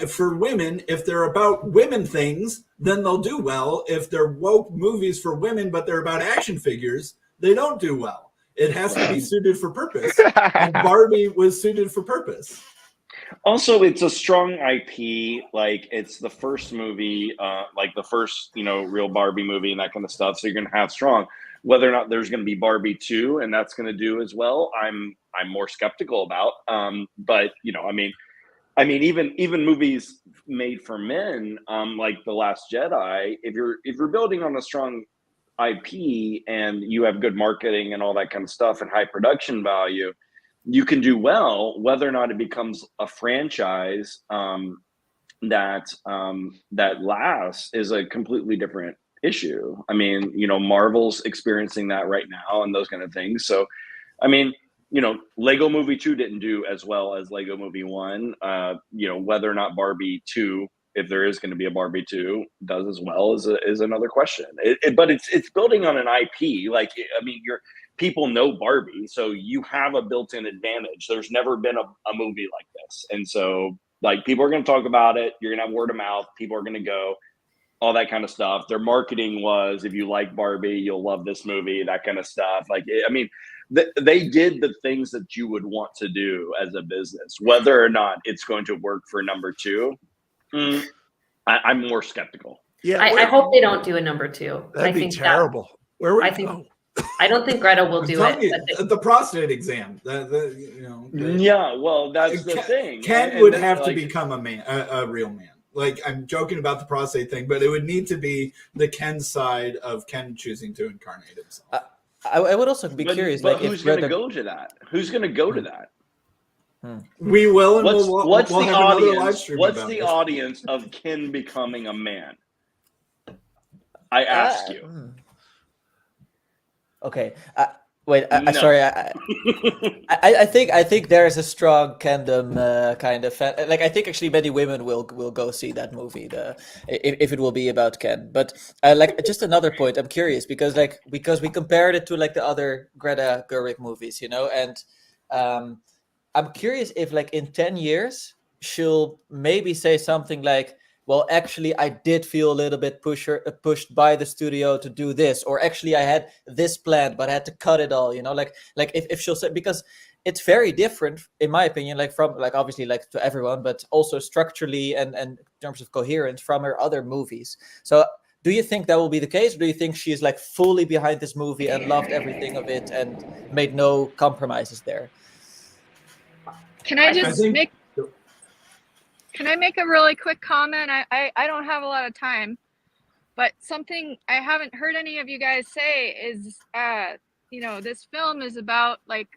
for women. If they're about women things, then they'll do well. If they're woke movies for women, but they're about action figures, they don't do well. It has to be suited for purpose. And Barbie was suited for purpose. Also, it's a strong IP. Like it's the first movie, like the first, real Barbie movie and that kind of stuff. So you're going to have strong. Whether or not there's going to be Barbie 2 and that's going to do as well, I'm more skeptical about. But I mean, even movies made for men, like The Last Jedi, if you're building on a strong IP and you have good marketing and all that kind of stuff and high production value, you can do well. Whether or not it becomes a franchise that lasts is a completely different issue. I mean, Marvel's experiencing that right now and those kind of things. So, I mean, Lego Movie 2 didn't do as well as Lego Movie 1. Whether or not Barbie 2, if there is going to be a Barbie 2, does as well is another question. But it's building on an IP. Like, I mean, people know Barbie, so you have a built-in advantage. There's never been a movie like this. And so, like, people are going to talk about it. You're going to have word of mouth. People are going to go, all that kind of stuff. Their marketing was, if you like Barbie, you'll love this movie, that kind of stuff. Like, I mean, they did the things that you would want to do as a business. Whether or not it's going to work for number 2, I'm more skeptical. Yeah, I hope they don't do a number 2. That'd be terrible. Where would it go? I don't think Greta will do it. The prostate exam. Yeah, well, that's the thing. Ken would have to become a man, a real man. Like, I'm joking about the prostate thing, but it would need to be the Ken side of Ken choosing to incarnate himself. I would also be curious. But like, who's going to go to that? Who's going to go to that? We will, and what's we'll the have another live audience? stream. What's about the this. audience of Ken becoming a man? I ask you. Okay. Wait. No. Sorry. I think there is a strong Kendom kind of fan. Like, I think actually many women will go see that movie. If it will be about Ken. But like, just another point. I'm curious because we compared it to like the other Greta Gerwig movies, and I'm curious if like in 10 years she'll maybe say something like, well, actually, I did feel a little bit pushed by the studio to do this, or actually, I had this planned, but I had to cut it all. Like if she'll say, because it's very different, in my opinion, like from like obviously like to everyone, but also structurally and in terms of coherence from her other movies. So do you think that will be the case, or do you think she is like fully behind this movie and loved everything of it and made no compromises there? Can I I just think make Can I make a really quick comment? I don't have a lot of time, but something I haven't heard any of you guys say is, this film is about like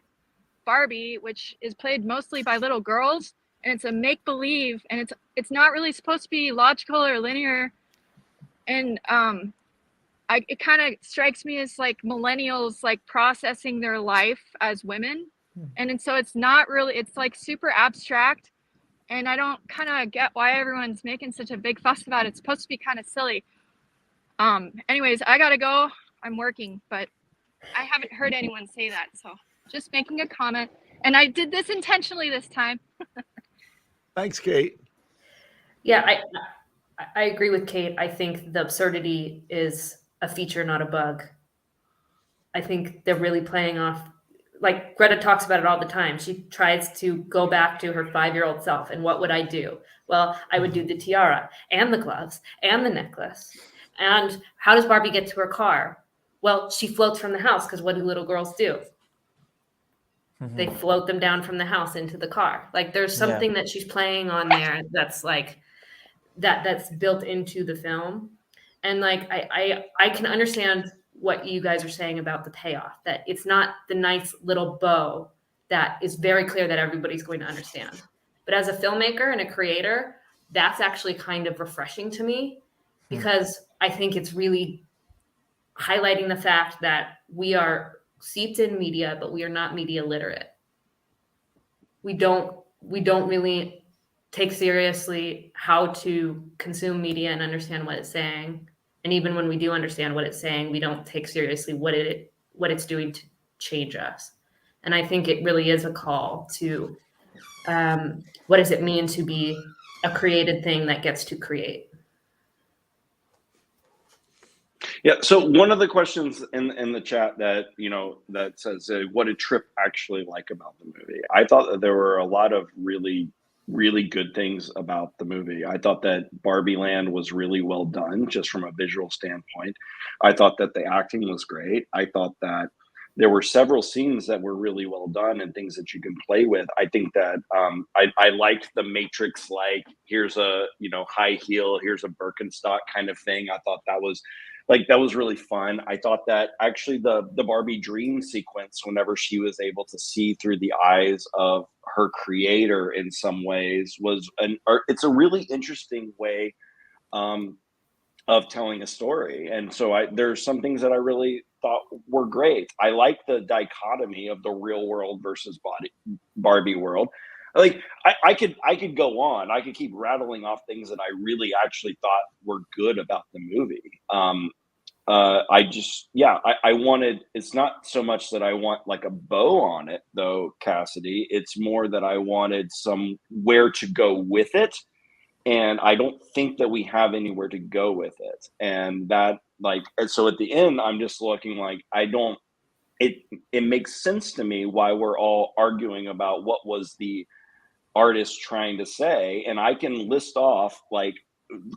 Barbie, which is played mostly by little girls, and it's a make-believe, and it's not really supposed to be logical or linear, and it kind of strikes me as like millennials like processing their life as women, and so it's not really, it's like super abstract. And I don't kind of get why everyone's making such a big fuss about it. It's supposed to be kind of silly. Anyways, I gotta go. I'm working, but I haven't heard anyone say that. So just making a comment. And I did this intentionally this time. Thanks, Kate. Yeah, I agree with Kate. I think the absurdity is a feature, not a bug. I think they're really playing off, like Greta talks about it all the time. She tries to go back to her 5-year-old self. And what would I do? Well, I would do the tiara and the gloves and the necklace. And how does Barbie get to her car? Well, she floats from the house, because what do little girls do? They float them down from the house into the car. Like there's something that she's playing on there that's like that's built into the film. And like I can understand what you guys are saying about the payoff, that it's not the nice little bow that is very clear that everybody's going to understand. But as a filmmaker and a creator, that's actually kind of refreshing to me, because I think it's really highlighting the fact that we are seeped in media, but we are not media literate. We don't really take seriously how to consume media and understand what it's saying. And even when we do understand what it's saying, we don't take seriously what it's doing to change us. And I think it really is a call to what does it mean to be a created thing that gets to create? Yeah. So one of the questions in the chat that says, what did Tripp actually like about the movie? I thought that there were a lot of really, really good things about the movie. I thought that Barbie Land was really well done, just from a visual standpoint. I thought that the acting was great. I thought that there were several scenes that were really well done and things that you can play with. I think that I liked the Matrix, like here's a high heel, here's a Birkenstock kind of thing. I thought that was really fun. I thought that actually the Barbie dream sequence, whenever she was able to see through the eyes of her creator in some ways, it's a really interesting way of telling a story. And so there's some things that I really thought were great. I like the dichotomy of the real world versus Barbie world. Like I could go on. I could keep rattling off things that I really actually thought were good about the movie. I wanted, it's not so much that I want like a bow on it though, Cassidy. It's more that I wanted somewhere to go with it. And I don't think that we have anywhere to go with it. And so at the end, I'm just looking like, it makes sense to me why we're all arguing about what was the artist trying to say. And I can list off like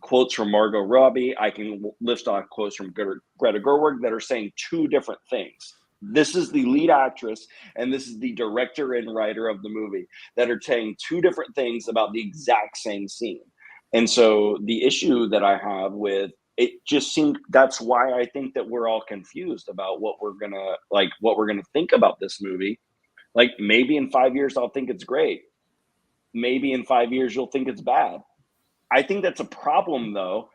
quotes from Margot Robbie. I can list off quotes from Greta Gerwig that are saying two different things. This is the lead actress and this is the director and writer of the movie that are saying two different things about the exact same scene. And so the issue that I have with it just seemed, that's why I think that we're all confused about what we're gonna think about this movie. Like maybe in 5 years I'll think it's great. Maybe in 5 years you'll think it's bad. I think that's a problem though,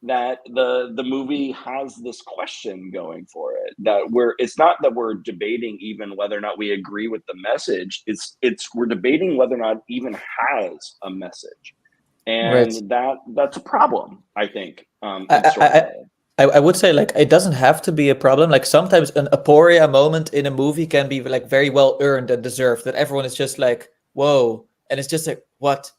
that the movie has this question going for it, that it's not that we're debating even whether or not we agree with the message. We're debating whether or not it even has a message. And that's a problem, I think. I would say like it doesn't have to be a problem. Like sometimes an aporia moment in a movie can be like very well earned and deserved, that everyone is just like, whoa, and it's just like, what?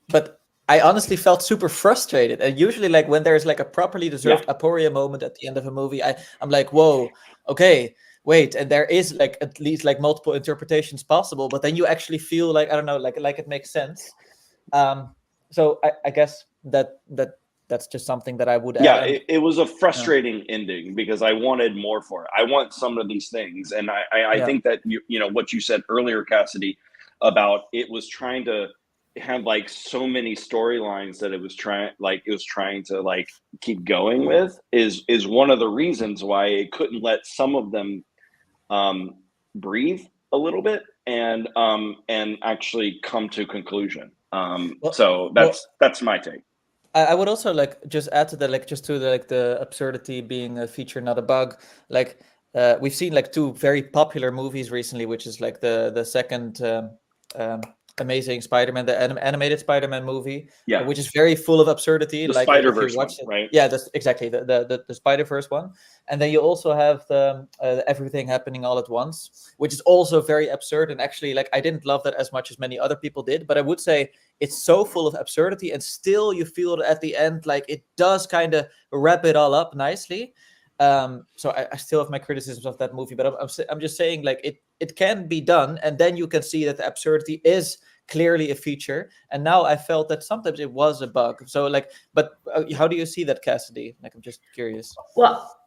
But I honestly felt super frustrated. And usually like when there's like a properly deserved aporia moment at the end of a movie, I'm like, whoa, okay. wait, and there is like at least like multiple interpretations possible, but then you actually feel like, I don't know, like it makes sense. So I guess that's just something that I would add. Yeah, it was a frustrating ending because I wanted more for it. I want some of these things, and I think that you know what you said earlier, Cassidy, about it was trying to have like so many storylines that it was trying to like keep going with is one of the reasons why it couldn't let some of them breathe a little bit and actually come to conclusion. So that's my take. I would also like just add to that, like just to the absurdity being a feature, not a bug. Like we've seen like two very popular movies recently, which is like the second Amazing Spider-Man, the animated Spider-Man movie, which is very full of absurdity. The like Spider-Verse one, right? Yeah, that's exactly the Spider-Verse one. And then you also have the Everything Happening All at Once, which is also very absurd. And actually, like I didn't love that as much as many other people did, but I would say it's so full of absurdity, and still you feel at the end like it does kind of wrap it all up nicely. So I still have my criticisms of that movie, but I'm just saying like it can be done, and then you can see that the absurdity is clearly a feature. And now I felt that sometimes it was a bug. So like, but how do you see that, Cassidy? Like, I'm just curious. Well,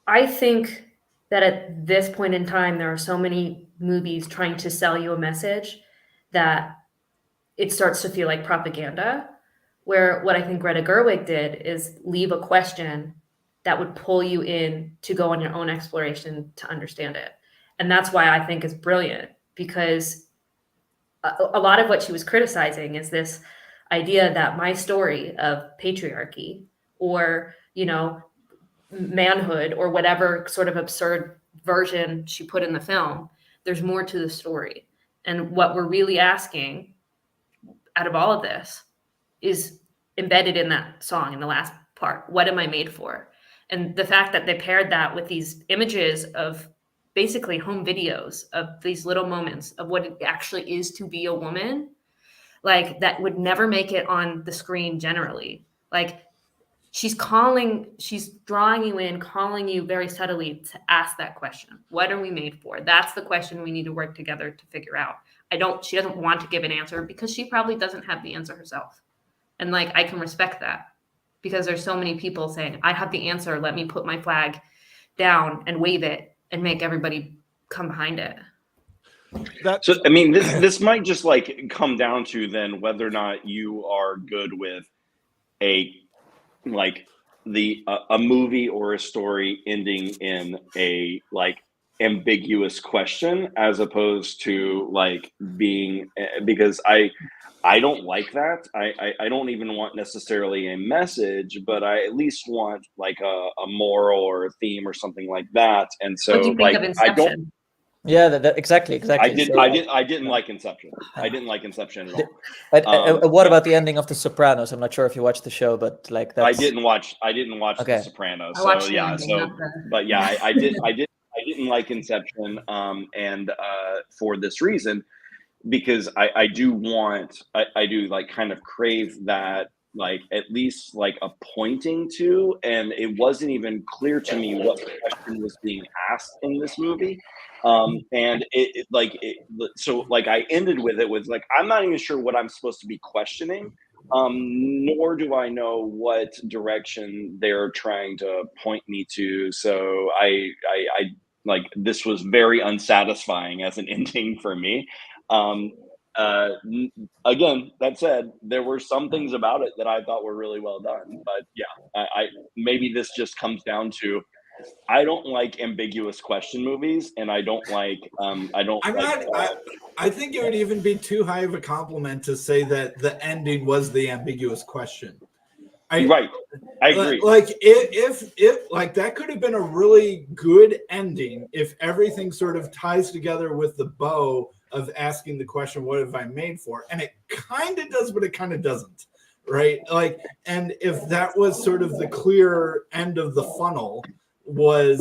I think that at this point in time, there are so many movies trying to sell you a message that it starts to feel like propaganda, where what I think Greta Gerwig did is leave a question that would pull you in to go on your own exploration to understand it. And that's why I think it's brilliant, because a lot of what she was criticizing is this idea that my story of patriarchy or, you know, manhood or whatever sort of absurd version she put in the film, there's more to the story. And what we're really asking out of all of this is embedded in that song in the last part. What am I made for? And the fact that they paired that with these images of basically home videos of these little moments of what it actually is to be a woman, like that would never make it on the screen generally. Like she's drawing you in, calling you very subtly to ask that question. What are we made for? That's the question we need to work together to figure out. She doesn't want to give an answer because she probably doesn't have the answer herself. And like, I can respect that, because there's so many people saying, I have the answer. Let me put my flag down and wave it and make everybody come behind it. So, I mean, this might just like come down to then whether or not you are good with a movie or a story ending in a like ambiguous question, as opposed to like being, because I don't like that. I don't even want necessarily a message, but I at least want like a moral or a theme or something like that. And so, What do you think of Inception? I don't. Yeah, exactly. I didn't like Inception. I didn't like Inception at all. What about the ending of The Sopranos? I'm not sure if you watched the show, but like that. I didn't watch The Sopranos. So yeah, but yeah, I didn't like Inception, and for this reason, because I do like kind of crave that, like at least like a pointing to, and it wasn't even clear to me what question was being asked in this movie. And so like I ended with it with like, I'm not even sure what I'm supposed to be questioning, nor do I know what direction they're trying to point me to. So I like, this was very unsatisfying as an ending for me. Again, that said, there were some things about it that I thought were really well done, but yeah, I maybe this just comes down to, I don't like ambiguous question movies, and I don't like I think it would even be too high of a compliment to say that the ending was the ambiguous question. I agree. Like if like that could have been a really good ending if everything sort of ties together with the bow of asking the question, what have I made for? And it kind of does, but it kind of doesn't, right? Like, and if that was sort of the clear end of the funnel, was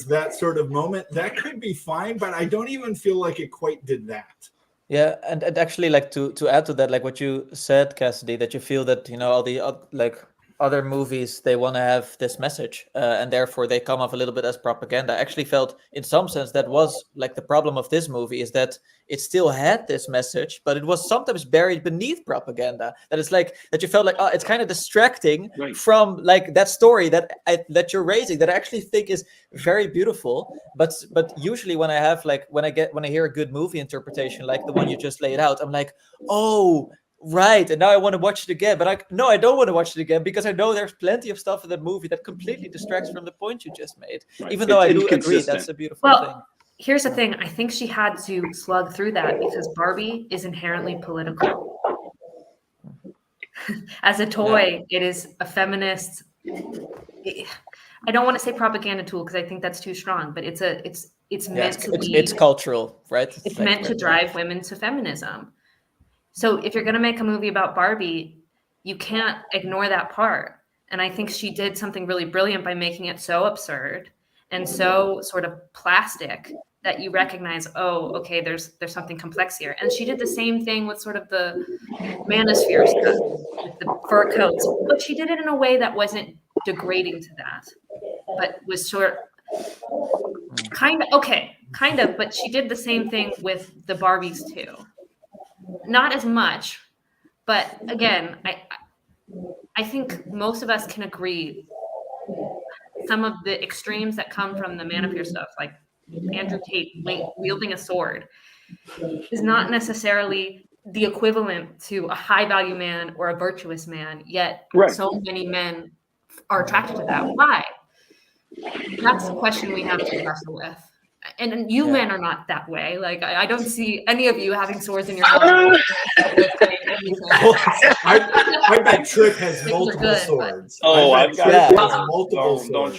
that sort of moment, that could be fine, but I don't even feel like it quite did that. Yeah, and actually, like to add to that, like what you said, Cassidy, that you feel that, you know, all the like other movies they want to have this message, and therefore they come off a little bit as propaganda. I actually felt, in some sense, that was like the problem of this movie, is that it still had this message, but it was sometimes buried beneath propaganda. That it's like that you felt like, oh, it's kind of distracting Right. from like that story that you're raising, that I actually think is very beautiful. But usually when I have like when I hear a good movie interpretation like the one you just laid out, I'm like, oh, right, and now I want to watch it again. But I don't want to watch it again, because I know there's plenty of stuff in that movie that completely distracts from the point you just made. Right. Even though It's I do agree inconsistent. that's a beautiful thing. Well, here's the thing. I think she had to slug through that because Barbie is inherently political. As a toy, it is a feminist. I don't want to say propaganda tool because I think that's too strong, but it's meant to be. It's cultural, right? It's meant to drive women to feminism. So if you're going to make a movie about Barbie, you can't ignore that part. And I think she did something really brilliant by making it so absurd and so sort of plastic that you recognize, oh, okay, there's something complex here. And she did the same thing with sort of the manosphere stuff, with the fur coats, but she did it in a way that wasn't degrading to that, but was sort of kind of, but she did the same thing with the Barbies too. Not as much, but again, I think most of us can agree some of the extremes that come from the manosphere stuff, like Andrew Tate wielding a sword, is not necessarily the equivalent to a high-value man or a virtuous man, yet Right. so many men are attracted to that. Why? That's the question we have to wrestle with. And you men are not that way. Like, I don't see any of you having swords in your house. I bet Tripp has Things are multiple good, swords. Oh, I I've bet got Tripp Yeah. has multiple swords.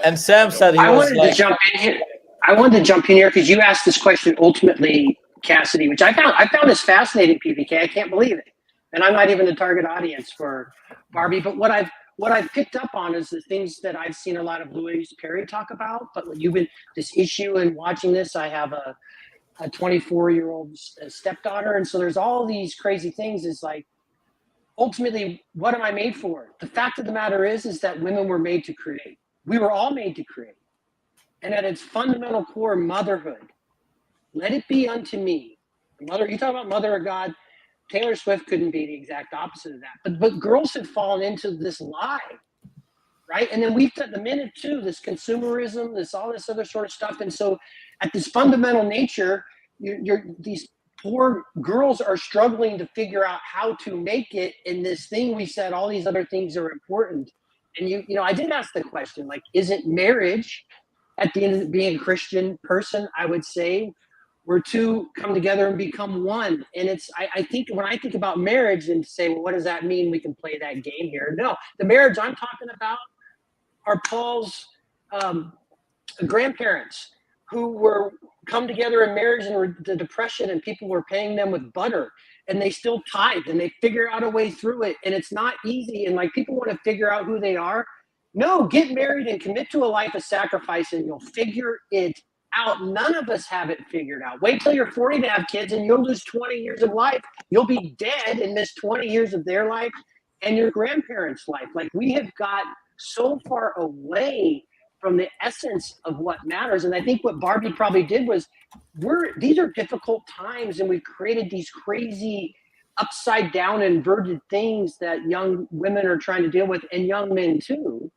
And Sam said he I was wanted like, to jump in here. I wanted to jump in here because you asked this question ultimately, Cassidy, which I found this fascinating, PPK. I can't believe it. And I'm not even the target audience for Barbie. But what I've picked up on is the things that I've seen a lot of Louise Perry talk about. But when you've been this issue and watching this, I have a 24-year-old stepdaughter. And so there's all these crazy things. Is like, ultimately, what am I made for? The fact of the matter is that women were made to create. We were all made to create. And at its fundamental core, motherhood. Let it be unto me. Mother, you talk about mother of God. Taylor Swift couldn't be the exact opposite of that. But girls have fallen into this lie, right? And then we've got the minute too, this consumerism, this all this other sort of stuff. And so at this fundamental nature, these poor girls are struggling to figure out how to make it in this thing. We said all these other things are important. And you know, I did ask the question, like, isn't marriage at the end of being a Christian person, I would say, where two come together and become one. And it's, I think when I think about marriage and say, well, what does that mean? We can play that game here. No, the marriage I'm talking about are Paul's grandparents who were come together in marriage and the depression, and people were paying them with butter, and they still tithe and they figure out a way through it. And it's not easy. And like, people want to figure out who they are. No, get married and commit to a life of sacrifice and you'll figure it out. None of us have it figured out. Wait till you're 40 to have kids and you'll lose 20 years of life. You'll be dead and miss 20 years of their life and your grandparents' life. Like, we have got so far away from the essence of what matters. And I think what Barbie probably did was, these are difficult times, and we've created these crazy upside down inverted things that young women are trying to deal with, and young men too.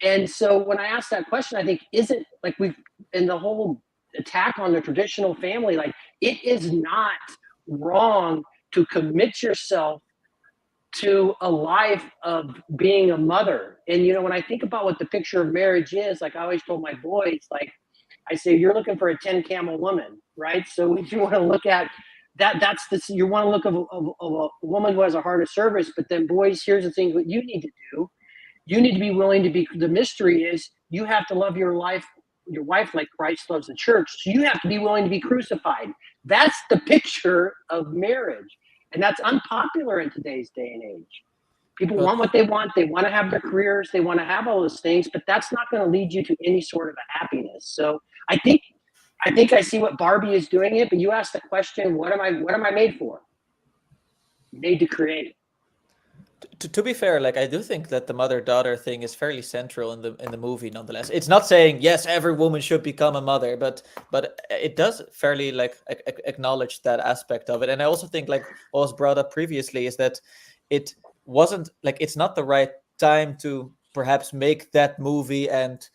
And so when I ask that question, I think, is it like we've, in the whole attack on the traditional family, like, it is not wrong to commit yourself to a life of being a mother. And, you know, when I think about what the picture of marriage is, like I always told my boys, like, I say, you're looking for a 10 camel woman, right? So if you want to look at that, that's this, you want to look of a woman who has a heart of service. But then, boys, here's the thing, what you need to do. You need to be willing to be, the mystery is, you have to love your wife like Christ loves the church. So you have to be willing to be crucified. That's the picture of marriage. And that's unpopular in today's day and age. People want what they want. They want to have their careers. They want to have all those things, but that's not going to lead you to any sort of a happiness. So I think I see what Barbie is doing it, but you asked the question, what am I made for? Made to create. To be fair, like I do think that the mother-daughter thing is fairly central in the movie. Nonetheless, it's not saying yes, every woman should become a mother, but it does fairly like acknowledge that aspect of it. And I also think like what was brought up previously is that it wasn't like it's not the right time to perhaps make that movie and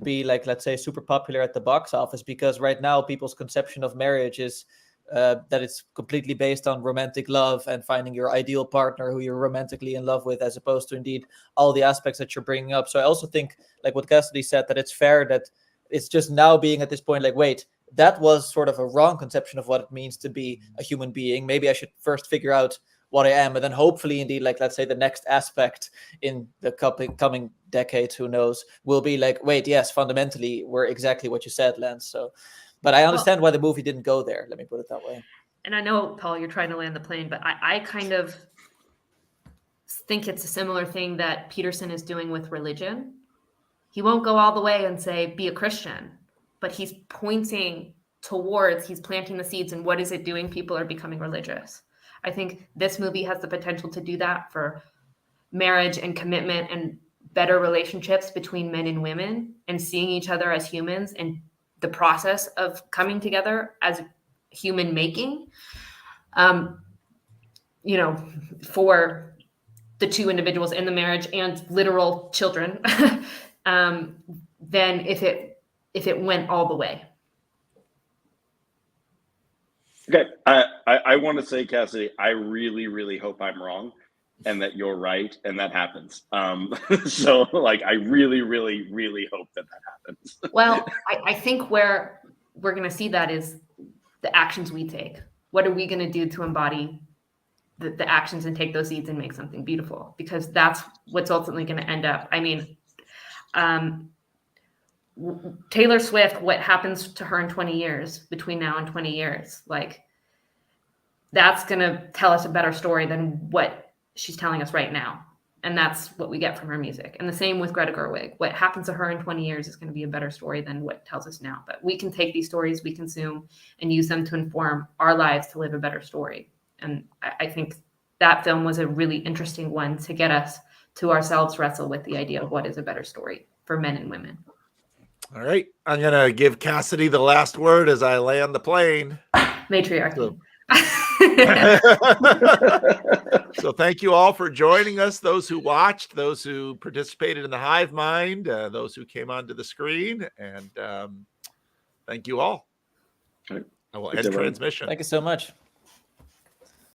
be like, let's say, super popular at the box office, because right now people's conception of marriage is that it's completely based on romantic love and finding your ideal partner who you're romantically in love with, as opposed to indeed all the aspects that you're bringing up. So I also think, like what Cassidy said, that it's fair that it's just now being at this point like, wait, that was sort of a wrong conception of what it means to be a human being. Maybe I should first figure out what I am, and then hopefully indeed, like, let's say the next aspect in the coming decades, who knows, will be like, wait, yes, fundamentally we're exactly what you said, Lance. So but I understand why the movie didn't go there. Let me put it that way. And I know, Paul, you're trying to land the plane, but I kind of think it's a similar thing that Peterson is doing with religion. He won't go all the way and say, be a Christian, but he's pointing towards, he's planting the seeds, and what is it doing? People are becoming religious. I think this movie has the potential to do that for marriage and commitment and better relationships between men and women, and seeing each other as humans and the process of coming together as human making, for the two individuals in the marriage and literal children, than if it went all the way. Okay, I want to say, Cassidy, I really, really hope I'm wrong and that you're right and that happens. So like, I really, really, really hope that happens. Well, I think where we're going to see that is the actions we take. What are we going to do to embody the actions and take those seeds and make something beautiful? Because that's what's ultimately going to end up. I mean, Taylor Swift, what happens to her in 20 years, between now and 20 years, like that's going to tell us a better story than what she's telling us right now. And that's what we get from her music. And the same with Greta Gerwig. What happens to her in 20 years is going to be a better story than what tells us now. But we can take these stories we consume and use them to inform our lives to live a better story. And I think that film was a really interesting one to get us to ourselves wrestle with the idea of what is a better story for men and women. All right. I'm going to give Cassidy the last word as I land the plane. Matriarchy. So thank you all for joining us, those who watched, those who participated in the hive mind, those who came onto the screen, and thank you all. I will end transmission. Thank you so much.